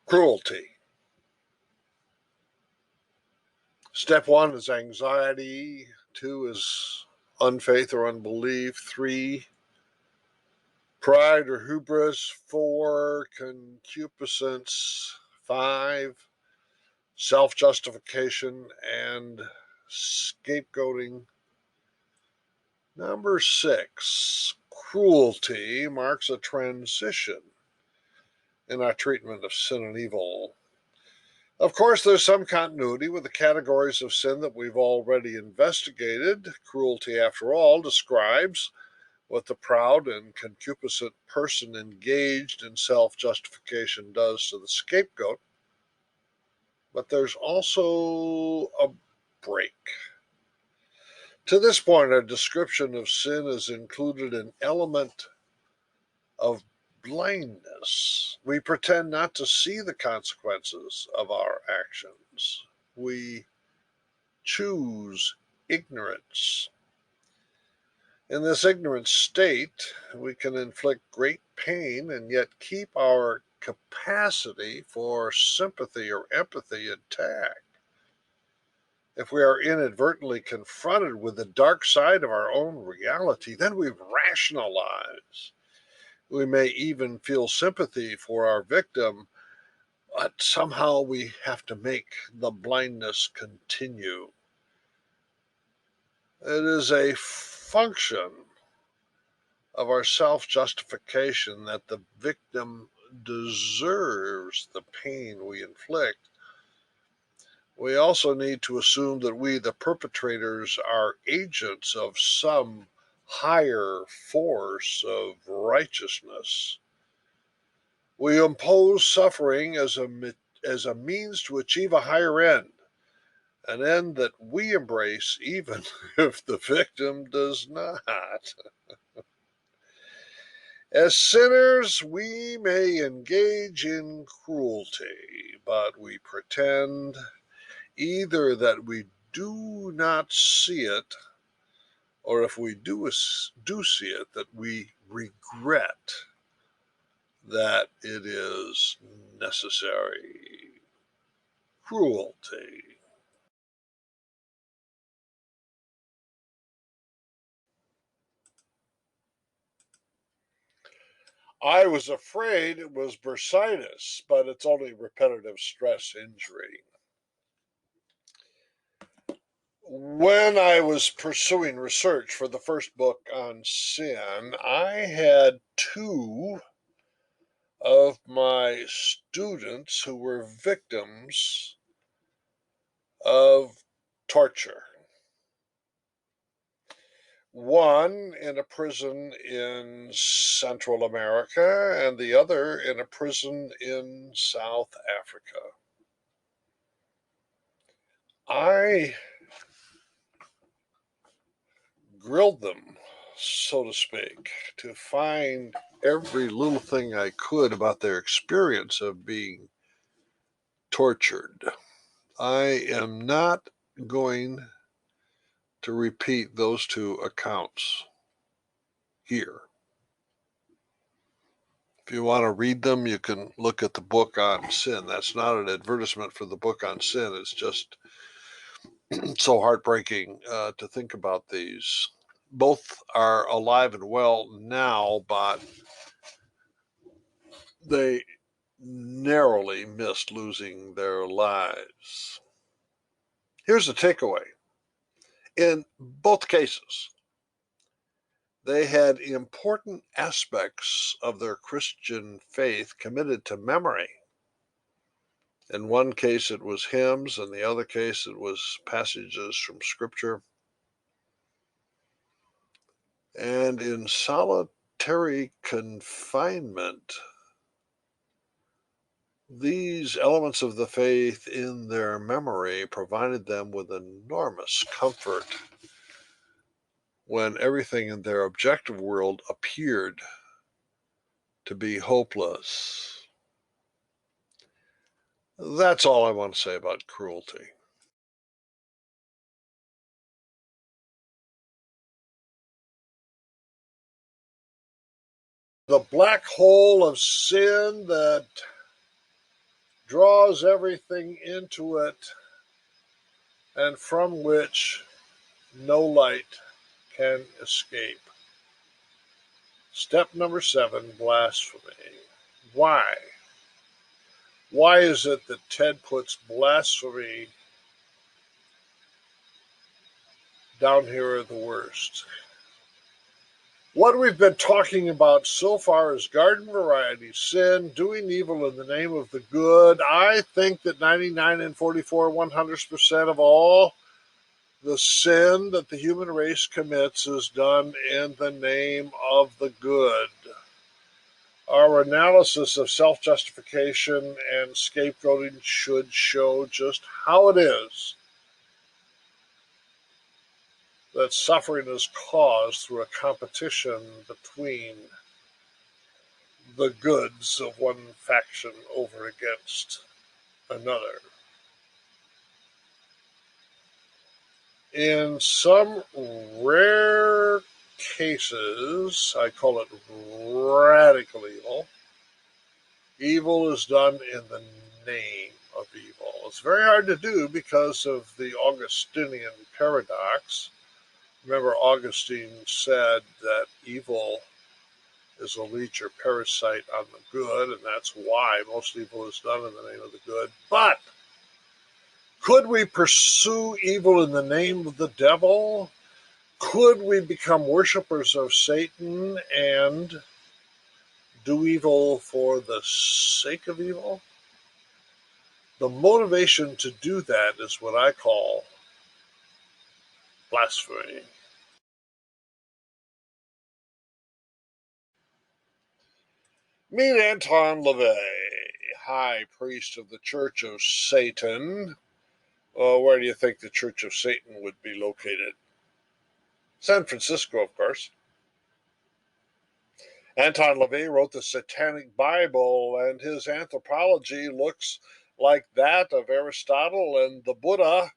Cruelty. Step 1 is anxiety. 2 is unfaith or unbelief. 3, pride or hubris. 4, concupiscence. 5, self-justification and scapegoating. Number 6, cruelty marks a transition in our treatment of sin and evil. Of course, there's some continuity with the categories of sin that we've already investigated. Cruelty, after all, describes what the proud and concupiscent person engaged in self-justification does to the scapegoat. But there's also a break. To this point, our description of sin has included an element of blindness. We pretend not to see the consequences of our actions. We choose ignorance. In this ignorant state, we can inflict great pain and yet keep our capacity for sympathy or empathy intact. If we are inadvertently confronted with the dark side of our own reality, then we rationalize. We may even feel sympathy for our victim, but somehow we have to make the blindness continue. It is a function of our self-justification that the victim deserves the pain we inflict. We also need to assume that we, the perpetrators, are agents of some higher force of righteousness. We impose suffering as a means to achieve a higher end, an end that we embrace even if the victim does not. As sinners, we may engage in cruelty, but we pretend either that we do not see it, or if we do see it, that we regret that it is necessary. Cruelty. I was afraid it was bursitis, but it's only repetitive stress injury. When I was pursuing research for the first book on sin, I had 2 of my students who were victims of torture. One in a prison in Central America, and the other in a prison in South Africa. I grilled them, so to speak, to find every little thing I could about their experience of being tortured. I am not going to repeat those 2 accounts here. If you want to read them, you can look at the book on sin. That's not an advertisement for the book on sin. It's just so heartbreaking to think about these. Both are alive and well now, but they narrowly missed losing their lives. Here's the takeaway. In both cases, they had important aspects of their Christian faith committed to memory. In one case, it was hymns. In the other case, it was passages from Scripture. And in solitary confinement, these elements of the faith in their memory provided them with enormous comfort when everything in their objective world appeared to be hopeless. That's all I want to say about cruelty. The black hole of sin that draws everything into it and from which no light can escape. Step number 7, blasphemy. Why? Why is it that Ted puts blasphemy down here at the worst? What we've been talking about so far is garden variety sin, doing evil in the name of the good. I think that 99 and 44, 100% of all the sin that the human race commits is done in the name of the good. Our analysis of self-justification and scapegoating should show just how it is that suffering is caused through a competition between the goods of one faction over against another. In some rare cases, I call it radical evil, evil is done in the name of evil. It's very hard to do because of the Augustinian paradox. Remember, Augustine said that evil is a leech or parasite on the good, and that's why most evil is done in the name of the good. But could we pursue evil in the name of the devil? Could we become worshipers of Satan and do evil for the sake of evil? The motivation to do that is what I call blasphemy. Meet Anton LaVey, high priest of the Church of Satan. Where do you think the Church of Satan would be located? San Francisco, of course. Anton LaVey wrote the Satanic Bible, and his anthropology looks like that of Aristotle and the Buddha.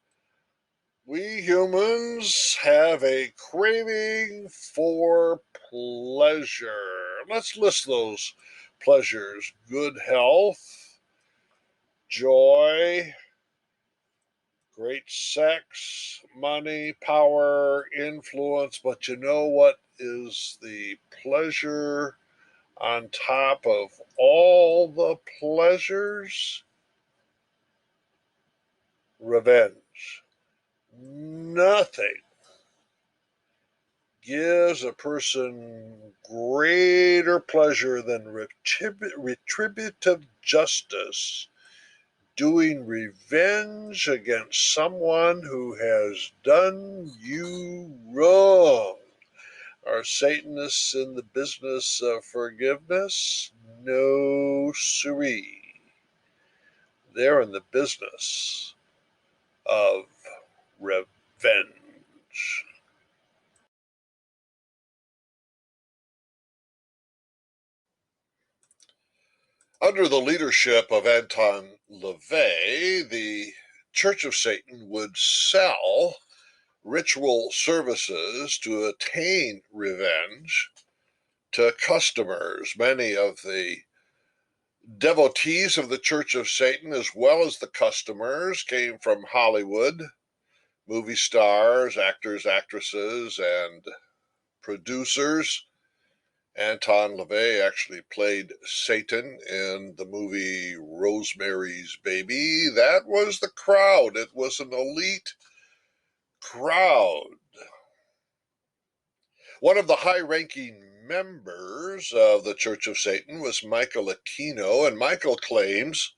We humans have a craving for pleasure. Let's list those pleasures: good health, joy, great sex, money, power, influence. But you know what is the pleasure on top of all the pleasures? Revenge. Nothing gives a person greater pleasure than retributive justice, doing revenge against someone who has done you wrong. Are Satanists in the business of forgiveness? No, siree. They're in the business of revenge. Under the leadership of Anton LaVey, the Church of Satan would sell ritual services to attain revenge to customers. Many of the devotees of the Church of Satan, as well as the customers, came from Hollywood, movie stars, actors, actresses, and producers. Anton LaVey actually played Satan in the movie Rosemary's Baby. That was the crowd. It was an elite crowd. One of the high-ranking members of the Church of Satan was Michael Aquino, and Michael claims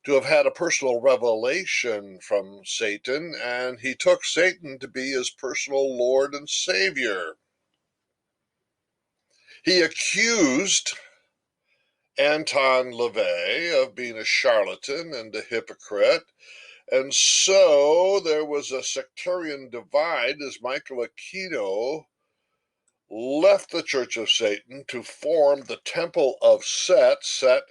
to have had a personal revelation from Satan, and he took Satan to be his personal Lord and Savior. He accused Anton LaVey of being a charlatan and a hypocrite, and so there was a sectarian divide as Michael Aquino left the Church of Satan to form the Temple of Set. Set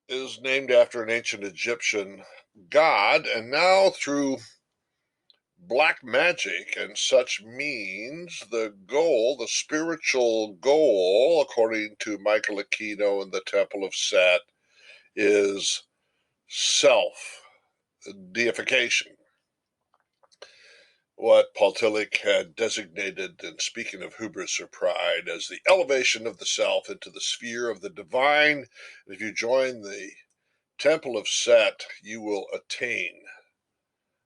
is named after an ancient Egyptian god, and now through black magic and such means, the spiritual goal, according to Michael Aquino and the Temple of Set, is self-deification. What Paul Tillich had designated, in speaking of hubris or pride, as the elevation of the self into the sphere of the divine. If you join the Temple of Set, you will attain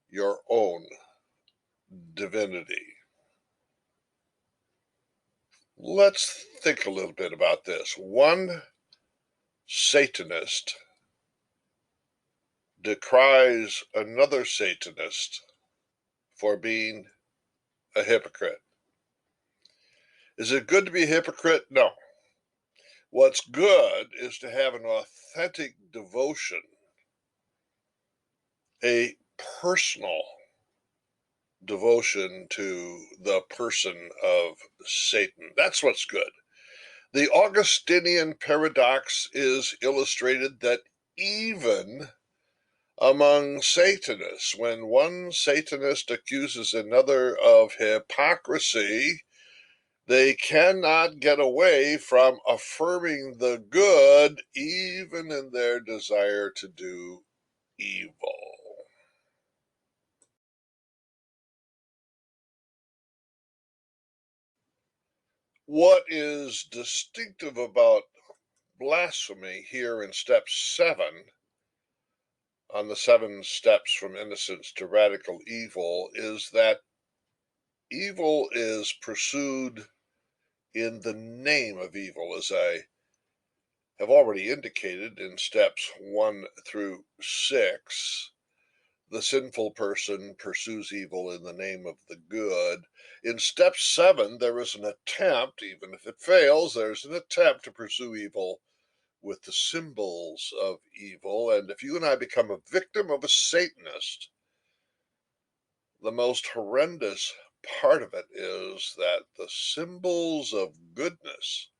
your own divinity. Let's think a little bit about this. One Satanist decries another Satanist for being a hypocrite. Is it good to be a hypocrite? No. What's good is to have an authentic devotion, a personal devotion to the person of Satan. That's what's good. The Augustinian paradox is illustrated that even among Satanists, when one Satanist accuses another of hypocrisy, they cannot get away from affirming the good even in their desire to do evil. What is distinctive about blasphemy here in step 7 on the 7 steps from innocence to radical evil is that evil is pursued in the name of evil, as I have already indicated in steps 1 through 6. The sinful person pursues evil in the name of the good. In step 7, there is an attempt, even if it fails, there's an attempt to pursue evil with the symbols of evil. And if you and I become a victim of a Satanist, the most horrendous part of it is that the symbols of goodness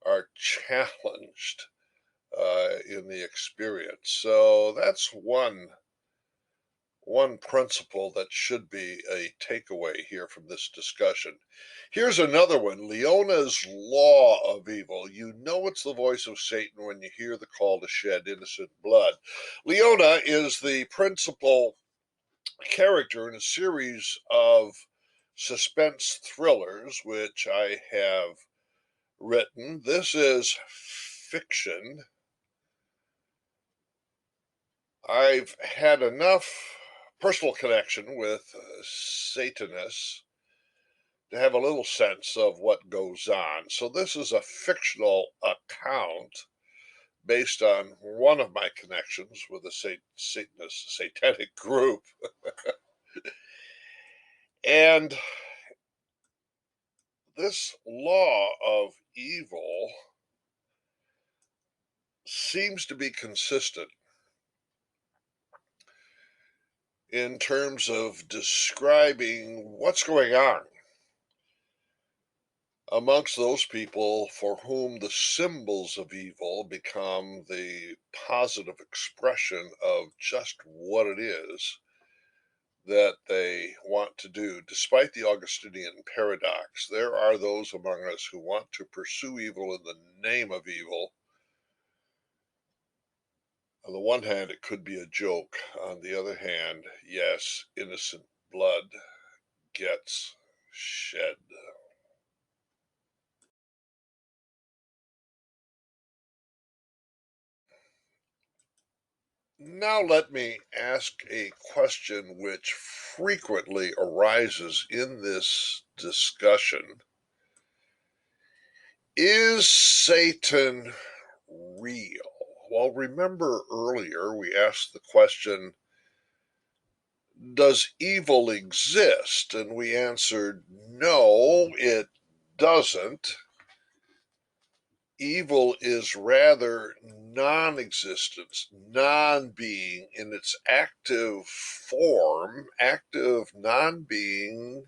are challenged in the experience. So that's one principle that should be a takeaway here from this discussion. Here's another one, Leona's law of evil. You know it's the voice of Satan when you hear the call to shed innocent blood. Leona is the principal character in a series of suspense thrillers which I have written. This is fiction. I've had enough personal connection with Satanists to have a little sense of what goes on. So this is a fictional account based on one of my connections with a Satanist satanic group. And this law of evil seems to be consistent in terms of describing what's going on amongst those people for whom the symbols of evil become the positive expression of just what it is that they want to do. Despite the Augustinian paradox, there are those among us who want to pursue evil in the name of evil. On the one hand, it could be a joke. On the other hand, yes, innocent blood gets shed. Now let me ask a question which frequently arises in this discussion. Is Satan real? Well, remember earlier we asked the question, does evil exist? And we answered, no, it doesn't. Evil is rather non existence, non being in its active form. Active non being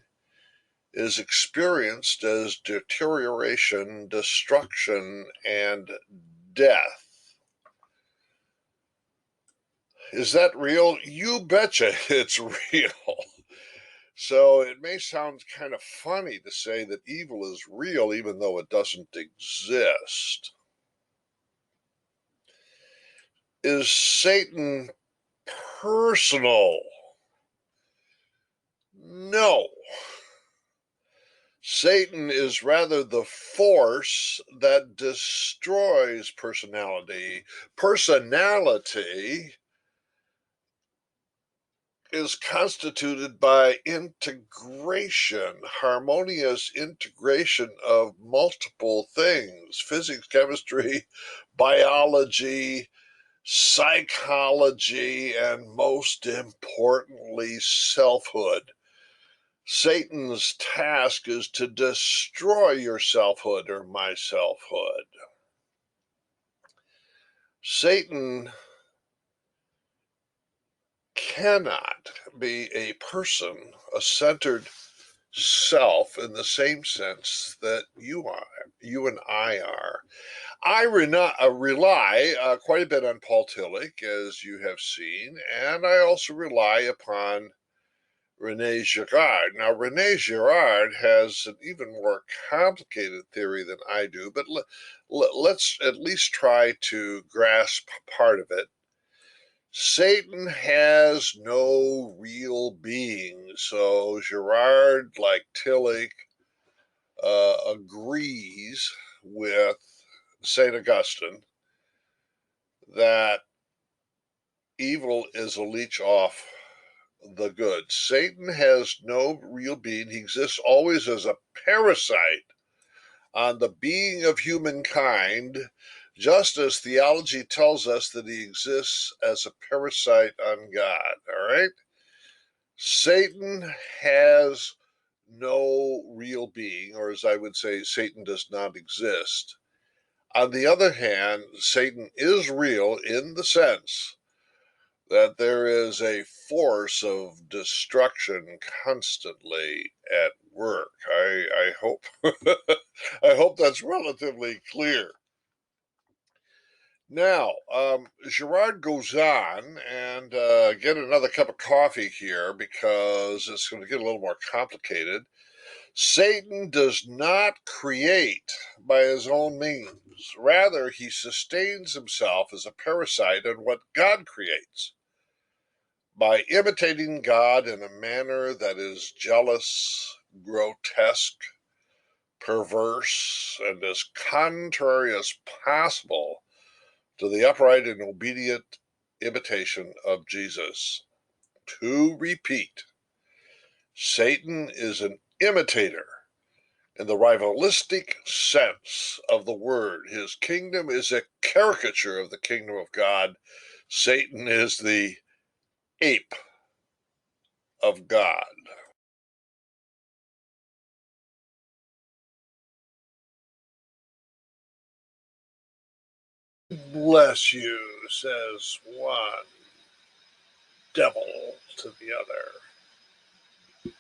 is experienced as deterioration, destruction, and death. Is that real? You betcha it's real. So it may sound kind of funny to say that evil is real even though it doesn't exist. Is Satan personal? No. Satan is rather the force that destroys personality. Personality is constituted by integration, harmonious integration of multiple things: physics, chemistry, biology, psychology, and most importantly, selfhood. Satan's task is to destroy your selfhood or my selfhood. Satan cannot be a person, a centered self in the same sense that you and I are. I rely quite a bit on Paul Tillich, as you have seen, and I also rely upon Rene Girard. Now, Rene Girard has an even more complicated theory than I do, but let's at least try to grasp part of it. Satan has no real being, so Girard, like Tillich, agrees with St. Augustine that evil is a leech off the good. Satan has no real being. He exists always as a parasite on the being of humankind, just as theology tells us that he exists as a parasite on God. All right? Satan has no real being, or as I would say, Satan does not exist. On the other hand, Satan is real in the sense that there is a force of destruction constantly at work. I hope I hope that's relatively clear. Now, Gerard goes on, and get another cup of coffee here because it's going to get a little more complicated. Satan does not create by his own means. Rather, he sustains himself as a parasite on what God creates by imitating God in a manner that is jealous, grotesque, perverse, and as contrary as possible to the upright and obedient imitation of Jesus. To repeat, Satan is an imitator in the rivalistic sense of the word. His kingdom is a caricature of the kingdom of God. Satan is the ape of God. Bless you, says one devil to the other.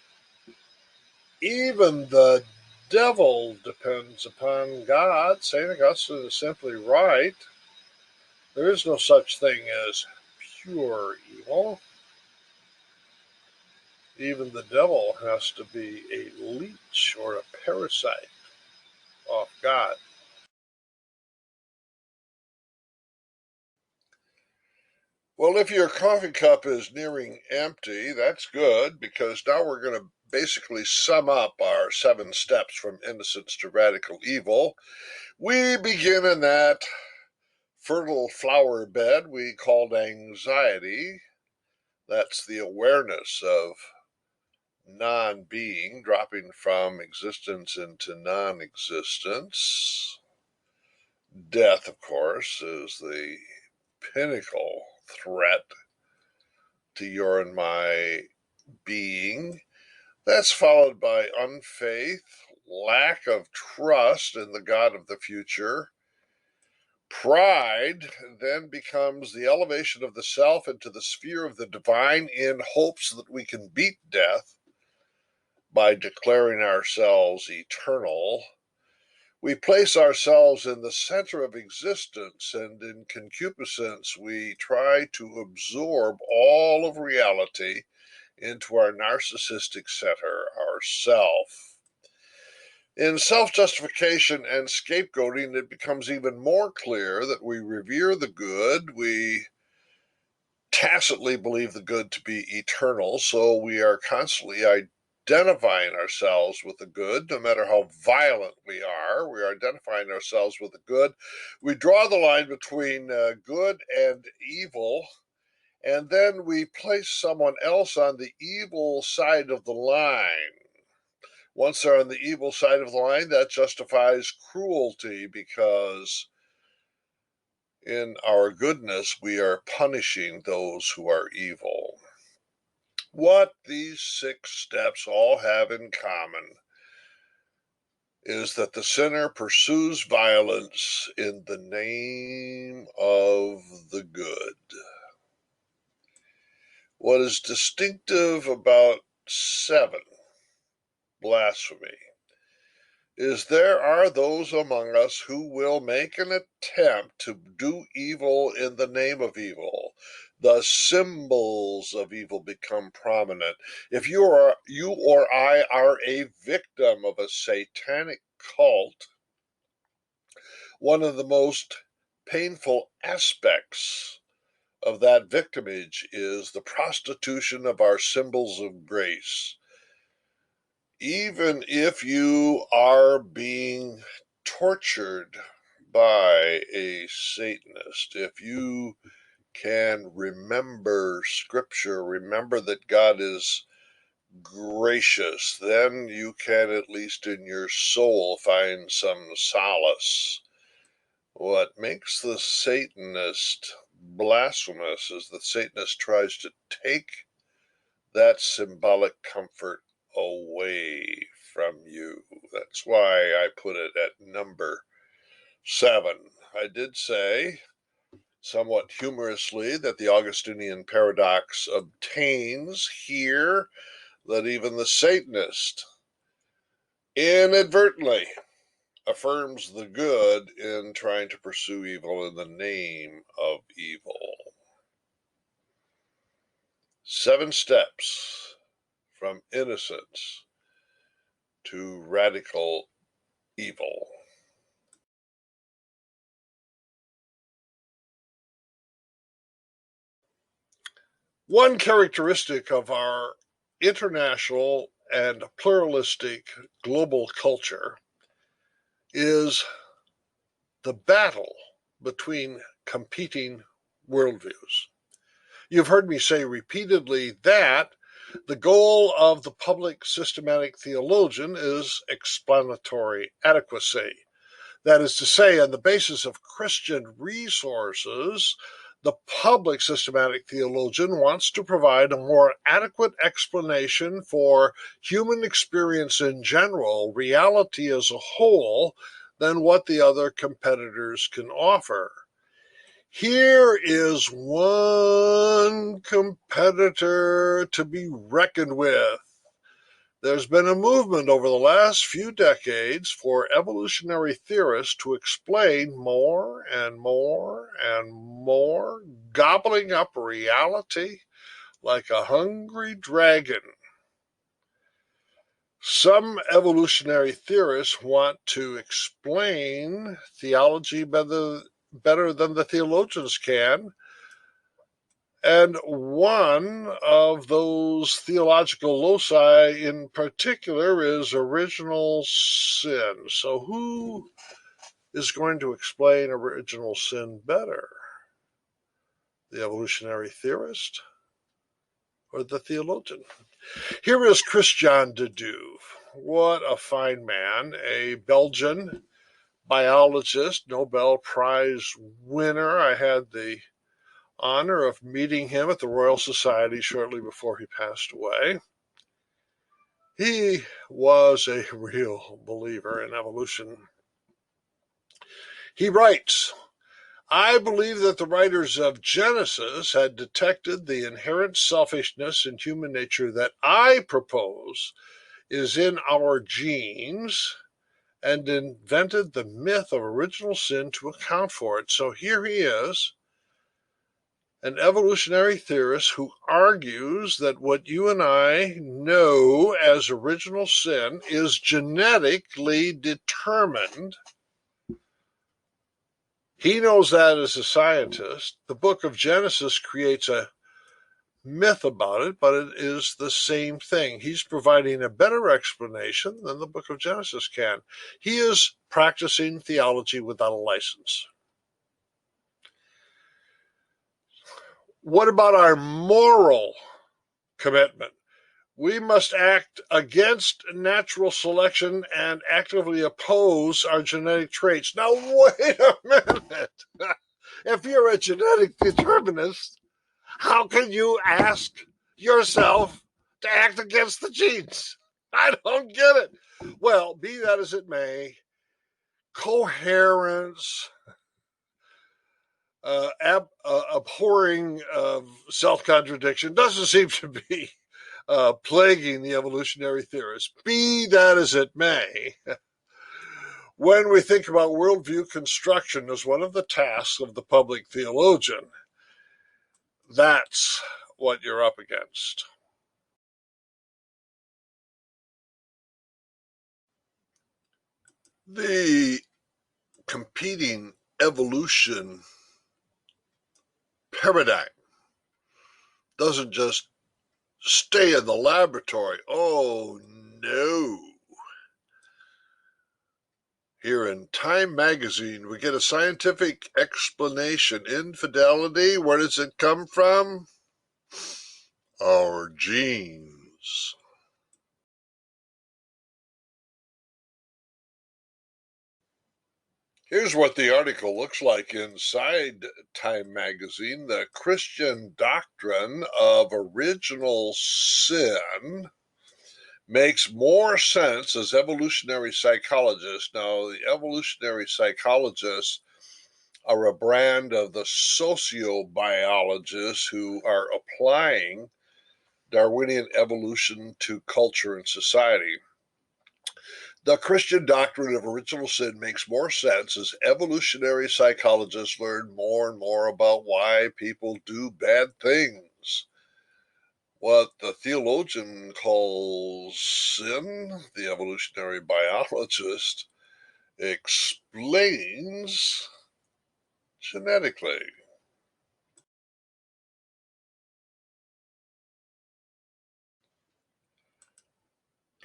Even the devil depends upon God. St. Augustine is simply right. There is no such thing as pure evil. Even the devil has to be a leech or a parasite off God. Well, if your coffee cup is nearing empty, that's good, because now we're going to basically sum up our 7 steps from innocence to radical evil. We begin in that fertile flower bed we called anxiety. That's the awareness of non-being, dropping from existence into non-existence. Death, of course, is the pinnacle threat to your and my being. That's followed by unfaith, lack of trust in the God of the future. Pride then becomes the elevation of the self into the sphere of the divine in hopes that we can beat death by declaring ourselves eternal. We place ourselves in the center of existence, and in concupiscence we try to absorb all of reality into our narcissistic center, our self. In self-justification and scapegoating, it becomes even more clear that we revere the good, we tacitly believe the good to be eternal, so we are constantly identifying ourselves with the good, no matter how violent we are identifying ourselves with the good. We draw the line between good and evil, and then we place someone else on the evil side of the line. Once they're on the evil side of the line, that justifies cruelty, because in our goodness we are punishing those who are evil. What these 6 steps all have in common is that the sinner pursues violence in the name of the good. What is distinctive about 7, blasphemy, is there are those among us who will make an attempt to do evil in the name of evil. The symbols of evil become prominent. If you or I are a victim of a satanic cult, one of the most painful aspects of that victimage is the prostitution of our symbols of grace. Even if you are being tortured by a Satanist, if you can remember Scripture, remember that God is gracious, then you can, at least in your soul, find some solace. What makes the Satanist blasphemous is the Satanist tries to take that symbolic comfort away from you. That's why I put it at number 7. I did say, somewhat humorously, that the Augustinian paradox obtains here that even the Satanist inadvertently affirms the good in trying to pursue evil in the name of evil. 7 steps from innocence to radical evil. One characteristic of our international and pluralistic global culture is the battle between competing worldviews. You've heard me say repeatedly that the goal of the public systematic theologian is explanatory adequacy. That is to say, on the basis of Christian resources, the public systematic theologian wants to provide a more adequate explanation for human experience in general, reality as a whole, than what the other competitors can offer. Here is one competitor to be reckoned with. There's been a movement over the last few decades for evolutionary theorists to explain more and more and more, gobbling up reality like a hungry dragon. Some evolutionary theorists want to explain theology better than the theologians can. And one of those theological loci in particular is original sin. So who is going to explain original sin better? The evolutionary theorist or the theologian? Here is Christian de Duve. What a fine man, a Belgian biologist, Nobel Prize winner. I had the honor of meeting him at the Royal Society shortly before he passed away. He was a real believer in evolution. He writes, I believe that the writers of Genesis had detected the inherent selfishness in human nature that I propose is in our genes and invented the myth of original sin to account for it. So here he is, an evolutionary theorist who argues that what you and I know as original sin is genetically determined. He knows that as a scientist. The book of Genesis creates a myth about it, but it is the same thing. He's providing a better explanation than the book of Genesis can. He is practicing theology without a license. What about our moral commitment? We must act against natural selection and actively oppose our genetic traits. Now, wait a minute. If you're a genetic determinist, how can you ask yourself to act against the genes? I don't get it. Well, be that as it may, coherence, abhorring of self-contradiction doesn't seem to be plaguing the evolutionary theorists. Be that as it may, when we think about worldview construction as one of the tasks of the public theologian, that's what you're up against. The competing evolution paradigm doesn't just stay in the laboratory. Oh, no. Here in Time magazine, we get a scientific explanation. Infidelity, where does it come from? Our genes. Here's what the article looks like inside Time magazine. The Christian doctrine of original sin makes more sense as evolutionary psychologists. Now, the evolutionary psychologists are a brand of the sociobiologists who are applying Darwinian evolution to culture and society. The Christian doctrine of original sin makes more sense as evolutionary psychologists learn more and more about why people do bad things. What the theologian calls sin, the evolutionary biologist explains genetically.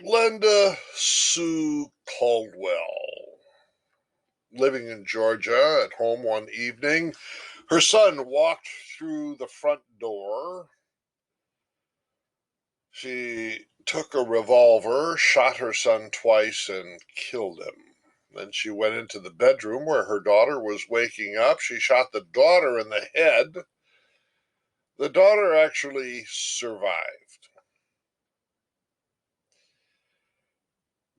Glenda Sue Caldwell, living in Georgia, at home one evening. Her son walked through the front door. She took a revolver, shot her son twice, and killed him. Then she went into the bedroom where her daughter was waking up. She shot the daughter in the head. The daughter actually survived.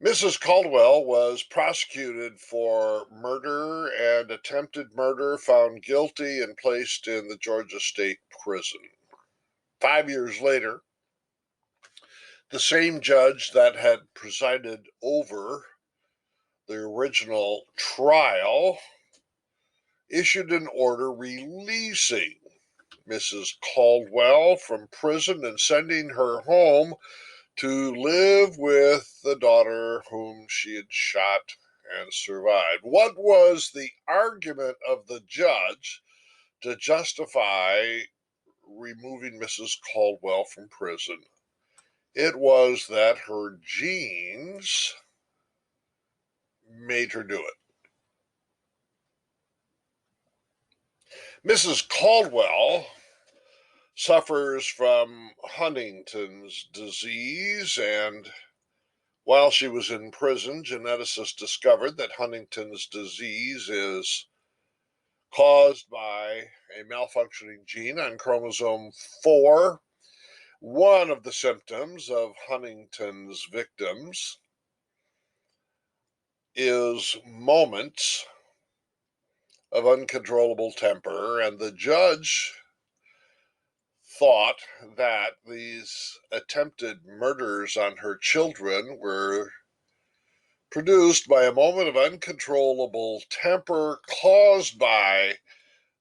Mrs. Caldwell was prosecuted for murder and attempted murder, found guilty, and placed in the Georgia State Prison. 5 years later, the same judge that had presided over the original trial issued an order releasing Mrs. Caldwell from prison and sending her home to live with the daughter whom she had shot and survived. What was the argument of the judge to justify removing Mrs. Caldwell from prison? It was that her genes made her do it. Mrs. Caldwell suffers from Huntington's disease, and while she was in prison, geneticists discovered that Huntington's disease is caused by a malfunctioning gene on chromosome 4. One of the symptoms of Huntington's victims is moments of uncontrollable temper, and the judge thought that these attempted murders on her children were produced by a moment of uncontrollable temper caused by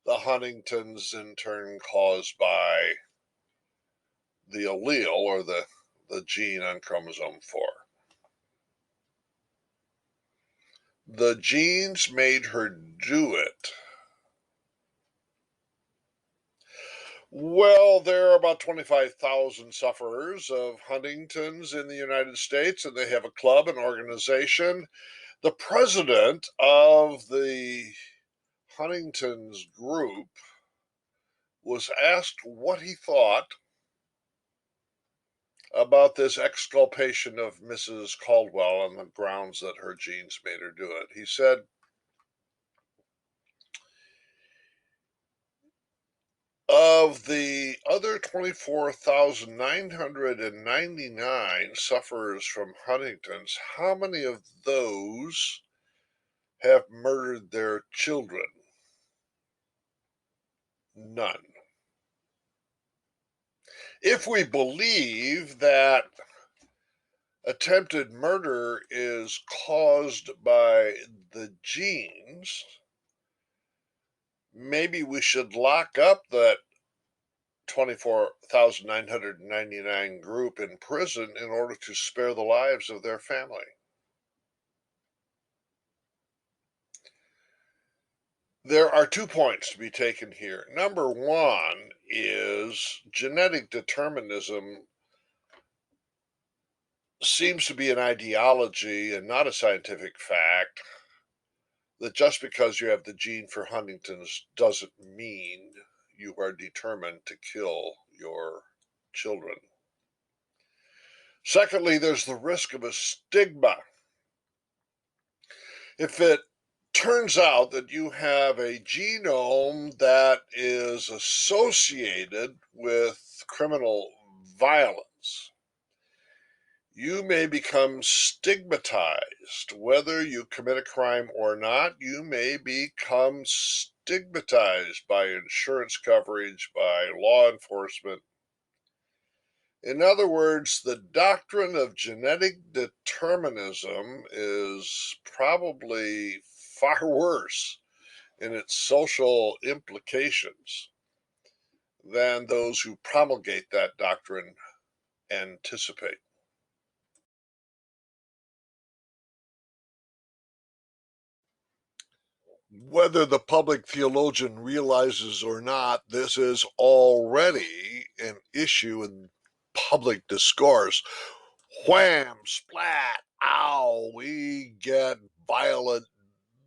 the Huntington's, in turn caused by the allele or the gene on chromosome 4. The genes made her do it. Well, there are about 25,000 sufferers of Huntington's in the United States, and they have a club, an organization. The president of the Huntington's group was asked what he thought about this exculpation of Mrs. Caldwell on the grounds that her genes made her do it. He said, of the other 24,999 sufferers from Huntington's, how many of those have murdered their children? None. If we believe that attempted murder is caused by the genes, maybe we should lock up that 24,999 group in prison in order to spare the lives of their family. There are 2 points to be taken here. Number one is genetic determinism seems to be an ideology and not a scientific fact, that just because you have the gene for Huntington's doesn't mean you are determined to kill your children. Secondly, there's the risk of a stigma. If it turns out that you have a genome that is associated with criminal violence, you may become stigmatized. Whether you commit a crime or not, you may become stigmatized by insurance coverage, by law enforcement. In other words, the doctrine of genetic determinism is probably far worse in its social implications than those who promulgate that doctrine anticipate. Whether the public theologian realizes or not, this is already an issue in public discourse. Wham, splat, ow, we get violent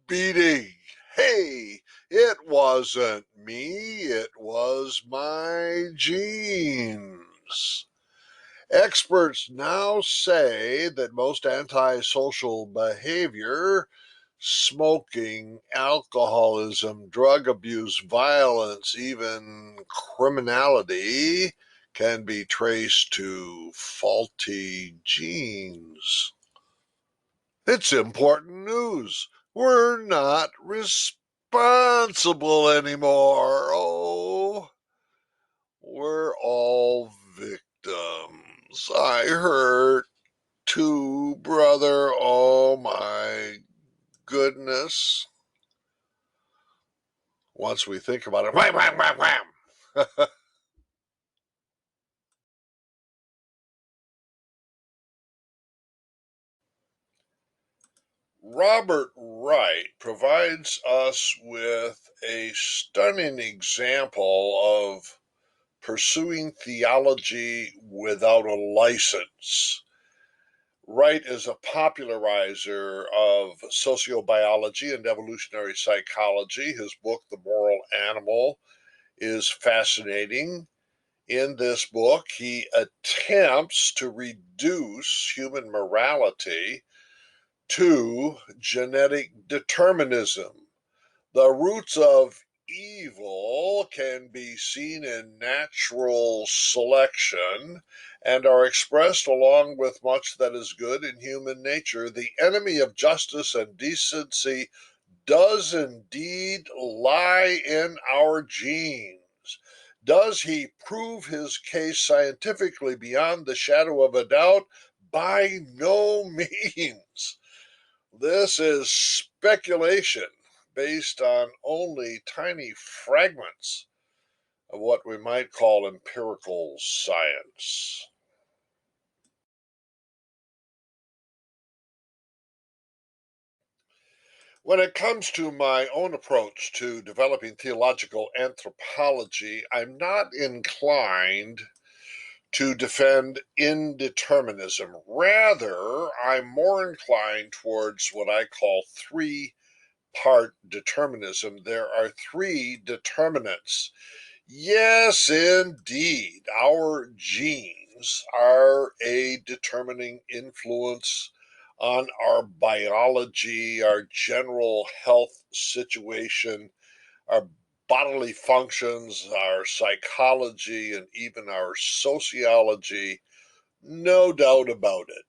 beating. Hey, it wasn't me, it was my genes. Experts now say that most antisocial behavior, smoking, alcoholism, drug abuse, violence, even criminality, can be traced to faulty genes. It's important news. We're not responsible anymore. Oh, we're all victims. I hurt too, brother. Oh my goodness. Once we think about it, wham, wham, wham, wham. Robert Wright provides us with a stunning example of pursuing theology without a license. Wright is a popularizer of sociobiology and evolutionary psychology. His book, The Moral Animal, is fascinating. In this book, he attempts to reduce human morality to genetic determinism. The roots of evil can be seen in natural selection and are expressed along with much that is good in human nature. The enemy of justice and decency does indeed lie in our genes. Does he prove his case scientifically beyond the shadow of a doubt? By no means. This is speculation based on only tiny fragments of what we might call empirical science. When it comes to my own approach to developing theological anthropology, I'm not inclined to defend indeterminism. Rather, I'm more inclined towards what I call three-part determinism. There are three determinants. Yes, indeed, our genes are a determining influence on our biology, our general health situation, our bodily functions, our psychology, and even our sociology. No doubt about it.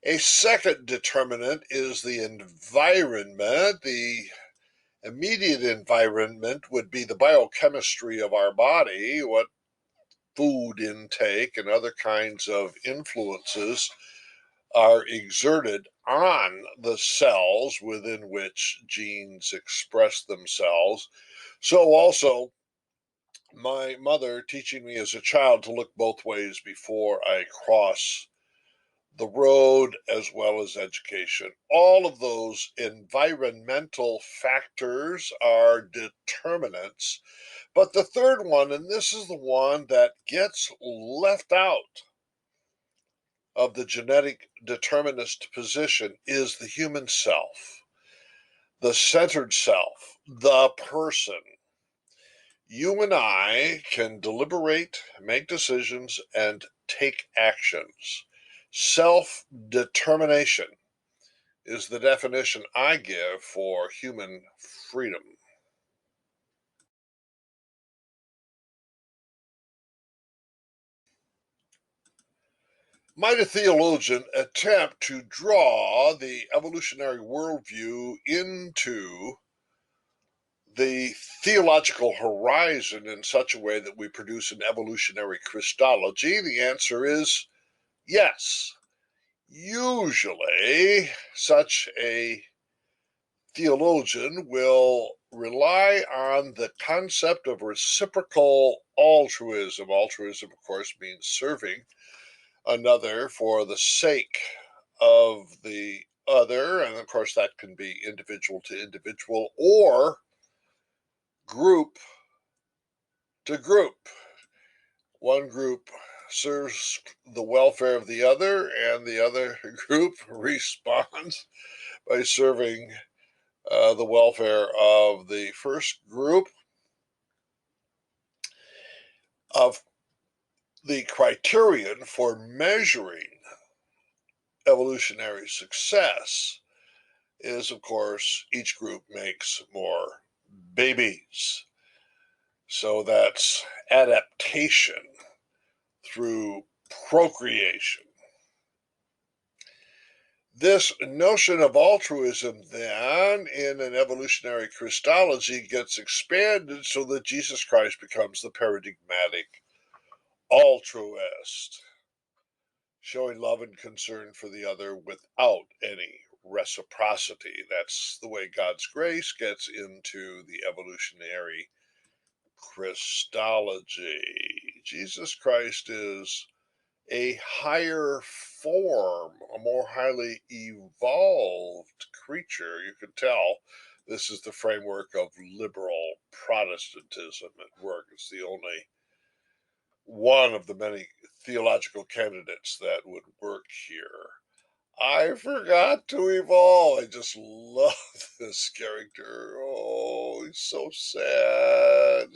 A second determinant is the environment. The immediate environment would be the biochemistry of our body, what food intake and other kinds of influences are exerted on the cells within which genes express themselves. So, also, my mother teaching me as a child to look both ways before I cross the road, as well as education. All of those environmental factors are determinants. But the third one, and this is the one that gets left out of the genetic determinist position, is the human self, the centered self, the person. You and I can deliberate, make decisions, and take actions. Self determination is the definition I give for human freedom. Might a theologian attempt to draw the evolutionary worldview into the theological horizon in such a way that we produce an evolutionary Christology? The answer is yes. Usually, such a theologian will rely on the concept of reciprocal altruism. Altruism, of course, means serving another for the sake of the other. And of course, that can be individual to individual or group to group. One group serves the welfare of the other, and the other group responds by serving the welfare of the first group. Of the criterion for measuring evolutionary success is, of course, each group makes more babies. So that's adaptation through procreation. This notion of altruism, then, in an evolutionary Christology, gets expanded so that Jesus Christ becomes the paradigmatic altruist, showing love and concern for the other without any reciprocity. That's the way God's grace gets into the evolutionary Christology. Jesus Christ is a higher form, a more highly evolved creature. You can tell this is the framework of liberal Protestantism at work. It's the only one of the many theological candidates that would work here. I forgot to evolve. I just love this character. Oh, he's so sad.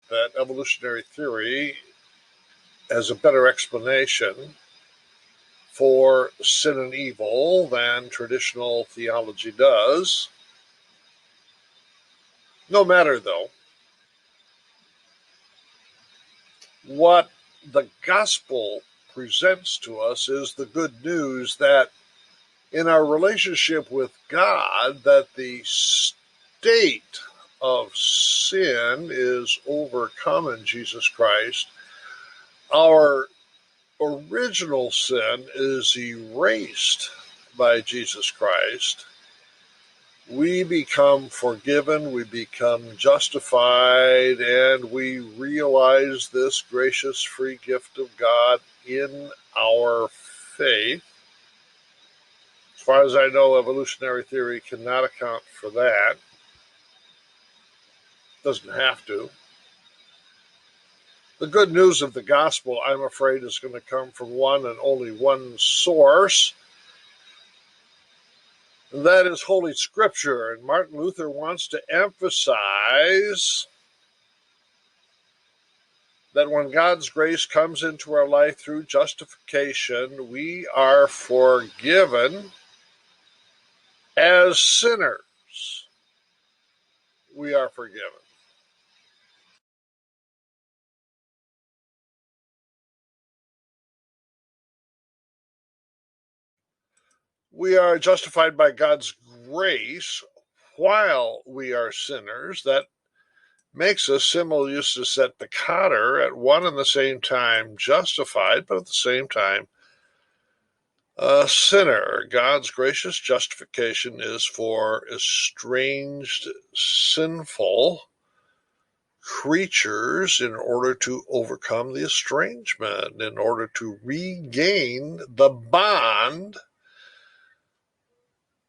That evolutionary theory has a better explanation for sin and evil than traditional theology does. No matter, though, what the gospel presents to us is the good news that in our relationship with God, that the state of sin is overcome in Jesus Christ. Our original sin is erased by Jesus Christ. We become forgiven, we become justified, and we realize this gracious free gift of God in our faith. As far as I know, evolutionary theory cannot account for that. It doesn't have to. The good news of the gospel, I'm afraid, is going to come from one and only one source, and that is Holy Scripture. And Martin Luther wants to emphasize that when God's grace comes into our life through justification, we are forgiven as sinners. We are forgiven. We are justified by God's grace while we are sinners. That makes us, simul justus et peccator, at one and the same time justified, but at the same time a sinner. God's gracious justification is for estranged, sinful creatures in order to overcome the estrangement, in order to regain the bond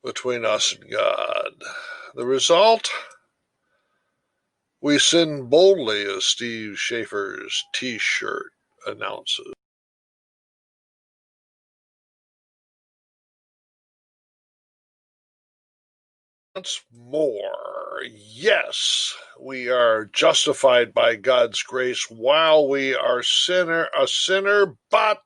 between us and God. The result? We sin boldly, as Steve Schaefer's t-shirt announces. Once more, yes, we are justified by God's grace while we are a sinner, but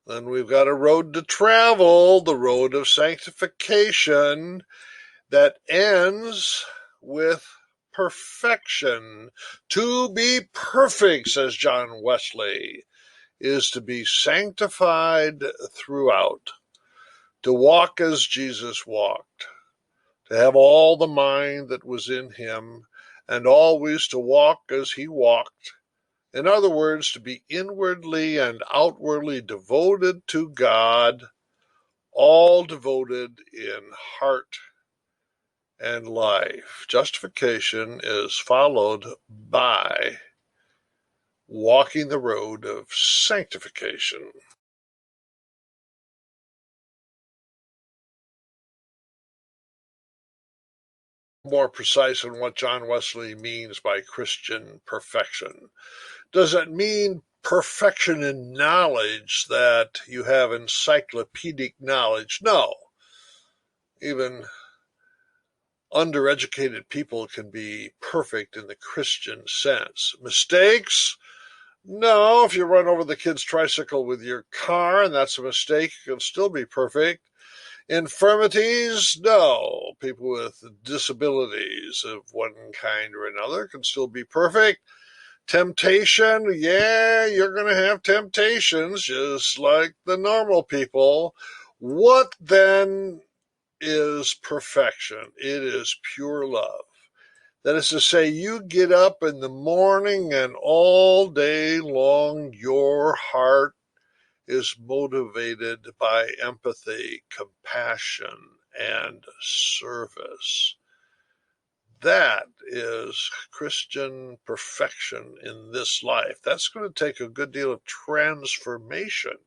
then we've got a road to travel, the road of sanctification that ends with perfection. To be perfect, says John Wesley, is to be sanctified throughout, to walk as Jesus walked, to have all the mind that was in him, and always to walk as he walked. In other words, to be inwardly and outwardly devoted to God, all devoted in heart and life. Justification is followed by walking the road of sanctification. More precise on what John Wesley means by Christian perfection. Does it mean perfection in knowledge, that you have encyclopedic knowledge? No. Even undereducated people can be perfect in the Christian sense. Mistakes? No. If you run over the kid's tricycle with your car and that's a mistake, you can still be perfect. Infirmities? No. People with disabilities of one kind or another can still be perfect. Temptation? Yeah, you're going to have temptations just like the normal people. What then is perfection? It is pure love. That is to say, you get up in the morning and all day long your heart is motivated by empathy, compassion, and service. That is Christian perfection in this life. That's going to take a good deal of transformation.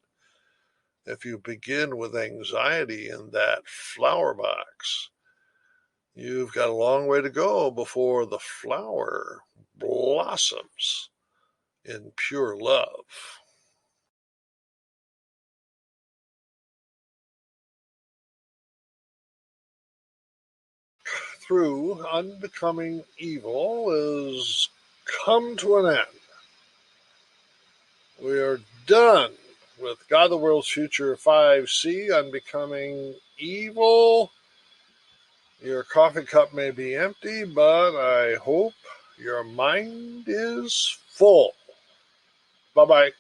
If you begin with anxiety in that flower box, you've got a long way to go before the flower blossoms in pure love. Through Unbecoming Evil is come to an end. We are done with God, the World's Future 5C, Unbecoming Evil. Your coffee cup may be empty, but I hope your mind is full. Bye-bye.